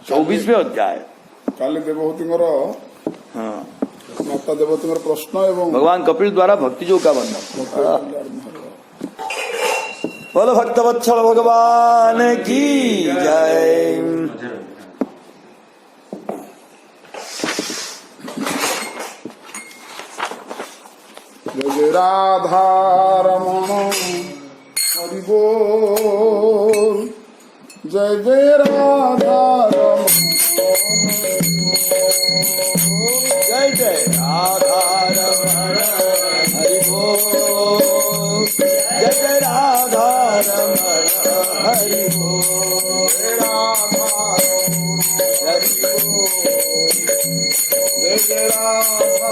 24वें अध्याय। काली देवहूति माता देवहूति प्रश्न एवं भगवान कपिल द्वारा भक्ति जो का बंधन। बोलो भक्तवत्सल भगवान की जय। जय राधा रमण हरि बोल, जय जय राधा रमण जय जय राधा रमण हरि बोल, जय जय राधा रमण हरि बोल, हरि बोल, जय जय राधा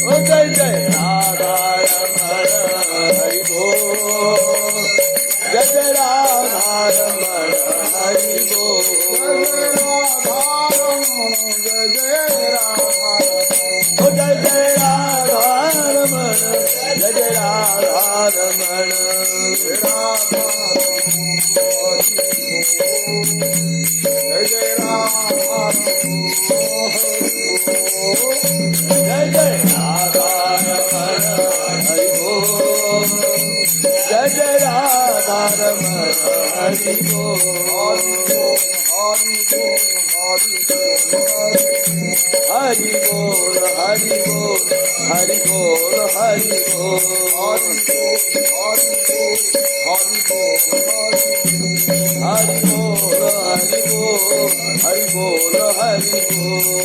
ओ जय जय राधा रमण हरि बोल, जय जय राधा रमण हरि बोल, जय जय राधा ओ जय जय राधा रमण, जय जय राधा रमण, जय जय राधा जय जय राधा रमण हरि बोल, जय जय राधा रमण हरि बोल, हरि बोल हरि बोल हरि बोल हरि बोल, हरि बोल हरि बोल हरि बोल हरि बोल।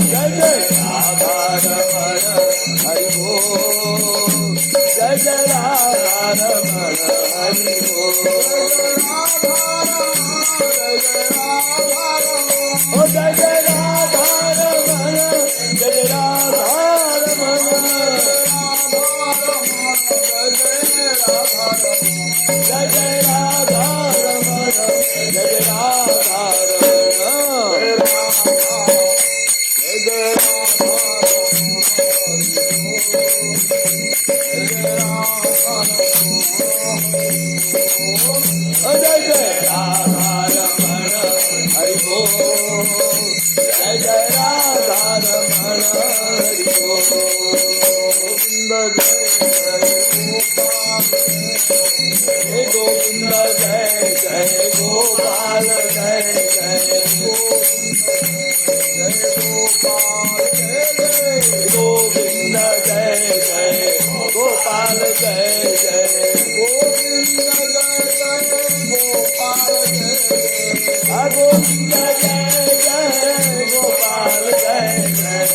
जय जय राधा रमण हरि बोल, जय जय राधा रमण हरि बोल, ओ जय जय राधा रमण, जय जय राधा रमण, जय जय राधा जय जय राधा रमण हरि बोल, जय जय राधा रमण हरि बोल, गोविंद जय जय गोपाल, जय जय गोपाल, जय जय गोपाल, जय जय गोविंद, जय जय गोपाल, जय जय गोविंद, जय जय गोपाल, जय गोविंद, जय जय गोपाल, जय जय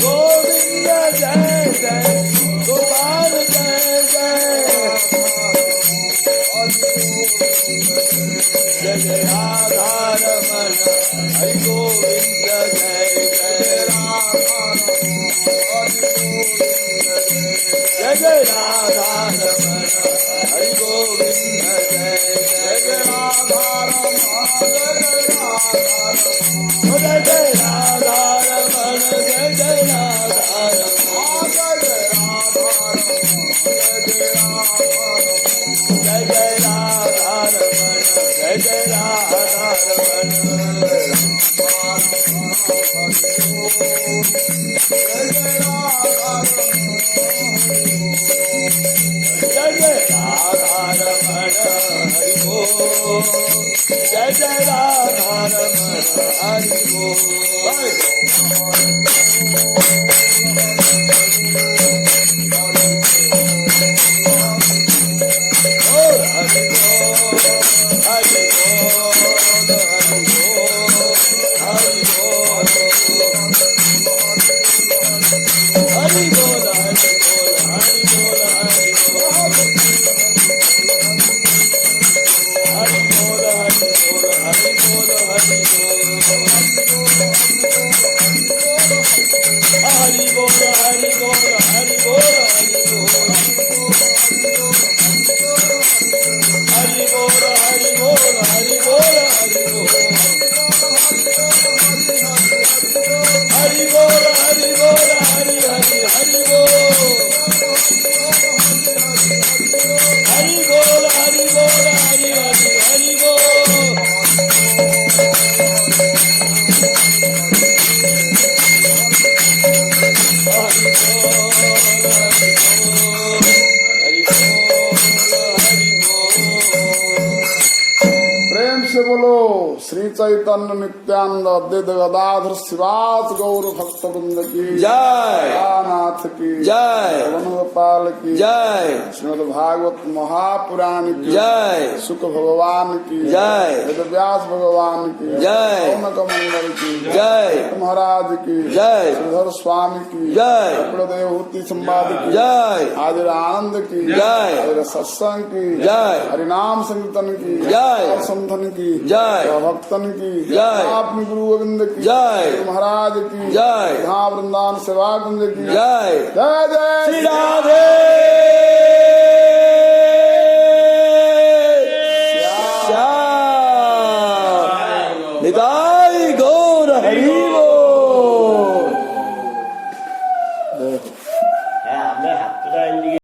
गोविंद, जय जय गोपाल, जय जय जय राधा रमण हरि गोविंद, जय जय राधा जय जय राधा रमण हरि गोविंद, जय जय राधा रमण, जय जय राधा रमण, जय जय राधा रमण, जय जय राधा रमण, जय जय राधा रमण, जय जय राधा रमण हरि बोल, जय जय राधा रमण हरि बोल। से बोलो श्री चैतन्य नित्यानंद अद्वैत गदाधर शिवास गौर भक्त वृंद की जय, नाथ की जय, गोपाल की जय, श्रीमद भागवत महापुराण की जय, सुख भगवान की जय, वेद व्यास भगवान की जय, कौनक मंगल की जय, महाराज की जय, श्रीधर स्वामी की जय, देवहूति संवाद की जय, आदिर आनंद की जय, आदिर सत्संग की जय, हरिनाम संकीर्तन की जय, संधन की जय, भक्तन की जय, अपनी गुरु गोविंद की जय, महाराज की जय, धाम वृंदावन सेवा कुंज की जय, जय जय श्री राधे।